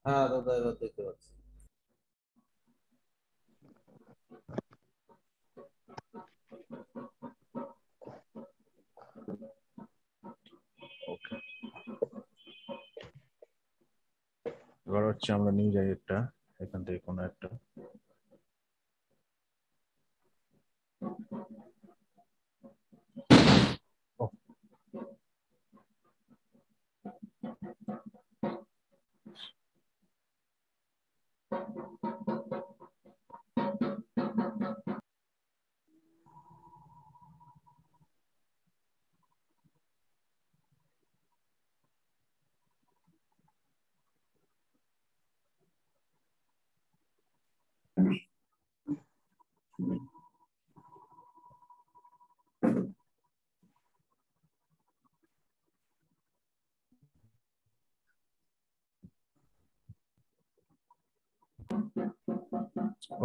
হ্যাঁ দাদা, এবার দেখতে পাচ্ছি। ওকে, এবার হচ্ছে আমরা নিয়ে যাই একটা, এখান থেকে কোনো একটা। ও,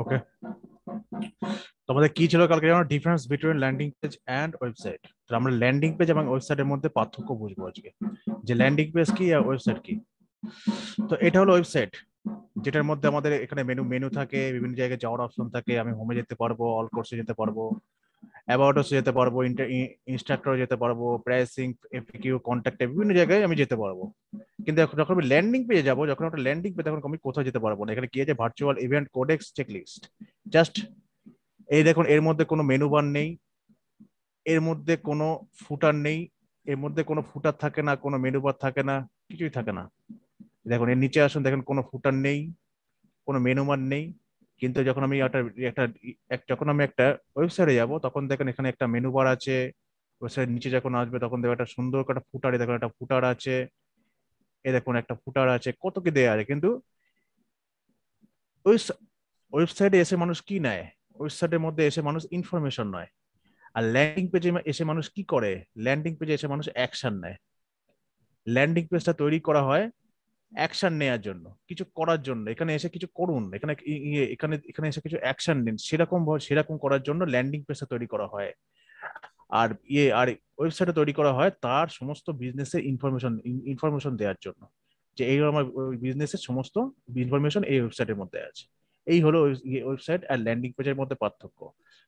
ওকে, তোমাদের কি ছিল কালকে যেন, difference between landing page and website. তো আমরা ল্যান্ডিং পেজ এবং ওয়েবসাইটের মধ্যে পার্থক্য বুঝবো আজকে, যে ল্যান্ডিং পেজ কি আর ওয়েবসাইট কি। তো এটা হলো ওয়েবসাইট, যেটার মধ্যে আমাদের এখানে মেনু মেনু থাকে, বিভিন্ন জায়গায় যাওয়ার অপশন থাকে, আমি হোমে যেতে পারবো, অল কোর্সে যেতে পারবো, অ্যাবাউট আসে যেতে পারবো, ইনস্ট্রাক্টরে যেতে পারবো, প্রাইসিং, এফএকিউ, কন্ট্যাক্টে, বিভিন্ন জায়গায় আমি যেতে পারবো। কিন্তু যখন আমি ল্যান্ডিং পেজে যাবো, যখন একটা ল্যান্ডিং পেজ, তখন আমি কোথাও যেতে পারবো না। এখানে কি আছে, virtual event codex checklist. Just এই দেখুন, এর মধ্যে কোনো মেনু বার নেই, এর মধ্যে কোনো ফুটার নেই, এর মধ্যে কোনো ফুটার থাকে না, কোনো মেনু বার থাকে না, কিছুই থাকে না। দেখুন এর নিচে আসুন, দেখেন কোনো ফুটার নেই, কোনো মেনু বার নেই। কিন্তু যখন আমি একটা একটা যখন আমি একটা ওয়েবসাইটে যাব, তখন দেখেন এখানে একটা মেনু বার আছে। ওয়েবসাইট নিচে যখন আসবে, তখন দেখবেন একটা সুন্দর একটা ফুটারে, দেখুন একটা ফুটার আছে, এ দেখুন একটা ফুটার আছে, কত কি দেয়া আছে। কিন্তু ওই ওয়েবসাইটে এসে মানুষ কি নেয়? ওয়েবসাইটের মধ্যে এসে মানুষ ইনফরমেশন নয়। আর ল্যান্ডিং পেজে এসে মানুষ কি করে? ল্যান্ডিং পেজে এসে মানুষ অ্যাকশন নেয়। ল্যান্ডিং পেজটা তৈরি করা হয় অ্যাকশন নেওয়ার জন্য, কিছু করার জন্য। এখানে এসে কিছু করুন, এখানে এখানে এখানে এসে কিছু অ্যাকশন নিন, সেরকম করার জন্য ল্যান্ডিং পেজটা তৈরি করা হয়। আর আর ওয়েবসাইটে তৈরি করা হয় তার সমস্ত বিজনেসের ইনফরমেশন দেওয়ার জন্য, যে এই আমার বিজনেসের সমস্ত ইনফরমেশন এই ওয়েবসাইটের মধ্যে আছে। এই হলো ওয়েবসাইট আর ল্যান্ডিং পেজের মধ্যে পার্থক্য।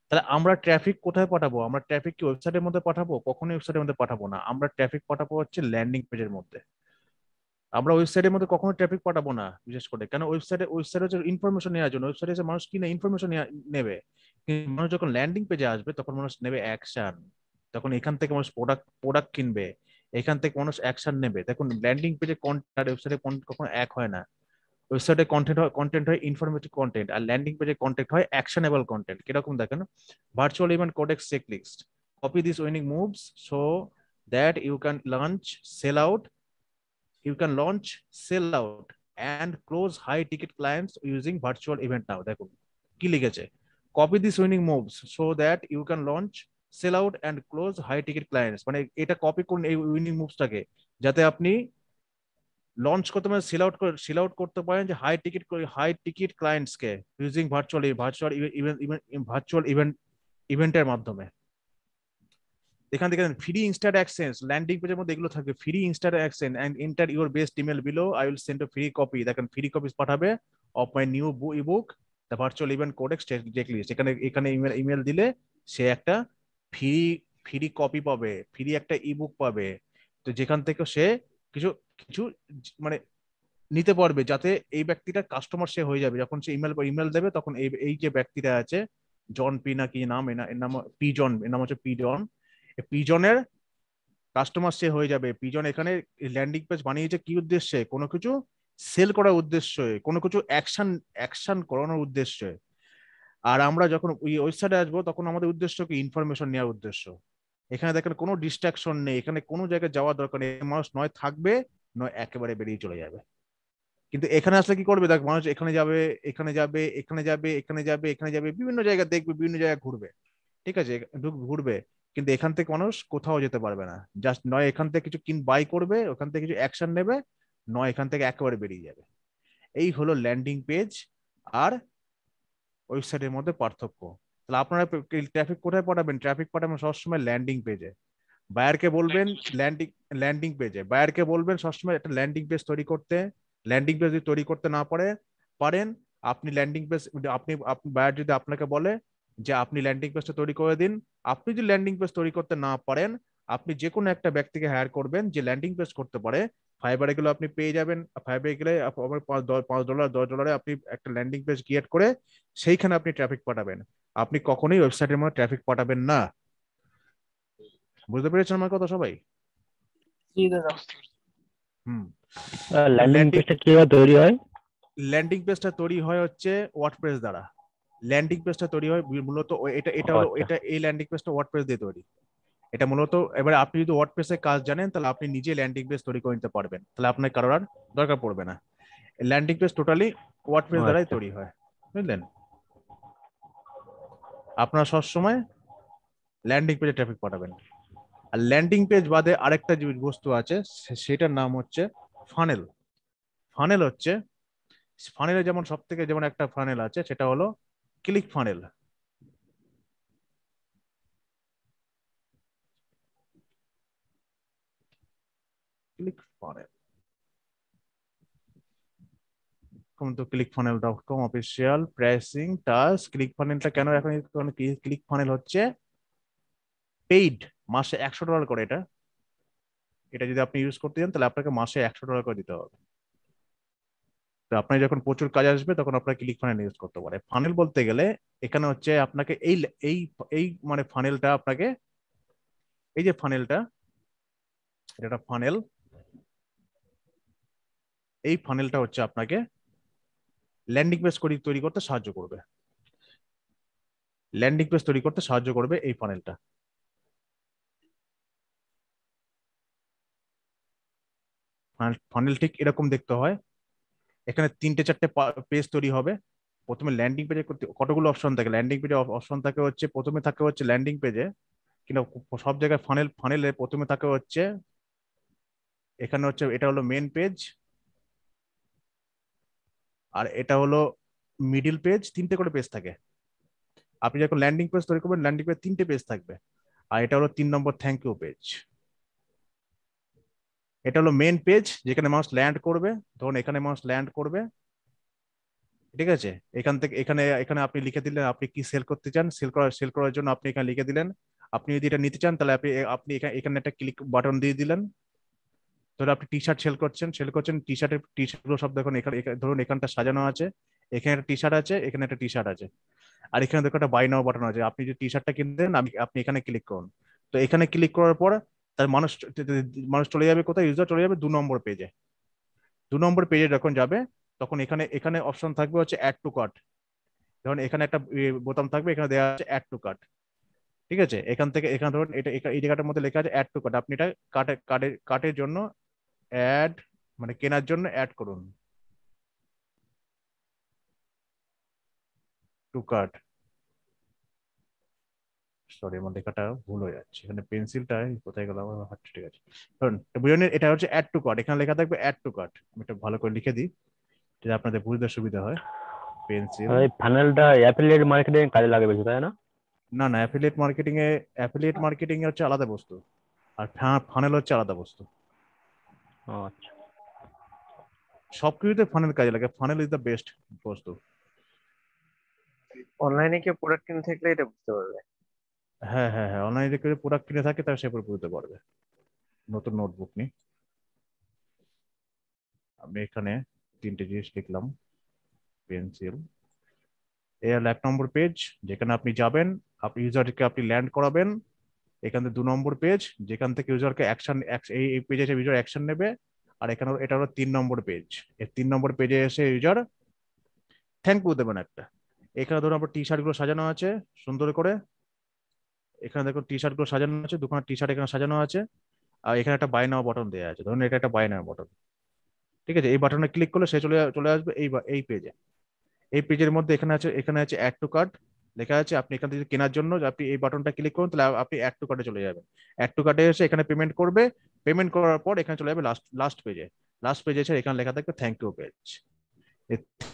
তাহলে আমরা ট্রাফিক কোথায় পাঠাবো? আমরা ট্রাফিক কি ওয়েবসাইটের মধ্যে পাঠাবো? কখনোই ওয়েবসাইটের মধ্যে পাঠাবো না। আমরা ট্রাফিক পাঠাবো হচ্ছে ল্যান্ডিং পেজের মধ্যে। আমরা ওয়েবসাইটের মধ্যে কখনো ট্রাফিক পাঠাবো না, বিশেষ করে কেন, ওয়েবসাইট হচ্ছে ইনফরমেশন নেওয়ার জন্য। ওয়েবসাইটে এসে মানুষ কি না ইনফরমেশন নেবে। কিন্তু মানুষ যখন ল্যান্ডিং পেজে আসবে, তখন মানুষ নেবে অ্যাকশন। তখন এখান থেকে মানুষ প্রোডাক্ট কিনবে, এখান থেকে মানুষ অ্যাকশন নেবে। দেখুন ল্যান্ডিং পেজে কন্টেন্ট আর ওয়েবসাইটে কখনো এক হয় না। ওয়েবসাইটে কন্টেন্ট হয় ইনফরমেটিভ কন্টেন্ট, আর ল্যান্ডিং পেজে কন্টেন্ট হয় অ্যাকশনেবল কন্টেন্ট। কিরকম দেখেন, virtual event codex checklist, copy this winning moves so that you can launch sell out, you can launch, sell out, and close high ticket clients using virtual event now. দেখুন কি লিখেছে, copy this winning moves so that you can launch, sell out and close high ticket clients. মানে এটা copy করুন এই winning মুভসটাকে, যাতে আপনি launch করতে পারেন, সেল আউট করতে পারেন, যে হাই টিকিট ক্লায়েন্টসকে ইউজিং ভার্চুয়াল ইভেন্টের মাধ্যমে। এখান থেকে ফ্রি ইনস্ট্যান্ট অ্যাক্সেস, ল্যান্ডিং পেজের মধ্যে এগুলো থাকবে, free instant access and enter your best email below, I will send free copy. দেখেন ফ্রি কপিস পাঠাবে of my new ebook the virtual event codex checklist. এখানে এখানে ইমেল ইমেল দিলে সে একটা ফ্রি ফ্রি কপি পাবে, ফ্রি একটা ebook পাবে। তো যেখান থেকে সে কিছু কিছু মানে নিতে পারবে, যাতে এই ব্যক্তিটা কাস্টমার সে হয়ে যাবে। যখন সে ইমেল দেবে, তখন এই এই যে ব্যক্তিটা আছে, জন পি না কি নাম, এর নাম পিজন, এর নাম হচ্ছে পিজন। পিজনের কাস্টমার সে হয়ে যাবে। পিজন এখানে ল্যান্ডিং পেজ বানিয়েছে কি উদ্দেশ্যে? কোনো কিছু সেল করার উদ্দেশ্যে, কোনো কিছু অ্যাকশন অ্যাকশন করানোর উদ্দেশ্যে। আর আমরা যখন ওই ওয়েবসাইটে আসবো, তখন আমাদের উদ্দেশ্য কি? ইনফরমেশন নেওয়ার উদ্দেশ্য। এখানে দেখেন কোনো ডিস্ট্রাকশন নেই, এখানে কোনো জায়গায় যাওয়ার দরকার নেই। মানুষ নয় থাকবে, নয় একেবারে বেরিয়ে চলে যাবে। কিন্তু এখানে আসলে কি করবে? দেখ, মানুষ এখানে যাবে, এখানে যাবে, এখানে যাবে, এখানে যাবে, এখানে যাবে, বিভিন্ন জায়গা দেখবে, বিভিন্ন জায়গায় ঘুরবে। ঠিক আছে, ঘুরবে। কিন্তু এখান থেকে মানুষ কোথাও যেতে পারবে না। জাস্ট নয় এখান থেকে কিছু বাই করবে, ওখান থেকে কিছু অ্যাকশন নেবে, নয় এখান থেকে একেবারে বেরিয়ে যাবে। এই হলো ল্যান্ডিং পেজ আর ওয়েবসাইটের মধ্যে পার্থক্য। তাহলে আপনারা ট্রাফিক কোথায় পাঠাবেন? ট্রাফিক পাঠাবেন সবসময় ল্যান্ডিং পেজে। বায়ারকে বলবেন ল্যান্ডিং ল্যান্ডিং পেজে, বায়ারকে বলবেন সবসময় একটা ল্যান্ডিং পেজ তৈরি করতে। ল্যান্ডিং পেজ যদি তৈরি করতে না পারেন, আপনি ল্যান্ডিং পেজ, আপনি বায়ার যদি আপনাকে বলে যে আপনি ল্যান্ডিং পেজটা তৈরি করে দিন, আপনি যদি ল্যান্ডিং পেজ তৈরি করতে না পারেন, আপনি যে কোনো একটা ব্যক্তিকে হায়ার করবেন যে ল্যান্ডিং পেজ করতে পারে। ফাইবারে গেলে আপনি পেয়ে যাবেন, ফাইবারে গেলে $5 $10 আপনি একটা ল্যান্ডিং পেজ ক্রিয়েট করে সেইখানে আপনি ট্রাফিক পাঠাবেন। আপনি কখনোই ওয়েবসাইটের মধ্যে ট্রাফিক পাঠাবেন না। বুঝতে পেরেছেন আমার কথা সবাই? জি দাদা। হুম। ল্যান্ডিং পেজটা কিভাবে তৈরি হয়? ল্যান্ডিং পেজটা তৈরি হয় হচ্ছে ওয়ার্ডপ্রেস দ্বারা। ল্যান্ডিং পেজটা তৈরি হয় মূলত এটা হলো এই ল্যান্ডিং পেজটা ওয়ার্ডপ্রেস দিয়ে তৈরি। এটা মূলত, এবারে আপনি যদি ওয়ার্ডপ্রেসের কাজ জানেন তাহলে আপনি নিজে ল্যান্ডিং পেজ তৈরি করে নিতে পারবেন, তাহলে আপনার কারোর আর দরকার পড়বে না। ল্যান্ডিং পেজ টোটালি ওয়ার্ডপ্রেস দ্বারাই তৈরি হয়, বুঝলেন? আপনারা সবসময় ল্যান্ডিং পেজে ট্রাফিক পাঠাবেন। আর ল্যান্ডিং পেজ বাদে আরেকটা যে বস্তু আছে সেটার নাম হচ্ছে ফানেল। ফানেল হচ্ছে, ফানেলে যেমন সব থেকে যেমন একটা ফানেল আছে সেটা হলো ক্লিক ফানেল। ক্লিক ফানেল তো clickfunnels.com official pricing task. Click ফানেলটা কেন এখন, ক্লিক ফানেল হচ্ছে পেইড, মাসে $100 করে। এটা এটা যদি আপনি ইউজ করতে চান তাহলে আপনাকে মাসে $100 করে দিতে হবে। তো আপনার যখন প্রচুর কাজ আসবে তখন আপনার ক্লিক ফানেল ইউজ করতে পারে। ফানেল বলতে গেলে এখানে হচ্ছে আপনাকে এই এই এই মানে ফানেলটা আপনাকে, এই যে ফানেলটা, এটা ফানেল, এই ফানেলটা হচ্ছে আপনাকে ল্যান্ডিং পেজ তৈরি করতে সাহায্য করবে। ল্যান্ডিং পেজ তৈরি করতে সাহায্য করবে এই ফানেলটা। ফানেল ঠিক এরকম দেখতে হয়। এখানে 3-4টে পেজ তৈরি হবে। প্রথমে ল্যান্ডিং পেজে কতগুলো অপশন থাকে, ল্যান্ডিং পেজে অপশন থাকে হচ্ছে, প্রথমে থাকে হচ্ছে ল্যান্ডিং পেজে, কিন্তু সব জায়গায় ফানেলে প্রথমে থাকে হচ্ছে, এখানে হচ্ছে এটা হলো মেন পেজ, আর এটা হলো মিডিল পেজ। 3টে করে পেজ থাকে। আপনি যখন ল্যান্ডিং পেজ তৈরি করবেন ল্যান্ডিং পেজ 3টে পেজ থাকবে। আর এটা হলো 3 নম্বর থ্যাংক ইউ পেজ। এটা হলো মেন পেজ যেখানে মানুষ ল্যান্ড করবে। ধরুন এখানে মানুষ ল্যান্ড করবে, ঠিক আছে? এখান থেকে এখানে এখানে আপনি লিখে দিলেন আপনি কি সেল করতে চান, সেল করার জন্য আপনি এখানে লিখে দিলেন। আপনি যদি এটা নিতে চান তাহলে আপনি আপনি এখানে একটা ক্লিক বাটন দিয়ে দিলেন। ধরুন আপনি টি শার্ট সেল করছেন টি শার্ট গুলো সব দেখুন এখানে ধরুন এখানটা সাজানো আছে, এখানে একটা টি শার্ট আছে, এখানে একটা টি শার্ট আছে, আর এখানে দেখুন একটা বাই নাও বাটন আছে। আপনি যদি টি শার্টটা কিনতেন আপনি এখানে ক্লিক করুন। তো এখানে ক্লিক করার পর তার মানুষ চলে যাবে কোথায়, ইউজার চলে যাবে 2 নম্বর পেজে। 2 নম্বর পেজে যখন যাবে তখন এখানে এখানে অপশন থাকবে হচ্ছে অ্যাড টু কার্ট। ধরুন এখানে একটা বোতাম থাকবে, এখানে দেওয়া আছে অ্যাড টু কার্ট, ঠিক আছে? এখান থেকে এখানে ধরুন এটা এই জায়গাটার মধ্যে লেখা আছে অ্যাড টু কার্ট। আপনি এটা কার্টের জন্য অ্যাড, মানে কেনার জন্য অ্যাড করুন টু কার্ট। সরি আমার লেখাটা ভুল হয়ে যাচ্ছে, এখানে পেন্সিলটা কোথায় গেল আমার হাত, ঠিক আছে। ধরুন বুঝলেন, এটা হচ্ছে অ্যাড টু কার্ট, এখানে লেখা থাকবে অ্যাড টু কার্ট। আমি এটা ভালো করে লিখে দিই যাতে আপনাদের বুঝতে সুবিধা হয়। পেন্সিল। এই ফানেলটা অ্যাফিলিয়েট মার্কেটিং কাজে লাগে বেশি, তাই না? না না, অ্যাফিলিয়েট মার্কেটিং হচ্ছে আলাদা বস্তু, আর ফানেল হচ্ছে আলাদা বস্তু। আচ্ছা। সবকিছুতে ফানেল কাজে লাগে, ফানেল ইজ দ্য বেস্ট বস্তু। অনলাইনে কেউ প্রোডাক্ট কিনে থাকলে এটা বুঝতে পারবে। হ্যাঁ হ্যাঁ হ্যাঁ, অনলাইনে কেউ প্রোডাক্ট কিনে থাকে তার সে বুঝতে পারবে। নতুন নোটবুক নিই, আমি এখানে 3টে জিনিস লিখলাম। পেন্সিল। এই হলো 1 নম্বর পেজ যেখানে আপনি যাবেন, আপনি ইউজারকে আপনি ল্যান্ড করাবেন। এখান থেকে 2 নম্বর পেজ যেখান থেকে ইউজারকে অ্যাকশন, এই পেজে এসে ইউজার অ্যাকশন নেবে। আর এখানে এটা হলো 3 নম্বর পেজ। এই 3 নম্বর পেজে এসে ইউজার থ্যাংক ইউ দেবেন একটা। এখানে ধরুন আপনার টি শার্ট গুলো সাজানো আছে সুন্দর করে। এখানে দেখুন টি শার্ট গুলো সাজানো আছে, 2খানা টি শার্ট এখানে সাজানো আছে। আর এখানে একটা বাই নাও বাটন দেওয়া আছে, ধরুন এটা একটা বাই নাও বাটন, ঠিক আছে? এই বাটনে ক্লিক করলে সে চলে আসবে এই পেজে। এই পেজের মধ্যে এখানে আছে অ্যাড টু কার্ট লেখা আছে। আপনি এখান থেকে কেনার জন্য আপনি এই বাটনটা ক্লিক করুন, তাহলে আপনি অ্যাড টু কার্টে চলে যাবেন। অ্যাড টু কার্টে এসে এখানে পেমেন্ট করবে। পেমেন্ট করার পর এখানে চলে যাবে লাস্ট পেজে। লাস্ট পেজে এসে এখানে লেখা থাকবে thank you page.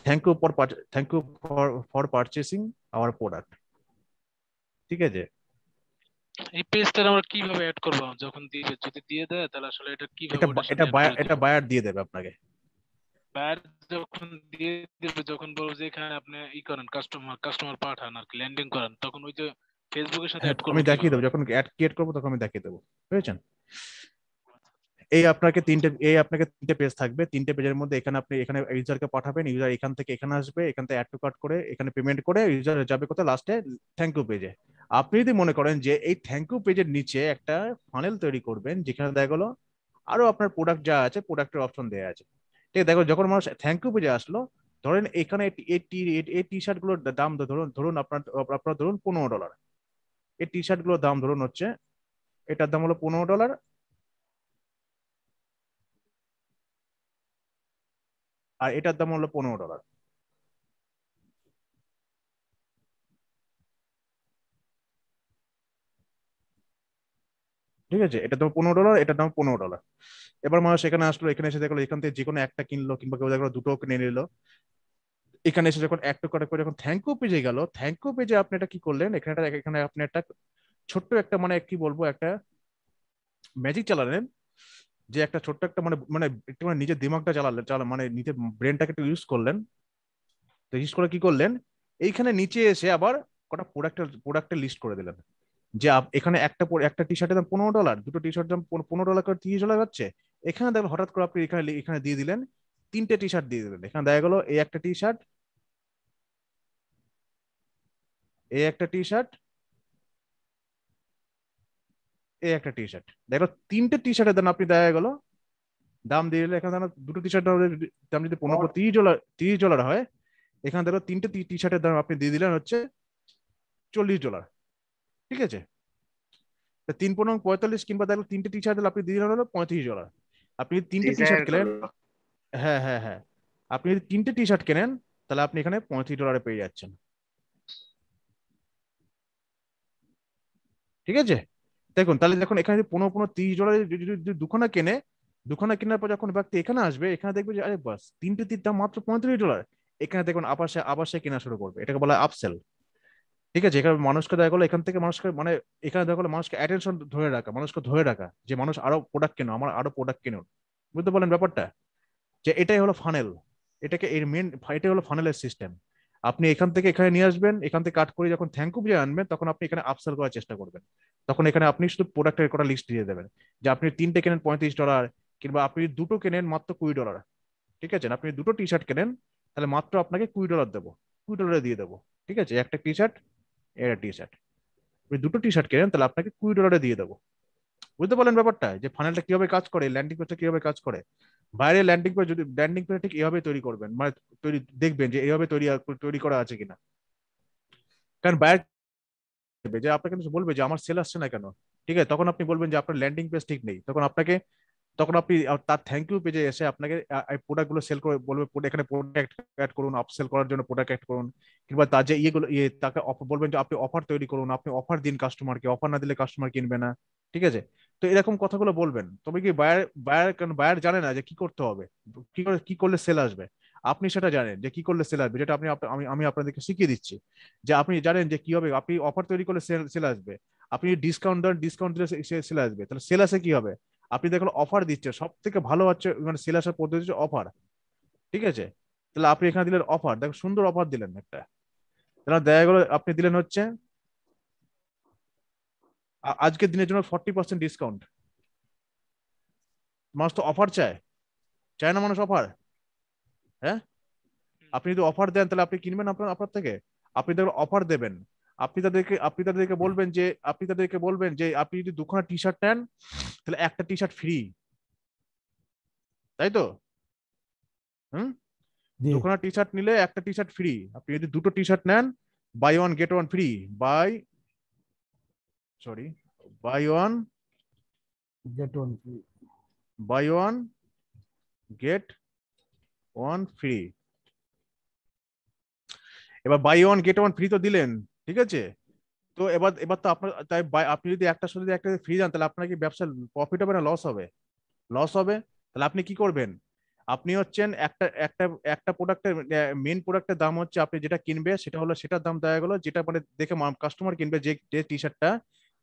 Thank you for purchasing our product, ঠিক আছে? এই পেজটা আমরা কিভাবে অ্যাড করব? যখন দিবে, যদি দিয়ে দেয় তাহলে আসলে এটা কিভাবে এটা ওটার সাথে এটা অ্যাড বায়ার করে এটা দিব? বায়ার দিয়ে দেবে আপনাকে। বায়ার যখন দিয়ে দিবে, যখন বলবো যে এখানে আপনি করেন, কাস্টমার পাঠান আর কি, ল্যান্ডিং করেন, তখন ওই যে ফেসবুকের সাথে হ্যাঁ অ্যাড করবো আমি দেখিয়ে কিভাবে? দেবো, যখন অ্যাড ক্রিয়েট করবো তখন আমি দেখিয়ে দেবো, বুঝেছেন? এই আপনাকে তিনটে পেজ থাকবে, তিনটে পেজের মধ্যে এখানে আপনি এখানে ইউজারকে পাঠাবেন, ইউজার এখান থেকে এখানে আসবে, এখান থেকে অ্যাড টু কার্ট করে এখানে পেমেন্ট করে ইউজার যাবে কোথায়, লাস্টে থ্যাংক ইউ পেজে। আপনি যদি মনে করেন যে এই থ্যাংক ইউ পেজের নিচে একটা ফানেল তৈরি করবেন, যেখানে দেখা গেলো আরো আপনার প্রোডাক্ট যা আছে প্রোডাক্টের অপশন দেওয়া আছে, ঠিক আছে? দেখো যখন মানুষ থ্যাংক ইউ পেজে আসলো, ধরেন এখানে এই টি শার্ট গুলোর দাম ধরুন ধরুন আপনার আপনার ধরুন $15। এই টি শার্ট গুলোর দাম ধরুন হচ্ছে, এটার দাম হলো $15, আর এটার দাম হলো $15। ঠিক আছে, এটার দাম $15, এটার দাম $15। এবার মানুষ এখানে আসলো, এখানে এসে দেখলো এখান থেকে যে কোনো একটা কিনলো, কিংবা কেউ দেখলো দুটো কিনে নিল। এখানে এসে যখন একটা করে করে যখন থ্যাংক ইউ পেজে গেল, থ্যাংক ইউ পেজে আপনি এটা কি করলেন, এখানে আপনি একটা ছোট্ট একটা মানে কি বলবো একটা ম্যাজিক চালালেন, যে একটা ছোট্ট একটা মানে মানে একটু মানে নিজের দিমাগটা মানে নিজের ব্রেনটাকে একটু ইউজ করলেন। তো ইউজ করে কি করলেন, এইখানে নিচে এসে আবার কটা প্রোডাক্টের লিস্ট করে দিলেন, যে এখানে একটা টি শার্টের দাম $15, দুটো টি শার্টের দাম $15 করে $30 যাচ্ছে। এখানে দেখবেন হঠাৎ করে আপনি এখানে এখানে দিয়ে দিলেন তিনটে টি শার্ট দিয়ে দিলেন, এখানে দেখা গেলো এই একটা টি শার্ট, এই একটা টি শার্ট, এই একটা টি শার্ট, দেখো তিনটে টি শার্টের দাম আপনি দেখা গেলো দাম দিয়ে দিলে, এখানে দুটো টি শার্টের দাম যদি $15 $30 হয়, এখানে দেখো তিনটে টি শার্টের দাম আপনি দিয়ে দিলেন হচ্ছে $40। ঠিক আছে, তা 3×45, কিংবা দেখো তিনটে টি শার্ট আপনি দিয়ে দিলেন হলো $35। আপনি যদি তিনটে টি শার্ট ডিজাইন কেনেন, করলো। হ্যাঁ হ্যাঁ হ্যাঁ, আপনি যদি তিনটে টি শার্ট কেনেন তাহলে আপনি এখানে $35 পেয়ে যাচ্ছেন। ঠিক আছে, দেখুন তাহলে দেখুন এখানে যদি 15 15 $30 যদি দুখানা কেনে, দুখানা কেনার পর যখন ব্যক্তি এখানে আসবে, এখানে দেখবে যে আরে বাস তিনটে তিন দাম মাত্র $35, এখানে দেখুন আবার সে কেনা শুরু করবে, এটাকে বলা হয় আপসেল। ঠিক আছে, এখানে মানুষকে দেখা গেলো এখান থেকে মানুষকে মানে এখানে দেখা গেলো মানুষকে অ্যাটেনশন ধরে রাখা, মানুষকে ধরে রাখা, যে মানুষ আরো প্রোডাক্ট কেনো, আমার আরো প্রোডাক্ট কিনুন। বুঝতে পারলেন ব্যাপারটা, যে এটাই হলো ফানেল, এটাকে এর মেন, এটাই হলো ফানেলের সিস্টেম। আপনি এখান থেকে এখানে নিয়ে আসবেন, এখান থেকে কাট করে যখন থ্যাংক ইউ আনবেন, তখন আপনি এখানে আপসেল করার চেষ্টা করবেন। তখন এখানে আপনি শুধু প্রোডাক্টের কটা লিস্ট দিয়ে দেবেন, যে আপনি তিনটে কেনেন $35, কিংবা আপনি দুটো কেনেন মাত্র $20। ঠিক আছে, আপনি দুটো টি শার্ট কেনেন তাহলে মাত্র আপনাকে $20 দেবো, $20 দিয়ে দেবো। ঠিক আছে, একটা টি শার্ট, একটা টি শার্ট, আপনি দুটো টি শার্ট কেনেন তাহলে আপনাকে $20 দিয়ে দেবো। বুঝতে পারলেন ব্যাপারটা, যে ফানেলটা কিভাবে কাজ করে, ল্যান্ডিং পেজটা কিভাবে কাজ করে। বাইরে ল্যান্ডিং পেজ ঠিক এভাবে তৈরি করবেন, মানে তৈরি দেখবেন যে এইভাবে তৈরি তৈরি করা আছে কিনা। কারণ বাইরে যে আপনাকে বলবে যে আমার সেল আসছে না কেন, ঠিক আছে, তখন আপনি বলবেন যে আপনার ল্যান্ডিং পেজ ঠিক নেই, তখন আপনি তার থ্যাংক ইউ পেজে এসে আপনাকে প্রোডাক্ট গুলো সেল করে বলবে এখানে প্রোডাক্ট অ্যাড করুন, আপসেল করার জন্য প্রোডাক্ট অ্যাড করুন, কিংবা তার যে তাকে বলবেন যে আপনি অফার তৈরি করুন, আপনি অফার দিন কাস্টমারকে, অফার না দিলে কাস্টমার কিনবে না। ঠিক আছে, তো এরকম কথাগুলো বলবেন। তবে কি কারণ বায়ার জানে না যে কি করতে হবে, কি করলে সেল আসবে। আপনি সেটা জানেন যে কি করলে সেল আসবে, যেটা আমি আপনাদেরকে শিখিয়ে দিচ্ছি, যে আপনি জানেন যে কি হবে, আপনি অফার তৈরি করলে সেল আসবে, আপনি ডিসকাউন্ট দেন, ডিসকাউন্ট দিলে সেল আসবে, তাহলে সেল আসে কি হবে, আপনি দেখলো অফার দিচ্ছে, সব থেকে ভালো হচ্ছে মানে সেল আসার পদ্ধতি হচ্ছে অফার। ঠিক আছে, তাহলে আপনি এখানে দিলেন অফার, দেখো সুন্দর অফার দিলেন একটা, তাহলে দেখা গেলো আপনি দিলেন হচ্ছে আজকের দিনের জন্য 40% ডিসকাউন্ট। মানুষ তো অফার চায়, চায় না মানুষ অফার? হ্যাঁ, আপনি যদি অফার দেন তাহলে আপনি কিনবেন আপনার আপনার থেকে। আপনি দেখো অফার দেবেন, আপনি তাদেরকে বলবেন যে আপনি যদি দুখানা টি শার্ট নেন তাহলে একটা টি শার্ট ফ্রি, তাই তো? হুম, জি। দুখানা টি শার্ট নিলে একটা টি শার্ট ফ্রি, আপনি যদি দুটো টি শার্ট নেন buy one get one free, buy sorry buy one get one free. Buy one get one free. এবার buy one get one free তো দিলেন, ঠিক আছে, তো এবার এবার তো আপনার তাই আপনি যদি একটা সাথে যদি একটা ফ্রি দেন তাহলে আপনার কি ব্যবসা প্রফিট হবে না লস হবে? লস হবে। তাহলে আপনি কি করবেন, আপনি হচ্ছেন একটা একটা একটা প্রোডাক্টের মেন প্রোডাক্টের দাম হচ্ছে আপনি যেটা কিনবে সেটা হলো সেটার দাম দেখা গেলো, যেটা মানে দেখে কাস্টমার কিনবে যে টি শার্টটা,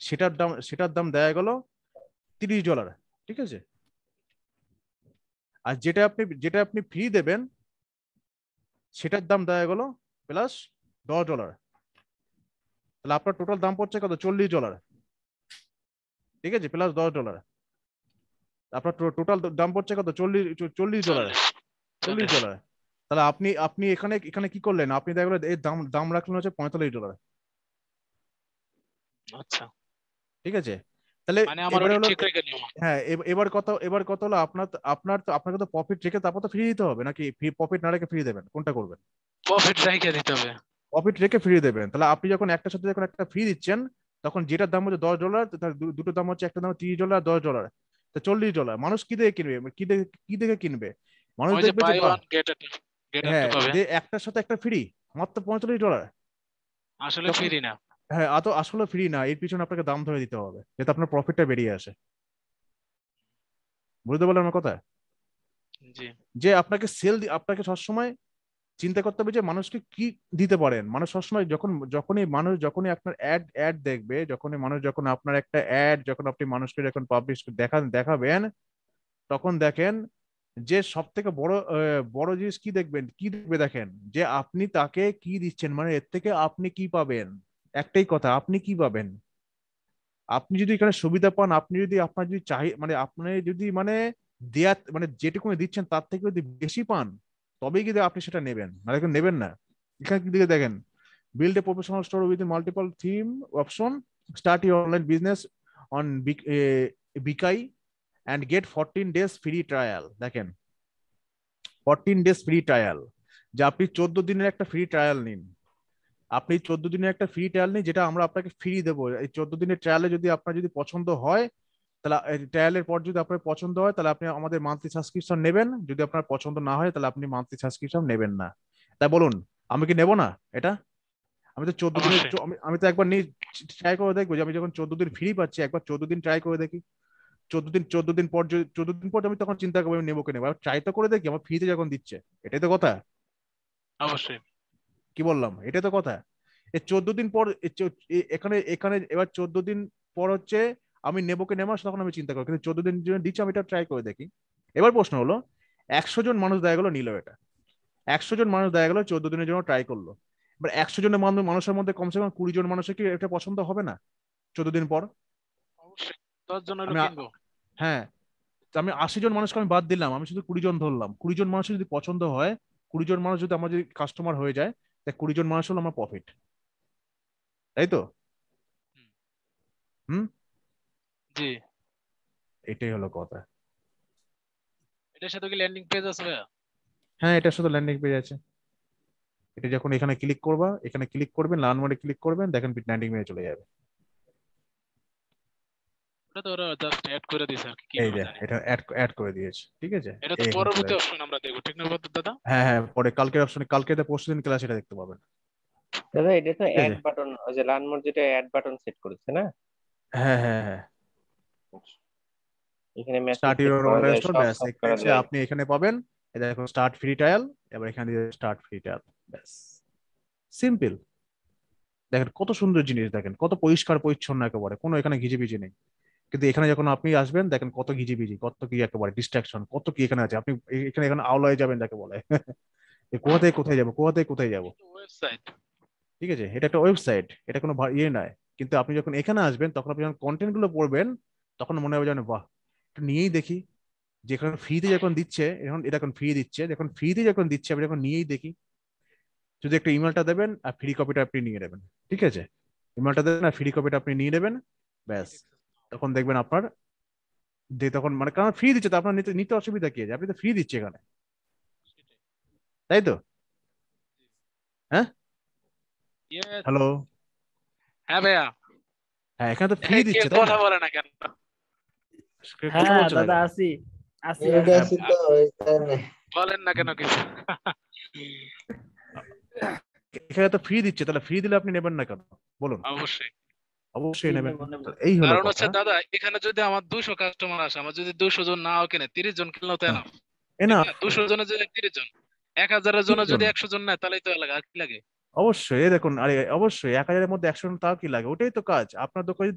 সেটার দাম দেখা গেলো $30। ঠিক আছে, আর যেটা আপনি ফ্রি দেবেন সেটার দাম দেওয়া গেল প্লাস $10। তাহলে আপনার টোটাল দাম পড়ছে কত? $40। ঠিক আছে, প্লাস $10। আপনার টোটাল দাম পড়ছে কত? $40। $40। তাহলে আপনি আপনি এখানে এখানে কি করলেন? আপনি দেখা গেলো এর দাম দাম রাখলেন হচ্ছে $45। আচ্ছা, ঠিক আছে, তাহলে মানে আমার এবারে ওটা হলো ঠিক রেখে নিও। হ্যাঁ, এবার কত হলো? আপনাকে তো প্রফিট রেখে তারপর তো ফ্রি দিতে হবে, নাকি প্রফিট না রেখে ফ্রি দেবেন? কোনটা করবেন? প্রফিট রাইখে দিতে হবে। প্রফিট রেখে ফ্রি দেবেন। তাহলে আপনি যখন একটার সাথে যখন একটা ফ্রি দিচ্ছেন, তখন যেটার দাম হচ্ছে $10, তার দুটো দাম হচ্ছে, একটা দাম $30, $10, তো $40। মানুষ কি দেখে কিনবে? কি দেখে কিনবে? মানুষ ওই যে দেখবে যে বাই বাহ, ওয়ান গেট হ্যাঁ, টু পাবে, যে একটার সাথে একটা ফ্রি, মাত্র $45। আসলে তখন ফ্রি না। হ্যাঁ, আসলে ফ্রি না, এর পিছনে আপনাকে দাম ধরে দিতে হবে যাতে আপনার প্রফিটটা বেরিয়ে আসে। বুঝতে পারলেন আমার কথা? জি, যে আপনাকে সবসময় চিন্তা করতে হবে যে মানুষকে কি দিতে পারেন। মানুষ সবসময় যখনই আপনার অ্যাড দেখবে, যখন আপনার একটা যখন আপনি মানুষকে যখন পাবলিশ দেখাবেন, তখন দেখেন যে সব থেকে বড় জিনিস কি দেখবে দেখেন, যে আপনি তাকে কি দিচ্ছেন, মানে এর থেকে আপনি কি পাবেন। একটাই কথা, আপনি কি পাবেন। আপনি যদি এখানে সুবিধা পান, আপনার যদি মানে আপনি যদি মানে যেটুকু দিচ্ছেন তার থেকে যদি বেশি পান, তবেই কিন্তু আপনি সেটা নেবেন, না দেখুন নেবেন না। এখানে কি দিকে দেখেন, build a professional store with multiple theme option, start your online business on Bikai and get 14 days free trial. দেখেন 14 days ফ্রি ট্রায়াল, যে আপনি 14 দিনের একটা ফ্রি ট্রায়াল নিন। আপনি 14 দিনের একটা ফ্রি ট্রায়াল নিন, যেটা আমরা আপনাকে ফ্রি দেবো। এই 14 দিনের ট্রায়ালে যদি আপনার যদি পছন্দ হয়, তাহলে ট্রায়ালের পর যদি আপনার পছন্দ হয়, তাহলে আপনি আমাদের মান্থলি সাবস্ক্রিপশন নেবেন। যদি আপনার পছন্দ না হয়, তাহলে আপনি মান্থলি সাবস্ক্রিপশন নেবেন না। তাই বলুন, আমি কি নেব না এটা? আমি তো 14 দিনের অবশ্যই। আমি তো একবার ট্রাই করে দেখবো, যে আমি যখন 14 দিন ফ্রি পাচ্ছি, একবার 14 দিন ট্রাই করে দেখি। 14 দিন পর আমি তখন চিন্তা করবো আমি নেবো কি নেবো। ট্রাই তো করে দেখি, আমার ফ্রিতে যখন দিচ্ছে। এটাই তো কথা। অবশ্যই। কি বললাম? এটাই তো কথা। এই 14 দিন পর এখানে এখানে এবার 14 দিন পর হচ্ছে আমি নেবো কি নেবো, তখন আমি চিন্তা করি। কিন্তু 14 দিন জন্য দিচ্ছে, আমি এটা ট্রাই করে দেখি। এবার প্রশ্ন হলো, 100 জন মানুষ দেখা গেলো নিল এটা। 100 জন মানুষ দেখা গেলো 14 দিনের জন্য ট্রাই করলো। এবার 100 জনের মানুষের মধ্যে কমসে কম 20 জন মানুষের কি এটা পছন্দ হবে না 14 দিন পর? অবশ্যই 10 জন হলো আমি কিনবো। হ্যাঁ, তো আমি 80 জন মানুষকে আমি বাদ দিলাম, আমি শুধু 20 জন ধরলাম। 20 জন মানুষের যদি পছন্দ হয়, 20 জন মানুষ যদি আমার যদি কাস্টমার হয়ে যায়, তাই 20 জন মানুষ হলো আমার প্রফিট। তাই তো? হুম, হুম, জি। এটাই হলো কথা। এটার সাথে কি ল্যান্ডিং পেজ আছে ভাইয়া? হ্যাঁ, এটার সাথে ল্যান্ডিং পেজ আছে। এটা যখন এখানে ক্লিক করবা, এখানে ক্লিক করবেন, লার্ন মোডে ক্লিক করবেন, দেখেন ল্যান্ডিং পেজে চলে যাবে। ওটা তো ওরা জাস্ট অ্যাড করে দিয়েছে আর কি, এই কিভাবে যে জানি। এটা অ্যাড করে দিয়েছে, ঠিক আছে। এটা তো এখানে চলে পরবর্তী আসবে। অপশন আমরা দেখবো, ঠিক না দাদা? হ্যাঁ হ্যাঁ, পরে কালকের অপশনে, কালকে পরশু দিন ক্লাস এটা দেখতে পাবেন। দাদা এটা তো ঠিক অ্যাড আছে। বাটন, ওই যে লার্ন মোড যেটা অ্যাড বাটন সেট করেছে না? হ্যাঁ হ্যাঁ হ্যাঁ, এখানে মেসেজ স্টার্ট সেট ইউর করা অনলাইন যায়, স্টোর, সব ব্যাস কাজ এখানে করা এসে যায়। আপনি এখানে পাবেন। এটা দেখুন স্টার্ট ফ্রি ট্রায়াল, এবার এখানে দিয়ে স্টার্ট ফ্রি ট্রায়াল, ব্যাস। সিম্পল। দেখেন কত সুন্দর জিনিস, দেখেন কত পরিষ্কার পরিচ্ছন্ন, একেবারে কোনো এখানে ঘিজিবিজি নেই। কিন্তু এখানে যখন আপনি আসবেন, দেখেন কত ঘিজিবিজি, কত কি একেবারে ডিস্ট্রাকশন, কত কি এখানে আছে। আপনি এখানে এখানে আওলায় যাবেন যাকে বলে। কোথা থেকে কোথায় যাবো, কোথা থেকে কোথায় যাবো। ওয়েবসাইট। ঠিক আছে, এটা একটা ওয়েবসাইট, এটা কোনো ইয়ে নয়। কিন্তু আপনি যখন এখানে আসবেন, তখন আপনি যখন কন্টেন্ট গুলো পড়বেন, তখন মনে হবে যেন বাহ, এটা নিয়েই দেখি। যেখানে ফ্রিতে যখন দিচ্ছে, এখন এটা এখন ফ্রি দিচ্ছে, যখন ফ্রিতে যখন দিচ্ছে আমি যখন নিয়েই দেখি। যদি একটা ইমেলটা দেবেন আর ফ্রি কপিটা আপনি নিয়ে নেবেন। ঠিক আছে, ইমেলটা দেবেন আর ফ্রি কপিটা আপনি নিয়ে নেবেন, ব্যাস। তখন দেখবেন আপনার তখন মানে কারণ ফ্রি দিচ্ছে, তো আপনার নিতে নিতে অসুবিধা কি আছে? আপনি তো ফ্রি দিচ্ছে এখানে, তাই তো? হ্যাঁ, Yes. হ্যালো। হ্যাঁ ভাইয়া। হ্যাঁ, এখানে তো ফ্রি কেউ দিচ্ছে, তাই না? কথা বলে না কেন? কথা হ্যাঁ বলছে না দাদা, কেন? আসি আসি এটা হ্যাঁ, আছে তো এখানে। বলেন না কেন কিছু? এখানে তো ফ্রি দিচ্ছে, তাহলে ফ্রি দিলে আপনি নেবেন না কেন বলুন? অবশ্যই। অবশ্যই নেবেন। নেবো নেবো। এই হলো কারণ কথা। হচ্ছে দাদা, এখানে যদি আমার 200 কাস্টমার আসে, আমার যদি 200 জন নাও কেনে, 30 জন কিনলেও তো না। ঠিক না, না? 200 জনের যদি 30 জন, 1000 জনের যদি 100 জন নেয়, তাহলেই তো লাগে। আর কি লাগে? অবশ্যই এই দেখুন, আরে অবশ্যই 1000-এর মধ্যে 100 তাও কি লাগে? ওটাই তো কাজ আপনার। দোকানে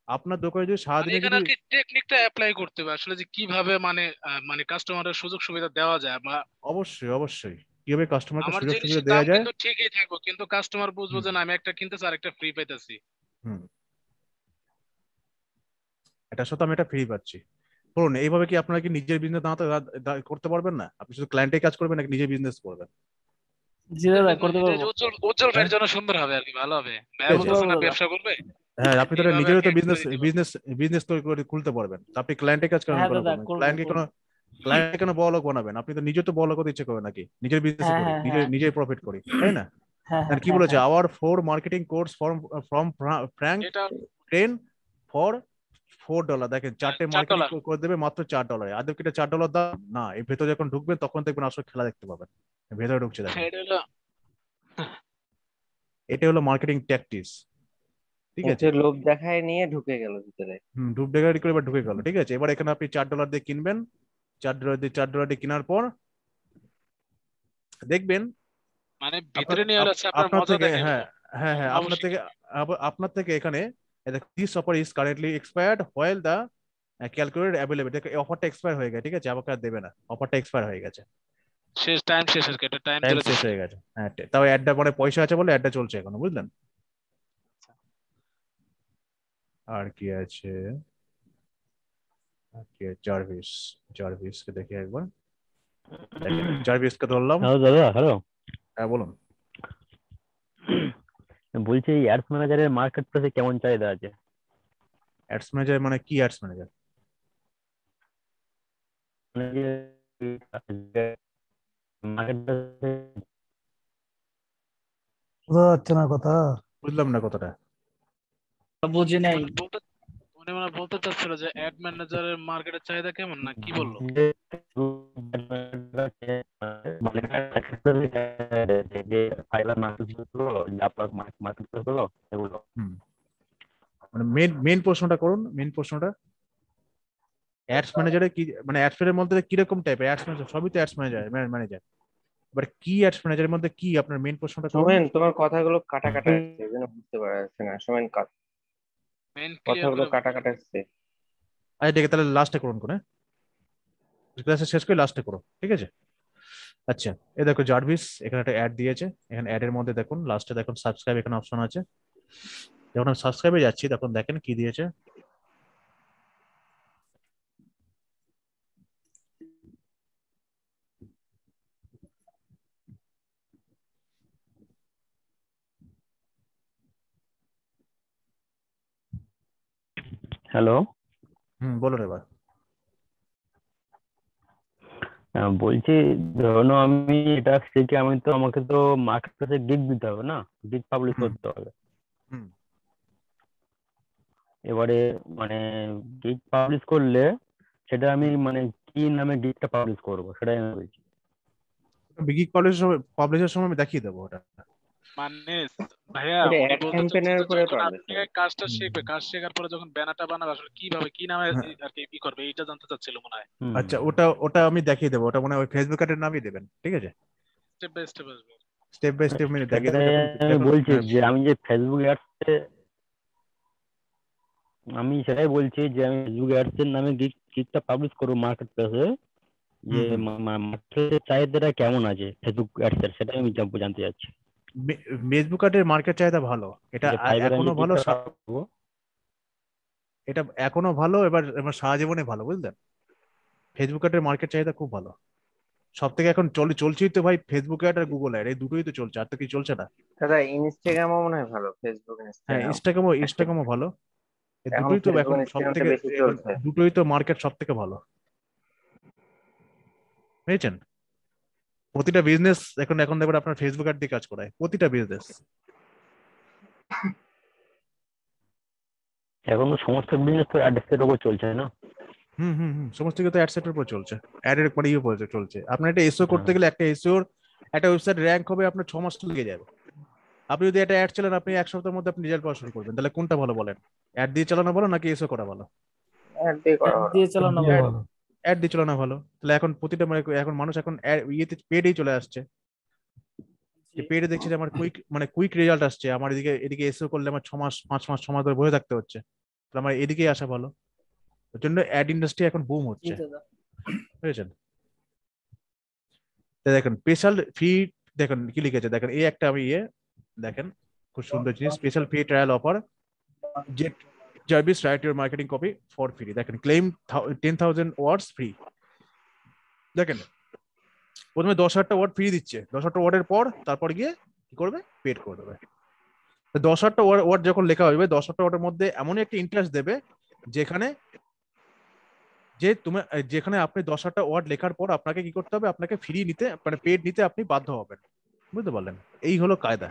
আপনার দোকানে যদি মানে সারাদিনে এখানে যদি আর কি টেকনিকটা অ্যাপ্লাই করতে হবে আসলে, যে কিভাবে মানে মানে কাস্টমারের সুযোগ সুবিধা দেওয়া যায়। বা অবশ্যই অবশ্যই কিভাবে কাস্টমারকে আমার সুযোগ সুবিধা জিনিসের দাম দেওয়া যায়। কিন্তু ঠিকই থাকবো, কিন্তু কাস্টমার বুঝবো হুম যে না আমি একটা কিনতেছি আর একটা ফ্রি পাইতেছি। হুম এটার সাথে আমি এটা ফ্রি পাচ্ছি। ধরুন এইভাবে কি আপনারা কি নিজের বিজনেস করতে পারবেন না? আপনি শুধু ক্লায়েন্টের কাজ করবেন নাকি নিজে বিজনেস করবেন? জি নিজের দাদা business, করতে এটা পারবো। যে উজ্জ্বল উজ্জ্বল হ্যাঁ ভাইয়ের জন্য সুন্দর হবে আর কি, ভালো হবে। ঠিক ভাইয়া আছে। করতে বলতেছে পারবো না দাদা। ব্যবসা করবে, হ্যাঁ আপনি তাহলে এইভাবে আর নিজেরও কি তো add করে বিজনেস দিতে পারবে। বিজনেস বিজনেস তৈরি করে খুলতে পারবেন, তো আপনি ক্লায়েন্টের কাজ কেন হ্যাঁ কেন দাদা করবেন? করবো ক্লায়েন্টকে কেন করবো। ক্লায়েন্টকে কেন বড় লোক বানাবেন? আপনি তো নিজে তো বড় লোক হতে ইচ্ছে করেন নাকি? নিজের বিজনেস হ্যাঁ করি, হ্যাঁ নিজে হ্যাঁ নিজেই প্রফিট করি, তাই না? হ্যাঁ আর হ্যাঁ কি হ্যাঁ বলেছে, হ্যাঁ। Our four marketing course from from Frank এটা ট্রেন ফর $4। দেখেন চারটে মার্কেটিং $4। করে দেবে মাত্র $4। আদৌ কি এটা $4 দাম না? এর ভেতরে যখন ঢুকবেন তখন দেখবেন আসলে খেলা দেখতে পাবেন। ভেতরে ঢুকছে দেখেন। এটা হলো এটা হলো মার্কেটিং ট্যাকটিক্স, ঠিক আছে। হচ্ছে লোভ দেখায় নিয়ে ঢুকে গেল ভিতরে। ডুব ডেগারি করে এবার ঢুকে গেল, ঠিক আছে। এবার এখানে আপনি $4 দিয়ে কিনবেন, $4 দিয়ে কেনার পর দেখবেন মানে আপনার ভিতরে নিয়ে হলো হচ্ছে আপনার আপনার মজা থেকে, দেখাইবো, হ্যাঁ হ্যাঁ হ্যাঁ আপনার অবশ্যই থেকে কিনবো। আপনার থেকে এখানে this offer is currently expired while the calculated available. দেখো এই অফারটা এক্সপায়ার হয়ে গেছে, ঠিক আছে, আমাকে আর দেবে না, অফারটা এক্সপায়ার হয়ে গেছে, শেষ টাইম শেষ আর কি, এটা টাইম টাইম ধরে শেষ দিছে। হয়ে গেছে। হ্যাঁ তাও অ্যাডটা মানে পয়সা আছে বলে অ্যাডটা চলছে এখনো, বুঝলেন। আর কি আছে, আর কি আছে? জার্ভিস, জার্ভিসকে দেখি একবার। দেখেন জার্ভিসকে ধরলাম। হ্যালো দাদা, হ্যালো। হ্যাঁ বলুন। বলছি এই অ্যাডস ম্যানেজারের মার্কেট প্লেসে কেমন চাহিদা আছে? অ্যাডস ম্যানেজার মানে কি অ্যাডস ম্যানেজার? মানে যে মার্কেট প্লেসে বোঝা যাচ্ছে না কথা। বুঝলাম না কথাটা। বুঝি নাই। মানে বলতে উনি মানে বলতে চাচ্ছিল যে অ্যাড ম্যানেজারের মার্কেটের চাহিদা কেমন, না কি বললো? যে ফাইবার মার্কেট গুলো, আপনার মার্কেট গুলো এগুলো। হুম মানে মেন মেন প্রশ্নটা করুন, মেন প্রশ্নটা। অ্যাডস ম্যানেজারে কি মানে অ্যাডস ম্যানেজারের মধ্যে কিরকম টাইপের অ্যাডস ম্যানেজার? সবই তো অ্যাডস ম্যানেজার ম্যানেজার। এবার কি অ্যাডস ম্যানেজারের মধ্যে কি আপনার মেন প্রশ্নটা করুন। সোমেন, তোমার কথাগুলো কাটা কাটা আসছে, এই জন্য বুঝতে পারা যাচ্ছে না। সোমেন, মেন ক্লিয়ার কথাগুলো করে কাটা বলতে। কাটা আসছে। আচ্ছা ঠিক আছে, তাহলে লাস্টে করুন কোনে, ক্লাসে শেষ করে লাস্টে করো, ঠিক আছে। আচ্ছা এই দেখো জার্ভিস এখানে একটা অ্যাড দিয়েছে, এখানে অ্যাড এর মধ্যে দেখুন লাস্টে দেখুন সাবস্ক্রাইব এখানে অপশন আছে। যখন আমি সাবস্ক্রাইবে যাচ্ছি তখন দেখেন কি দিয়েছে। হ্যালো, বলুন এবার। বলছি ধরুন আমি এটা শিখে আমি তো আমাকে তো মার্কেট প্লেসে গিগ দিতে হবে না, গিগ পাবলিশ হুম করতে হবে। হুম এবারে মানে গিগ পাবলিশ করলে সেটা আমি মানে কি নামে গিগটা পাবলিশ করবো সেটাই আমি বলছি। বিগিক পাবলিশের সময় আমি দেখিয়ে দেবো ওটা। মানে ভাইয়া এটা উনি অ্যাড বলতে চাচ্ছে ক্যাম্পেনের যে উপরে যখন পারবে আপনি সবাই। কাজটা হুম, শিখবে, কাজ শেখার পরে যখন ব্যানারটা বানাবে আসলে কিভাবে কি নামে হ্যাঁ, আর কি কি করবে, এটা জানতে চাচ্ছিল মনে হয়। আচ্ছা ওটা ওটা আমি দেখিয়ে দেবো, ওটা মনে হয় ওই ফেসবুক অ্যাডের নামই দেবেন, ঠিক আছে। স্টেপ বাই স্টেপ আসবে। স্টেপ বাই স্টেপ আমি দেখিয়ে দেবো সেটাই যখন আমি দেখুন। বলছি যে আমি যে ফেসবুক অ্যাডসে আমি সেটাই বলছি যে আমি ফেসবুক অ্যাডস এর নামে গিগটা পাবলিশ করবো মার্কেট প্লেসে, যে হুম হুম মার্কেটের চাহিদাটা কেমন আছে ফেসবুক অ্যাডস এর, সেটাই আমি জানতে চাচ্ছি। ফেসবুক অ্যাডের মার্কেট চাহিদা ভালো, এটা যে ফাইবারে আমি এখনো যে ভালো, গিগটা পাবো। এটা এখনো ভালো, এবার এবার সারা জীবনে ভালো, বুঝলেন। ফেসবুক অ্যাডের মার্কেট চাহিদা খুব ভালো। সব থেকে এখন চলছেই তো ভাই ফেসবুক অ্যাড আর গুগল অ্যাড, এই দুটোই তো চলছে, আর তো কি চলছে না। দাদা ইনস্টাগ্রামও মনে হয় ভালো, ফেসবুক হ্যাঁ ইনস্টাগ্রাম। ইনস্টাগ্রামও ভালো। এই এখন দুটোই তো ফেসবুক এখন সব ইনস্টাগ্রামটা থেকে, বেশি এখন চলছে। দুটোই তো মার্কেট সব থেকে ভালো, বুঝেছেন। প্রতিটা বিজনেস এখন এখন দেখবেন আপনার ফেসবুক অ্যাড দিয়ে কাজ করায়, প্রতিটা বিজনেস। এখন তো সমস্ত বিজনেস তো অ্যাডসের উপর চলছে না। সমস্ত কিছু তো অ্যাড সেটের উপর চলছে, অ্যাডের মানে ইয়ে উপর চলছে। আপনার একটা এসও করতে হ্যাঁ। গেলে একটা এসওর একটা ওয়েবসাইট র্যাঙ্ক হবে আপনার 6 মাস লেগে যাবে। আপনি যদি একটা অ্যাড চালান আপনি 1 সপ্তাহের মধ্যে আপনি রেজাল্ট পাওয়া শুরু করবেন, তাহলে কোনটা ভালো বলেন? অ্যাড দিয়ে চালানো ভালো নাকি এসও করা ভালো? অ্যাড দিয়ে করা ভালো। দিয়ে চালানো অ্যাড ভালো। অ্যাড দিয়ে চালানো ভালো। তাহলে এখন প্রতিটা মানে এখন মানুষ এখন ইয়েতে পেডেই চলে আসছে, যে পেডে দেখছে যে আমার কুইক রেজাল্ট আসছে, আমার এদিকে এসও করলে আমার 6 মাস 5 মাস সময় ধরে বসে থাকতে হচ্ছে। আমার এদিকেই আসা ভালো। ওর জন্য অ্যাড ইন্ডাস্ট্রি এখন বুম জি হচ্ছে, দাদা। বুঝেছেন? তো দেখেন স্পেশাল ফ্রি, দেখেন কি লিখেছে, দেখেন এই একটা আমি দেখেন খুব সুন্দর জিনিস, special free trial offer jet Jarvis right your marketing copy for free. দেখেন ক্লেম 10,000 ওয়ার্ডস ফ্রি। দেখেন প্রথমে 10,000টা ওয়ার্ড ফ্রি দিচ্ছে, 10,000টা ওয়ার্ডের পর তারপর গিয়ে কি করবে, পেড করে দেবে। 10,000টা ওয়ার্ড যখন লেখা হবে, 10,000টা ওয়ার্ডের মধ্যে এমনই একটা ইন্টারেস্ট দেবে যেখানে যেখানে আপনি 10,000টা ওয়ার্ড লেখার পর আপনাকে কি করতে হবে, আপনাকে ফ্রি নিতে মানে পেড নিতে আপনি বাধ্য হবেন, বুঝতে পারলেন? এই হলো কায়দা।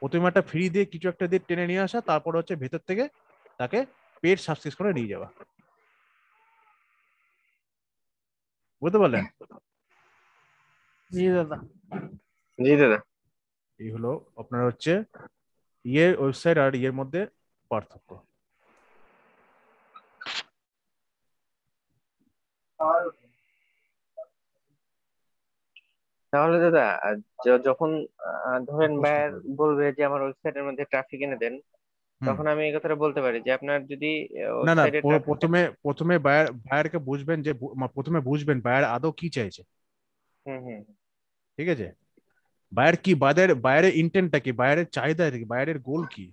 প্রথমে একটা ফ্রি দিয়ে কিছু একটা দিয়ে টেনে নিয়ে আসা, তারপর হচ্ছে ভেতর থেকে তাকে পেড সাবস্ক্রাইব করে নিয়ে যাওয়া, বুঝতে পারলেন? জি দাদা। জি দাদা। এই হলো আপনার হচ্ছে ওয়েবসাইট আর মধ্যে পার্থক্য। তাহলে দাদা যখন ধরেন বায়ার বলবে যে আমার ওয়েবসাইটের মধ্যে ট্রাফিক এনে দেন, তখন আমি এই কথাটা বলতে পারি যে আপনার যদি না না, ওয়েবসাইটে ট্রাফিক। প্রথমে প্রথমে বায়ারকে বুঝবেন যে প্রথমে বুঝবেন বায়ার আদৌ কি চাইছে, হুম হুম ঠিক আছে? বায়ার কি, বায়ারের ইন্টেন্টটা কি, বায়ারের চাহিদা কি, বায়ারের গোল কি,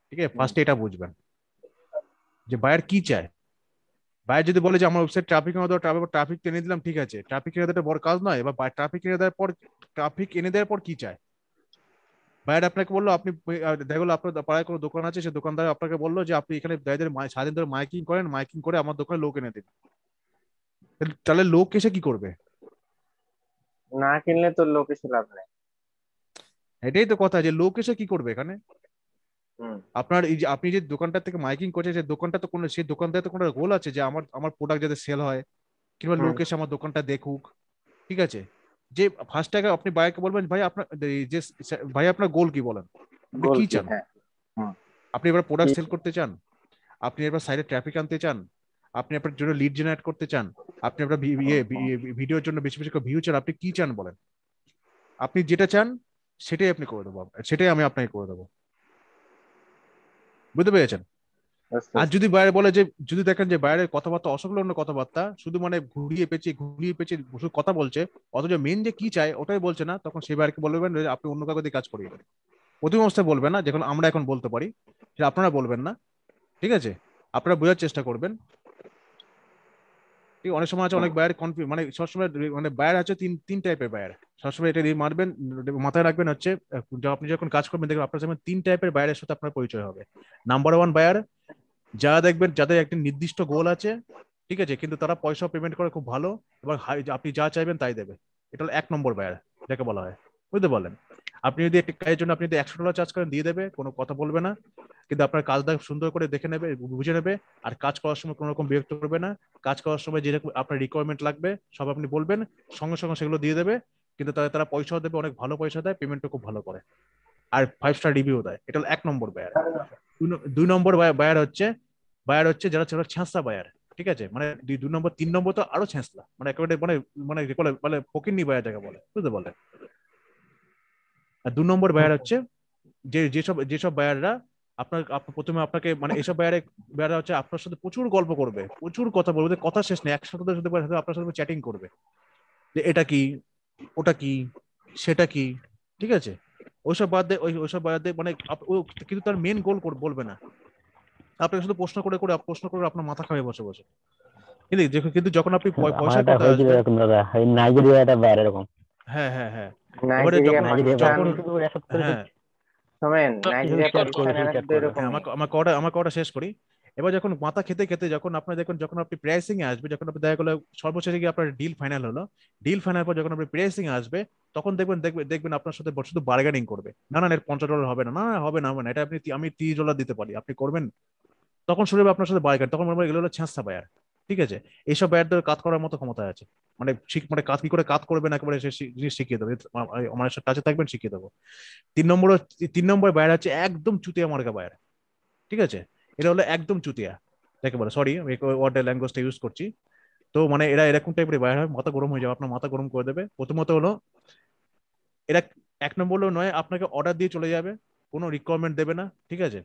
ঠিক আছে? ফার্স্টে এটা বুঝবেন যে বায়ার কি চায়। বায়ার যদি বলে যে আমার ওয়েবসাইট ট্রাফিক এনে দাও, ট্রাফিক এনে দিলাম, ঠিক আছে, ট্রাফিক এনে দেওয়াটা বড় কাজ নয়। এবার ট্রাফিক এনে দেওয়ার পর কি চায়? বায়ার আপনাকে বললো, আপনি দেখা গেলো আপনার পাড়ায় কোনো দোকান আছে, সে দোকানদার আপনাকে বললো যে আপনি এখানে দায়দের সারাদিন ধরে মাইকিং করেন, মাইকিং করে আমার দোকানে লোক এনে দিন। তাহলে লোক এসে কি করবে? না কিনলে তো লোক এসে লাভ নেই। এটাই তো কথা, যে লোক এসে কি করবে এখানে? হুম আপনার এই যে আপনি যে দোকানটা থেকে মাইকিং করছে, যে দোকানটা তো কোনো, সেই দোকানটাতে তো কোনো গোল আছে যে আমার আমার প্রোডাক্ট যাতে সেল হয়, কিংবা হুম লোক এসে আমার দোকানটা দেখুক, ঠিক আছে? যে ফার্স্ট টাকা আপনি বাইকে বলবেন ভাই আপনার যে ভাই আপনার গোল কি বলেন, আপনি গোল কি কি? চান? হ্যাঁ। হুম আপনি এবার প্রোডাক্ট কি? সেল করতে চান, আপনি এবার সাইডে ট্রাফিক আনতে চান, আপনি আপনার জন্য লিড জেনারেট করতে চান, আপনি আপনার ভিডিওর জন্য বেশি বেশি ভিউ চান, আপনি কি চান বলেন? আপনি যেটা চান সেটাই আপনি করে দেবো, সেটাই আমি আপনাকে করে দেবো, বুঝতে পেরেছেন? বুঝতে আর পারছি। যদি বাইরে বলে যে, যদি দেখেন যে বাইরের কথাবার্তা অসংলগ্ন কথাবার্তা, শুধু মানে ঘুরিয়ে পেঁচিয়ে শুধু কথা বলছে, অথচ মেন যে কি চায় ওটাই বলছে না, তখন সেই বাইরকে বলবেন যে আপনি অন্য কাউকে দিয়ে কাজ করিয়ে দেন। প্রথম অবস্থায় বলবেন না, যখন আমরা এখন বলতে পারি, সেটা আপনারা বলবেন না, ঠিক আছে? আপনারা বোঝার চেষ্টা করবেন। ঠিক, অনেক সময় আছে অনেক বায়ার মানে সবসময় মানে বায়ার আছে তিন টাইপের বায়ার। সবসময় এটা দিয়ে মারবেন, মাথায় রাখবেন হচ্ছে আপনি যখন কাজ করবেন দেখবেন আপনার সামনে 3 টাইপের বায়ারের সাথে আপনার পরিচয় হবে। নাম্বার 1 বায়ার, যারা দেখবেন যাদের একটা নির্দিষ্ট গোল আছে, ঠিক আছে, কিন্তু তারা পয়সা পেমেন্ট করে খুব ভালো, এবং আপনি যা চাইবেন তাই দেবে। এটা হলো 1 নম্বর বায়ার, যাকে বলা হয়, বুঝতে পারলেন? আপনি যদি একটা কাজের জন্য আপনি যদি $100 চার্জ করেন, দিয়ে দেবে, কোনো কথা বলবে না, কিন্তু আপনার কাজটা সুন্দর করে দেখে নেবে, বুঝে নেবে, আর কাজ করার সময় কোনো রকম বিরক্ত করবে না। কাজ করার সময় যেরকম আপনার রিকোয়ারমেন্ট লাগবে সব আপনি বলবেন, সঙ্গে সঙ্গে সেগুলো দিয়ে দেবে, কিন্তু তারা পয়সাও দেবে, অনেক ভালো পয়সা দেয়, পেমেন্টও খুব ভালো করে, আর 5 স্টার রিভিউ দেয়। এটা হলো 1 নম্বর বায়ার। 2 নম্বর বায়ার হচ্ছে যারা যারা ছ্যাঁচড়া বায়ার, ঠিক আছে? মানে 2 নম্বর 3 নম্বর তো আরো ছ্যাঁচড়া, মানে একেবারে মানে মানে কি বলে মানে ফকিন্নি বায়ার যাকে বলে, বুঝতে পারলেন? আর 2 নম্বর বায়ার হচ্ছে যেসব বায়াররা প্রথমে আপনাকে মানে এসব বায়াররা হচ্ছে আপনার সাথে প্রচুর গল্প করবে, প্রচুর কথা বলবে, ওদের কথা শেষ নেই, এক সপ্তাহ সাথে আপনার সাথে চ্যাটিং করবে, যে এটা কি, ওটা কি, সেটা কি, ঠিক আছে? ওইসব বাদ দিয়ে মানে কিন্তু তার মেন গোল বলবে না, আপনাকে শুধু প্রশ্ন করে আপনার মাথা খাবে বসে বসে। কিন্তু যখন আপনি আমার পয়সার একটা কথা হয়েছিল আসবে, এরকম দাদা, এই নাইজেরিয়া একটা বাইরে এরকম। হ্যাঁ হ্যাঁ হ্যাঁ, এবারে নাইজেরিয়া যখন নাইজেরিয়া পাকিস্তান। বাইরে যখন শুধু এক সপ্তাহ হ্যাঁ শোনেন, নাইজেরিয়া চ্যাট করে পাকিস্তান শুধু এরা চ্যাট কিন্তু করবে। হ্যাঁ, এরকমই। আমার কটা শেষ করি। এবার যখন মাথা খেতে খেতে যখন আপনার দেখুন, যখন আপনি প্রাইসিং এ আসবে, যখন আপনি দেখা গেলো সর্বশেষে গিয়ে আপনার ডিল ফাইনাল হলো, ডিল ফাইনাল পর যখন আপনি প্রাইসিং এ আসবে, তখন দেখবেন আপনার সাথে শুধু বার্গেনিং করবে, না না এর $50 হবে না, না না, হবে না, এটা আমি $30 দিতে পারি, আপনি করবেন? তখন শুরু হবে আপনার সাথে বার্গেন, তখন মনে হয় এগুলো হলো ছ্যাঁচড়া বায়ার, ঠিক আছে? এইসব বায়ারদের কাজ করার মতো ক্ষমতা আছে, মানে মানে কাজ কি করে কাজ করবেন একেবারে জিনিস শিখিয়ে দেবো, আমার সাথে কাছে থাকবেন, শিখিয়ে দেবো। 3 নম্বর, 3 নম্বর বায়ার হচ্ছে একদম চুতিয়া মার্কা বায়ার, ঠিক আছে? এটা হলো একদম চুতিয়া, যাকে বলে, সরি আমি ওয়ার্ড ল্যাঙ্গুয়েজটা ইউজ করছি। তো মানে এরা এরকম টাইপের বায়ার হয়, মাথা গরম হয়ে যাবে, আপনার মাথা গরম করে দেবে। প্রথমত হলো এরা 1 নম্বর হলো নয় আপনাকে অর্ডার দিয়ে চলে যাবে, কোনো রিকোয়ারমেন্ট দেবে না, ঠিক আছে?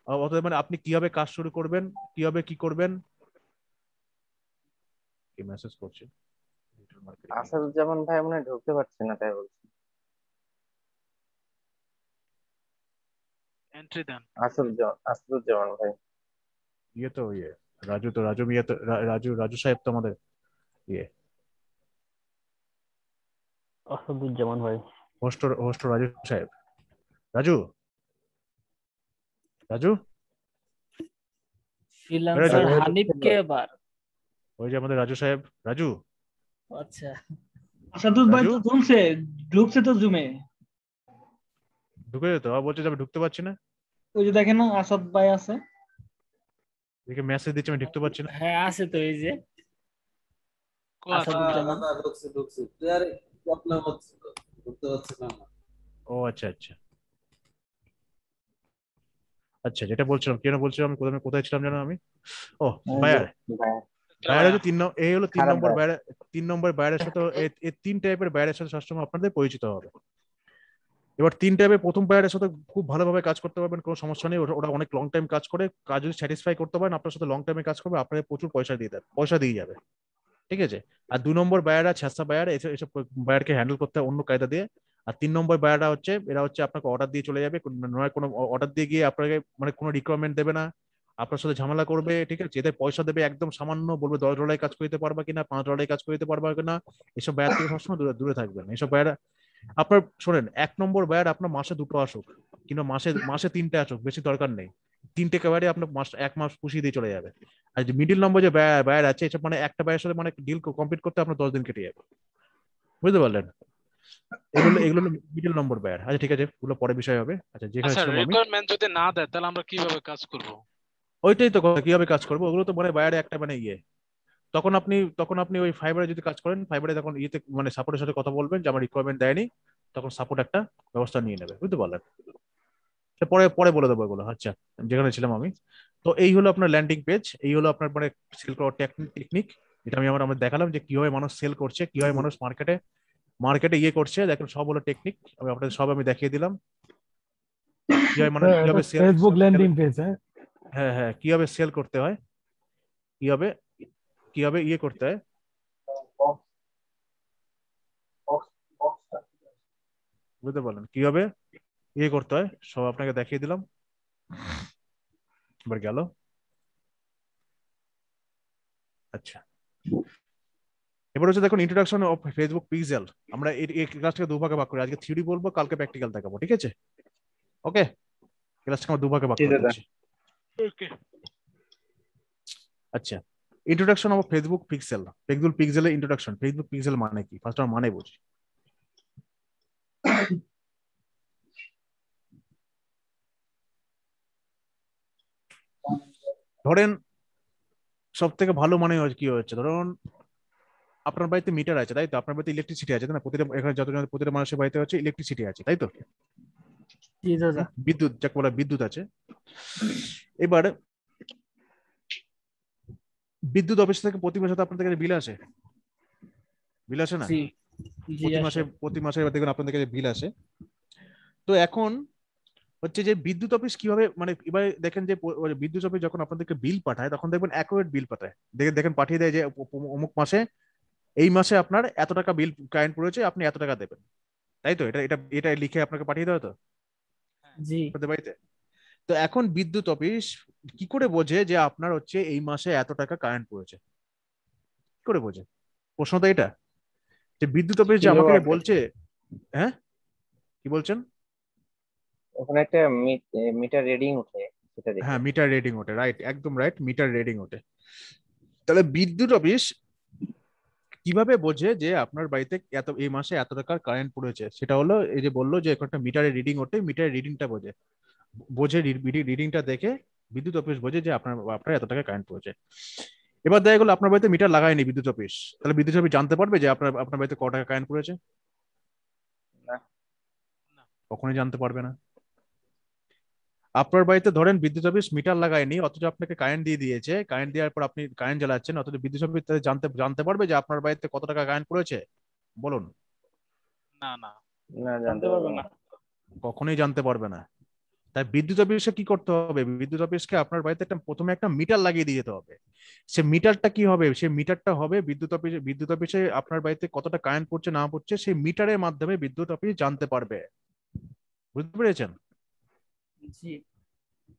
অতএব মানে আপনি কিভাবে কাজ শুরু করবেন, কিভাবে কি করবেন, কি মেসেজ করছে ডিজিটাল মার্কেটিং। আসাদুজ্জামান ভাই মনে হয় ঢুকতে পারছে না, তাই বলছি। এন্ট্রি দেন। আসাদুজ্জামান ভাই। ইয়ে তো ইয়ে রাজু, তো রাজু মিয়া তো রাজু রাজু সাহেব তো আমাদের ইয়ে আসাদুজ্জামান ভাই। হোস্ট হোস্ট রাজু সাহেব। রাজু, রাজু, এ রাজু, ফ্রিল্যান্সার হানিফ কে আবার? ওই যে আমাদের রাজু সাহেব। রাজু, আচ্ছা, আসাদুল ভাই রাজু তো ঢুকছে তো জুমে। ঢুকে যেত, বলছে যে আমি ঢুকতে পারছি না। ওই যে দেখেন না, আসাদ ভাই আছে। দেখে মেসেজ দিচ্ছে আমি ঢুকতে পারছি না। হ্যাঁ আছে তো, এই যে কো আছে? আসাদুজ্জামান। ও আচ্ছা আচ্ছা আচ্ছা, যেটা বলছিলাম কেন বলছিলাম, আমি কোথায় কোথায় ছিলাম জানো আমি? ও, এই যে বায়ার। ভাই, বায়ার হচ্ছে এই হলো তিন খারাপ নম্বর ভাই। বায়ার। 3 নম্বর বায়ারের সাথে এই 3 টাইপের বায়ারের সাথে সবসময় আপনাদের পরিচিত হবে। এবার 3 টাইপের প্রথম বায়ারের সাথে খুব ভালোভাবে কাজ করতে পারবেন, কোনো সমস্যা নেই। ওরা অনেক লং টাইম কাজ করে, কাজ যদি স্যাটিসফাই করতে পারেন আপনার সাথে লং টাইমে কাজ করবে, আপনাকে প্রচুর পয়সা দিয়ে যাবে, ঠিক আছে। আর 2 নম্বর বায়াররা ছ্যাঁচা বায়ার, এসব বায়ারকে হ্যান্ডেল করতে হয় অন্য কায়দা দিয়ে। আর 3 নম্বর বায়াররা হচ্ছে, এরা হচ্ছে আপনাকে অর্ডার দিয়ে চলে যাবে, নয় কোনো অর্ডার দিয়ে গিয়ে আপনাকে মানে কোনো রিকোয়ারমেন্ট দেবে না, আপনার সাথে ঝামেলা করবে, ঠিক আছে। এদের পয়সা দেবে একদম সামান্য, বলবে $10 কাজ করতে পারবা কিনা, $5 কাজ করতে পারবা কিনা। এসব বায়ার থেকে সবসময় দূরে দূরে থাকবেন। এসব বায়ার আপনার, শোনেন, 1 নম্বর বায়ার আপনার মাসে 2টো আসুক কিংবা মাসে মাসে 3টে আসুক, বেশি দরকার নেই। 3টে বায়ারে আপনার 1 মাস পুষিয়ে দিয়ে চলে যাবে। আর যে মিডিল নম্বর যে বায়ার আছে, এসব মানে একটা বায়ের সাথে মানে ডিল কমপ্লিট করতে আপনার 10 দিন কেটে যাবে, বুঝতে পারলেন? এগুলো এগুলো মিডিল নম্বর বায়ার। আচ্ছা ঠিক আছে, এগুলো পরে বিষয় হবে। আচ্ছা, যেখানে আচ্ছা, ছিলাম আমি, রিকোয়ারমেন্ট যদি না দেয় তাহলে আমরা কিভাবে কাজ করব? ওইটাই তো কথা, কিভাবে কাজ করবো ওগুলো তো মানে বায়ারে একটা মানে ইয়ে। তখন আপনি ওই ফাইবারে যদি কাজ করেন, ফাইবারে তখন ইয়েতে মানে সাপোর্টের সাথে কথা বলবেন যে আমার রিকোয়ারমেন্ট দেয়নি, তখন সাপোর্ট একটা ব্যবস্থা নিয়ে নেবে, বুঝতে পারলেন? সে পরে পরে বলে দেবো এগুলো। আচ্ছা, যেখানে ছিলাম আমি, তো এই হলো আপনার ল্যান্ডিং পেজ, এই হলো আপনার মানে সেল করার টেকনিক। এটা আমি আমরা দেখালাম যে কিভাবে মানুষ সেল করছে, কিভাবে মানুষ মার্কেটে মার্কেটে ইয়ে করছে, দেখেন সব হলো টেকনিক। আপনাদের সব আমি দেখিয়ে দিলাম কিভাবে মানে কিভাবে সেল। Facebook landing page. হ্যাঁ হ্যাঁ হ্যাঁ, কিভাবে সেল করতে হয়, কিভাবে কিভাবে ইয়ে করতে হয়, বুঝতে পারলেন? কিভাবে ইয়ে করতে হয় সব আপনাকে দেখিয়ে দিলাম। এবার গেল। আচ্ছা, এবার হচ্ছে দেখুন ইন্ট্রোডাকশন অফ ফেসবুক পিক্সেল। আমরা এই ক্লাসটাকে দুভাগে ভাগ করি, আজকে থিওরি বলবো, কালকে প্র্যাকটিক্যাল দেখাবো, ঠিক আছে? ওকে, ক্লাসটাকে আমরা দুভাগে ভাগ জি করে দাদা। দিচ্ছি। ওকে। আচ্ছা, introduction of Facebook pixel. Facebook পিক্সেলের ইন্ট্রোডাকশন। ফেসবুক পিক্সেল মানে কি, ফার্স্ট আমরা মানে বুঝি। ধরেন সব থেকে ভালো মানে কি হচ্ছে, ধরুন আপনার বাড়িতে মিটার আছে, তাই তো? আপনার বাড়িতে ইলেকট্রিসিটি আছে, তাই না? প্রতিটা এখানে যতজন প্রতিটা মানুষের বাড়িতে হচ্ছে ইলেকট্রিসিটি আছে, তাই তো? জি দাদা। বিদ্যুৎ, যাকে বলা বিদ্যুৎ আছে। এবার বিদ্যুৎ অফিস থেকে প্রতি মাসে তো আপনাদের কাছে বিল আসে, বিল আসে না? জি জি আসে। প্রতি মাসে এবার দেখুন আপনাদের কাছে বিল আসে। তো এখন হচ্ছে যে বিদ্যুৎ অফিস কিভাবে মানে, এবার দেখেন যে বিদ্যুৎ অফিস যখন আপনাদেরকে বিল পাঠায় তখন দেখবেন অ্যাকুরেট বিল পাঠায়। দেখেন পাঠিয়ে দেয় যে অমুক মাসে, এই মাসে আপনার এত টাকা বিল কারেন্ট পড়েছে, আপনি এত টাকা দেবেন, তাই তো? এটা এটা এটা লিখে আপনাকে পাঠিয়ে দেওয়া তো জি আপনাদের বাড়িতে। তো এখন বিদ্যুৎ অফিস কি করে বোঝে যে আপনার হচ্ছে এই মাসে এত টাকা কারেন্ট পড়েছে? কি করে বোঝে? প্রশ্ন তো এটা, যে বিদ্যুৎ অফিস যে আমাকে যে কিলোওয়াট, বলছে। হ্যাঁ, কি বলছেন? ওখানে একটা মিটার রিডিং উঠে, সেটা দেখে। হ্যাঁ, মিটার রিডিং ওঠে, রাইট, একদম রাইট, মিটার রিডিং ওঠে। তাহলে বিদ্যুৎ অফিস কিভাবে বোঝে যে আপনার বাড়িতে এত এই মাসে এত টাকার কারেন্ট পড়েছে? সেটা হলো এই যে বললো যে একটা মিটারে রিডিং ওঠে, মিটারের রিডিংটা বোঝে, রিডিংটা দেখে বিদ্যুৎ অফিস বোঝে যে আপনার আপনার এত টাকা কারেন্ট পড়েছে। এবার দেখা গেলো আপনার বাড়িতে মিটার লাগায়নি বিদ্যুৎ অফিস, তাহলে বিদ্যুৎ অফিস জানতে পারবে যে আপনার আপনার বাড়িতে ক টাকা কারেন্ট পড়েছে? না। কখনোই জানতে পারবে না। আপনার বাড়িতে ধরেন বিদ্যুৎ অফিস মিটার লাগায়নি, অথচ আপনাকে কারেন্ট দিয়ে দিয়েছে, কারেন্ট দেওয়ার পর আপনি কারেন্ট জ্বালাচ্ছেন, অথচ বিদ্যুৎ অফিস জানতে জানতে পারবে যে আপনার বাড়িতে কত টাকা কারেন্ট পড়েছে? বলুন। না না। না, জানতে পারবে না। কখনোই জানতে পারবে না। তাই বিদ্যুৎ অফিসে কি করতে হবে, বিদ্যুৎ অফিসকে আপনার বাড়িতে প্রথমে একটা মিটার লাগিয়ে দিয়ে যেতে হবে। সে মিটারটা কি হবে, সে মিটারটা হবে বিদ্যুৎ অফিসে আপনার বাড়িতে কতটা কারেন্ট পড়ছে না পড়ছে সেই মিটারের মাধ্যমে বিদ্যুৎ অফিস জানতে পারবে। বুঝতে পেরেছেন? জি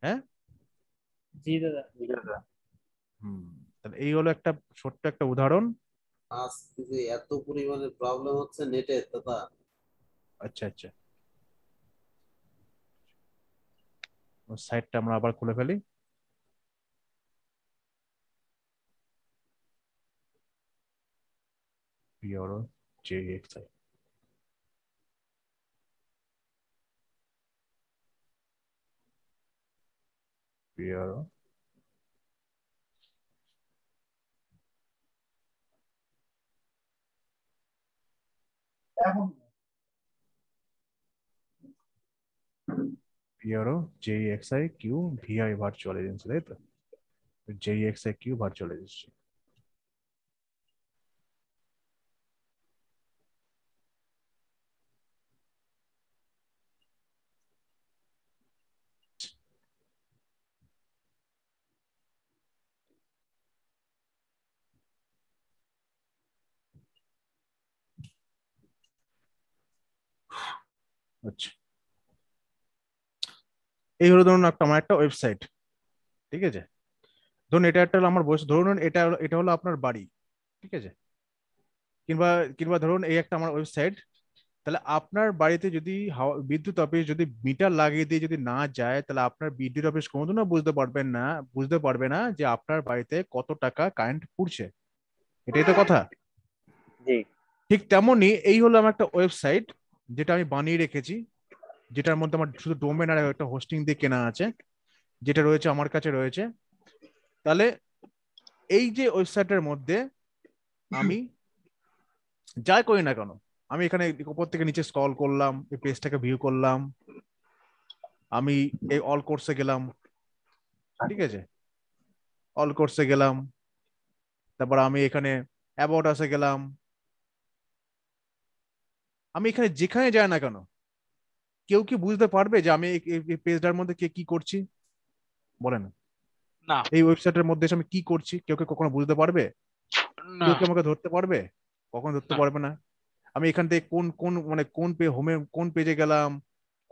হ্যাঁ। জি দাদা। তাহলে এই হলো একটা ছোট্ট একটা উদাহরণ। আজকে যে এত পরিমাণে প্রবলেম হচ্ছে নেটে দাদা। আচ্ছা আচ্ছা, সাইটটা আমরা আবার খুলে ফেলি। পিওরো জেএক্সআই, পিওরো পিওরো জেএক্সআই কিউ ভিআই ভার্চুয়াল এজেন্সি, তাই তো? জেএক্সআই কিউ ভার্চুয়াল এজেন্সি। আচ্ছা, এই হলো ধরুন আমার একটা ওয়েবসাইট, ঠিক আছে? ধরুন এটা একটা হলো আমার বয়স, ধরুন এটা হলো আপনার বাড়ি, ঠিক আছে? কিংবা কিংবা ধরুন এই একটা আমার ওয়েবসাইট। তাহলে আপনার বাড়িতে যদি বিদ্যুৎ অফিস যদি মিটার লাগিয়ে দিয়ে যদি না যায়, তাহলে আপনার বিদ্যুৎ অফিস কোনোদিনও বুঝতে পারবে না যে আপনার বাড়িতে কত টাকা কারেন্ট পুড়ছে। এটাই তো কথা। জি। ঠিক তেমনই এই হলো আমার একটা ওয়েবসাইট যেটা আমি বানিয়ে রেখেছি, যেটার মধ্যে আমার শুধু ডোমেন আর একটা হোস্টিং দিয়ে কেনা আছে, যেটা রয়েছে আমার কাছে রয়েছে। তাহলে এই যে ওয়েবসাইটের মধ্যে আমি যাই করি না কেন, আমি এখানে উপর থেকে নিচে স্ক্রল করলাম, এই পেজটাকে ভিউ করলাম, আমি এই অল কোর্সে গেলাম, ঠিক আছে? অল কোর্সে গেলাম, তারপর আমি এখানে অ্যাবাউট আসে গেলাম। আমি এখানে যেখানে যাই না কেন, কেউ কি বুঝতে পারবে যে আমি এই পেজটার মধ্যে কি করছি? বলেন না এই ওয়েবসাইটের মধ্যে এসে আমি কি করছি, কেউ কি কখনো বুঝতে পারবে? না কেউ কি আমাকে ধরতে পারবে? কখনো ধরতে না পারবে না। আমি এখান থেকে কোন কোন মানে কোন হোমে কোন পেজে গেলাম,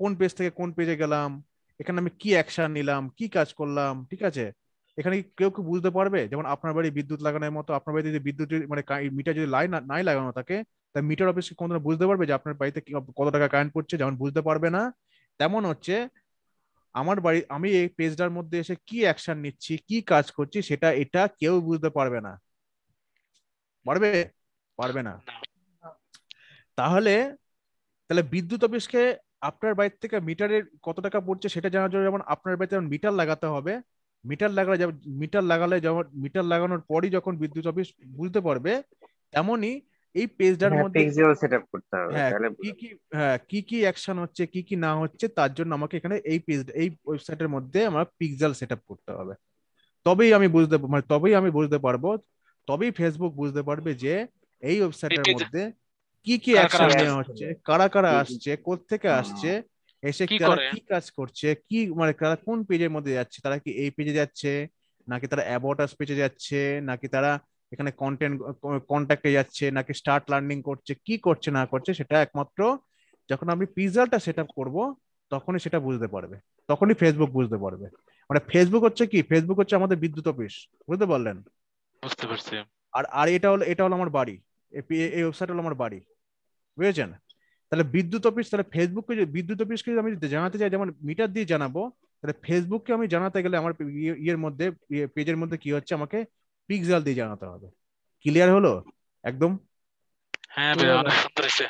কোন পেজ থেকে কোন পেজে গেলাম, এখানে আমি কি অ্যাকশন নিলাম, কি কাজ করলাম, ঠিক আছে? এখানে কি কেউ কি বুঝতে পারবে? যেমন আপনার বাড়ি বিদ্যুৎ লাগানোর মতো, আপনার বাড়িতে যদি বিদ্যুৎ মানে মিটার যদি লাইন নাই লাগানো থাকে, তা মিটার অফিস কোনদিন বুঝতে পারবে যে আপনার বাড়িতে কত টাকা কারেন্ট পড়ছে? যেমন বুঝতে পারবে না, তেমন হচ্ছে আমার বাড়ি আমি এই পেজটার মধ্যে এসে কি অ্যাকশন নিচ্ছি, কি কাজ করছি, এটা কেউ বুঝতে পারবে না। পারবে? পারবে না। না। তাহলে তাহলে বিদ্যুৎ অফিসকে আপনার বাড়ি থেকে মিটারের কত টাকা পড়ছে সেটা জানার জন্য যেমন আপনার বাড়িতে যেমন মিটার লাগাতে হবে, মিটার লাগানোর পরই যখন বিদ্যুৎ অফিস বুঝতে পারবে, তেমনি এই পেজটার হ্যাঁ, মধ্যে পিক্সেল সেটআপ করতে হবে হ্যাঁ তাহলে কি কি অ্যাকশন হচ্ছে কি কি না হচ্ছে, তার জন্য আমাকে এখানে এই ওয়েবসাইটের মধ্যে আমার পিক্সেল সেটআপ করতে হবে। তবেই আমি বুঝতে পারবো, তবেই ফেসবুক বুঝতে পারবে যে এই এই ওয়েবসাইটের পেজ মধ্যে কি কি কারা কারা অ্যাকশন কি নেওয়া আসছে, হচ্ছে, কারা কারা কি কি আসছে, কোত্থেকে আসছে, এসে কি কারা করে। কি কাজ করছে, কি মানে তারা কোন পেজের মধ্যে যাচ্ছে, তারা কি এই পেজে যাচ্ছে নাকি তারা অ্যাবাউট আস পেজে যাচ্ছে, নাকি তারা এখানে কন্ট্যাক্টে যাচ্ছে, নাকি স্টার্ট লার্নিং করছে, কি করছে না করছে, সেটা একমাত্র যখন আমি পিক্সেলটা সেট আপ করবো তখনই সেটা বুঝতে পারবে, তখনই ফেসবুক বুঝতে পারবে। মানে ফেসবুক হচ্ছে কি, ফেসবুক হচ্ছে আমাদের বিদ্যুৎ অফিস, বুঝতে পারলেন? বুঝতে পারছি। আর আর এটা হলো আমার বাড়ি, এই ওয়েবসাইট হলো আমার বাড়ি, বুঝেছেন? তাহলে বিদ্যুৎ অফিসকে যদি আমি জানাতে চাই যেমন মিটার দিয়ে জানাবো, তাহলে ফেসবুককে আমি জানাতে গেলে আমার ইয়ের মধ্যে পেজের মধ্যে কি হচ্ছে, আমাকে পিক্সেল দিয়ে জানাতে হবে। ক্লিয়ার হলো? একদম হ্যাঁ জি ভাই, দাদা। অনেক সুন্দর হয়েছে।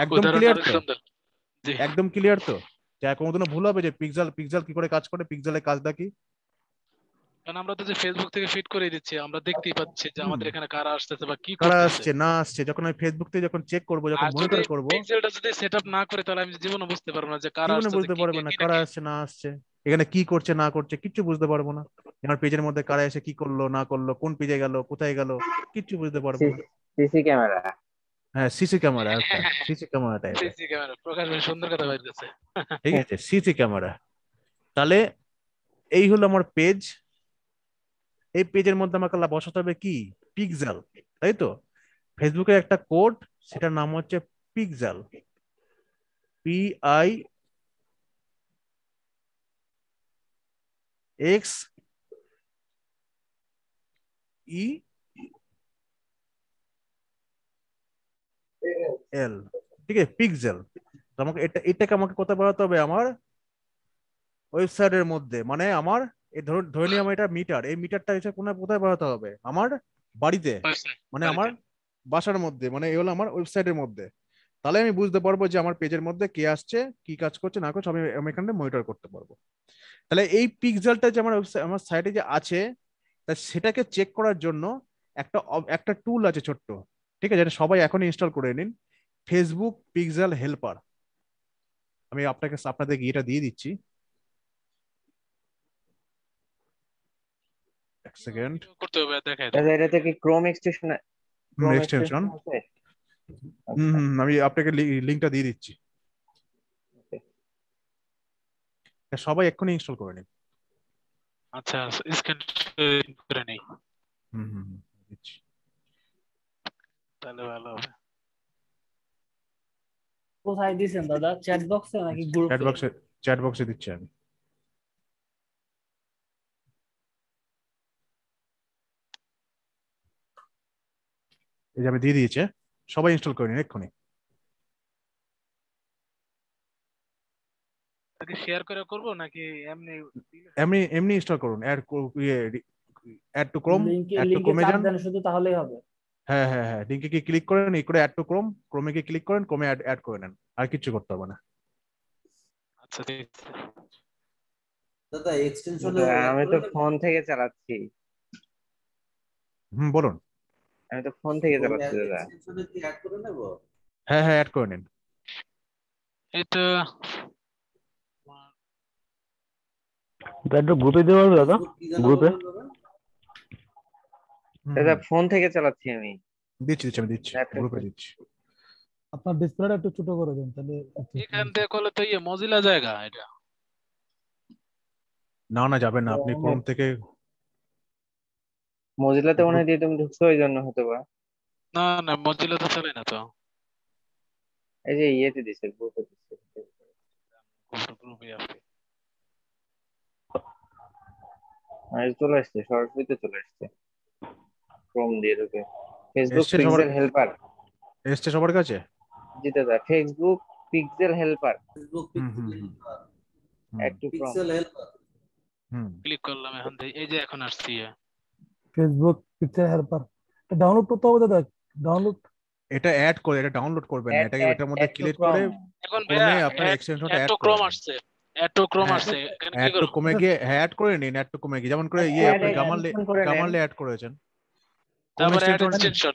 একদম উদাহরণটা ক্লিয়ার অনেক তো? সুন্দর। জি। একদম ক্লিয়ার তো? যা কোনোদিনও ভুল হবে যে পিক্সেল কি করে কাজ করে, পিক্সেলের কাজটা কি? কারণ আমরা তো যে ফেসবুক থেকে ফিড করে দিচ্ছি, আমরা দেখতেই পাচ্ছি যে হুম, আমাদের এখানে কারা আসতেছে বা কি কারা করতেছে। আসছে না আসছে, যখন আমি ফেসবুক থেকে যখন চেক করবো, যখন আর যদি মনিটর করবো, পিক্সেলটা যদি সেটআপ না করে, তাহলে আমি জীবনে বুঝতে পারবো না যে কারা জীবনে আসতেছে, বুঝতে কি পারবে না কি কারা নাকি। আসছে না আসছে, এখানে কি করছে না করছে কিচ্ছু বুঝতে পারবো না। আমার পেজের মধ্যে কারা এসে কি করলো না করলো, কোন পেজে গেল, কোথায় গেল, কিচ্ছু বুঝতে পারবো না। CC camera. হ্যাঁ সিসি ক্যামেরা, একটা সিসি ক্যামেরা টাইপের, সিসি ক্যামেরা, প্রকাশ ভাই সুন্দর কথা বাইর করছে। ঠিক আছে, সিসি ক্যামেরা। তাহলে এই হলো আমার পেজ। এই পেজের মধ্যে আমাকে বসাতে হবে কি, পিক্সেল, তাই তো। ফেসবুকের একটা কোড, সেটার নাম হচ্ছে পিক্সেল, PIXEL, ঠিক আছে, পিক্সেল। তো আমাকে এটাকে আমাকে কোথায় বাড়াতে হবে, আমার ওয়েবসাইটের মধ্যে, মানে আমার এই ধরুন ধরে নিই আমার এটা মিটার, এই মিটারটা এসে কোথায় বাড়াতে হবে, আমার বাড়িতে, মানে আমার বাড়িতে। বাসার মধ্যে, মানে এই হলো আমার ওয়েবসাইটের মধ্যে। তাহলে আমি বুঝতে পারবো যে আমার পেজের মধ্যে কে আসছে, কি কাজ করছে না করছে, আমি এখানে মনিটর করতে পারবো। তাহলে এই পিক্সেলটা যে আমার আমার সাইটে যে আছে, তা সেটাকে চেক করার জন্য একটা টুল আছে ছোট্ট, ঠিক আছে, এটা সবাই এখন ইনস্টল করে নিন, ফেসবুক পিক্সেল হেল্পার। আমি আপনাদের এটা দিয়ে দিচ্ছি, এক সেকেন্ড। করতে হবে, দেখাই দেন। দাদা এটাতে কি ক্রোম এক্সটেনশন এক্সটেনশন, আছে? হুম আচ্ছা, হুম, আমি আপনাকে লিঙ্কটা দিয়ে দিচ্ছি, okay. এটা সবাই এক্ষুনি ইনস্টল করে নিন। আচ্ছা, স্ক্যান করে নেই, হুম হুম হুম, দিচ্ছি। তাহলে ভালো হবে। কোথায় দিছেন দাদা, চ্যাট বক্সে নাকি চ্যাট গ্রুপে? বক্সে, চ্যাট বক্সে দিচ্ছি আমি। এই যে আমি দিয়ে দিয়েছে, সবাই ইনস্টল করে নিন এক্ষুনি। তাকে শেয়ার করে করব নাকি এমনি? এমনি এমনি ইনস্টল করুন, অ্যাড টু ক্রোম, লিংকে অ্যাড টু লিংকে ক্রোমে চাপ যান। দেন শুধু, তাহলেই হবে? হ্যাঁ হ্যাঁ হ্যাঁ, লিঙ্কে কি ক্লিক করেন, এই করে অ্যাড টু ক্রোম, ক্রোমে গিয়ে ক্লিক করেন, ক্রোমে অ্যাড করে নেন, আর কিছু করতে হবে না। আচ্ছা ঠিক আছে। দাদা এক্সটেনশনে দাদা, অ্যাড আমি করে তো নেব, ফোন থেকে চালাচ্ছি, হুম বলুন। আমি তো ফোন থেকে ক্রোম চালাচ্ছি দাদা। এক্সটেনশনে কি অ্যাড করে নেব? হ্যাঁ হ্যাঁ, অ্যাড করে নিন। এটা এটা একটু গ্রুপে দিতে পারবে দাদা, ফেসবুক কি যেন গ্রুপে? বললেন দাদা? হুম দাদা হুম, ফোন থেকে চালাচ্ছি আমি, দিচ্ছি দিচ্ছি, আমি দিচ্ছি, ল্যাপটপ গ্রুপে থেকে। দিচ্ছি। আপনার ডিসপ্লেটা একটু ছোট করে দেন তাহলে এখান থেকে করলে তো মজিলা জায়গা এটা। না না, যাবেন না, আপনি ক্রোম থেকে। মজিলাতে মনে হয় দিয়ে তুমি ঢুকছো, ওই জন্য হয়তো বা। না না, মজিলা তো চলে না তো। এই যে ইয়েতে দিছে, গ্রুপে দিছে। গ্রুপে আছে। চলে আসছে, সরাসরি চলে আসছে, ক্রোম দিয়ে ঢুকে। ফেসবুক এসছে সবার, পিক্সেল হেল্পার। এসছে সবার কাছে। জি দাদা, Facebook pixel helper, Facebook hmm pixel hmm hmm helper, hmm add to Chrome. Pixel helper. Hmm. Click করলাম এখন থেকে, এই যে এখন আসছি। ফেসবুক পিকচার হেল্পার ডাউনলোড করতে হবে দাদা, ডাউনলোড। এটা অ্যাড করে, এটা ডাউনলোড করবেন না, অ্যাড এটাকে অ্যাড এটার মধ্যে অ্যাড টু ক্লিক করে ক্রোম। এখন ভাইয়া ক্রমে আপনার এক্সটেনশনটা অ্যাড অ্যাড টু করে ক্রোম নিন। আসছে, অ্যাড টু ক্রোম হ্যাঁ, আসছে, এখানে কি অ্যাড টু করব? ক্রমে গিয়ে, হ্যাঁ অ্যাড করে নিন, অ্যাড টু ক্রমে গিয়ে, যেমন করে অ্যাড টু আপনি অ্যাড গামালে, এক্সটেনশন করে নেন। অ্যাড করেছেন, ক্রোম তারপরে add extension. Extension.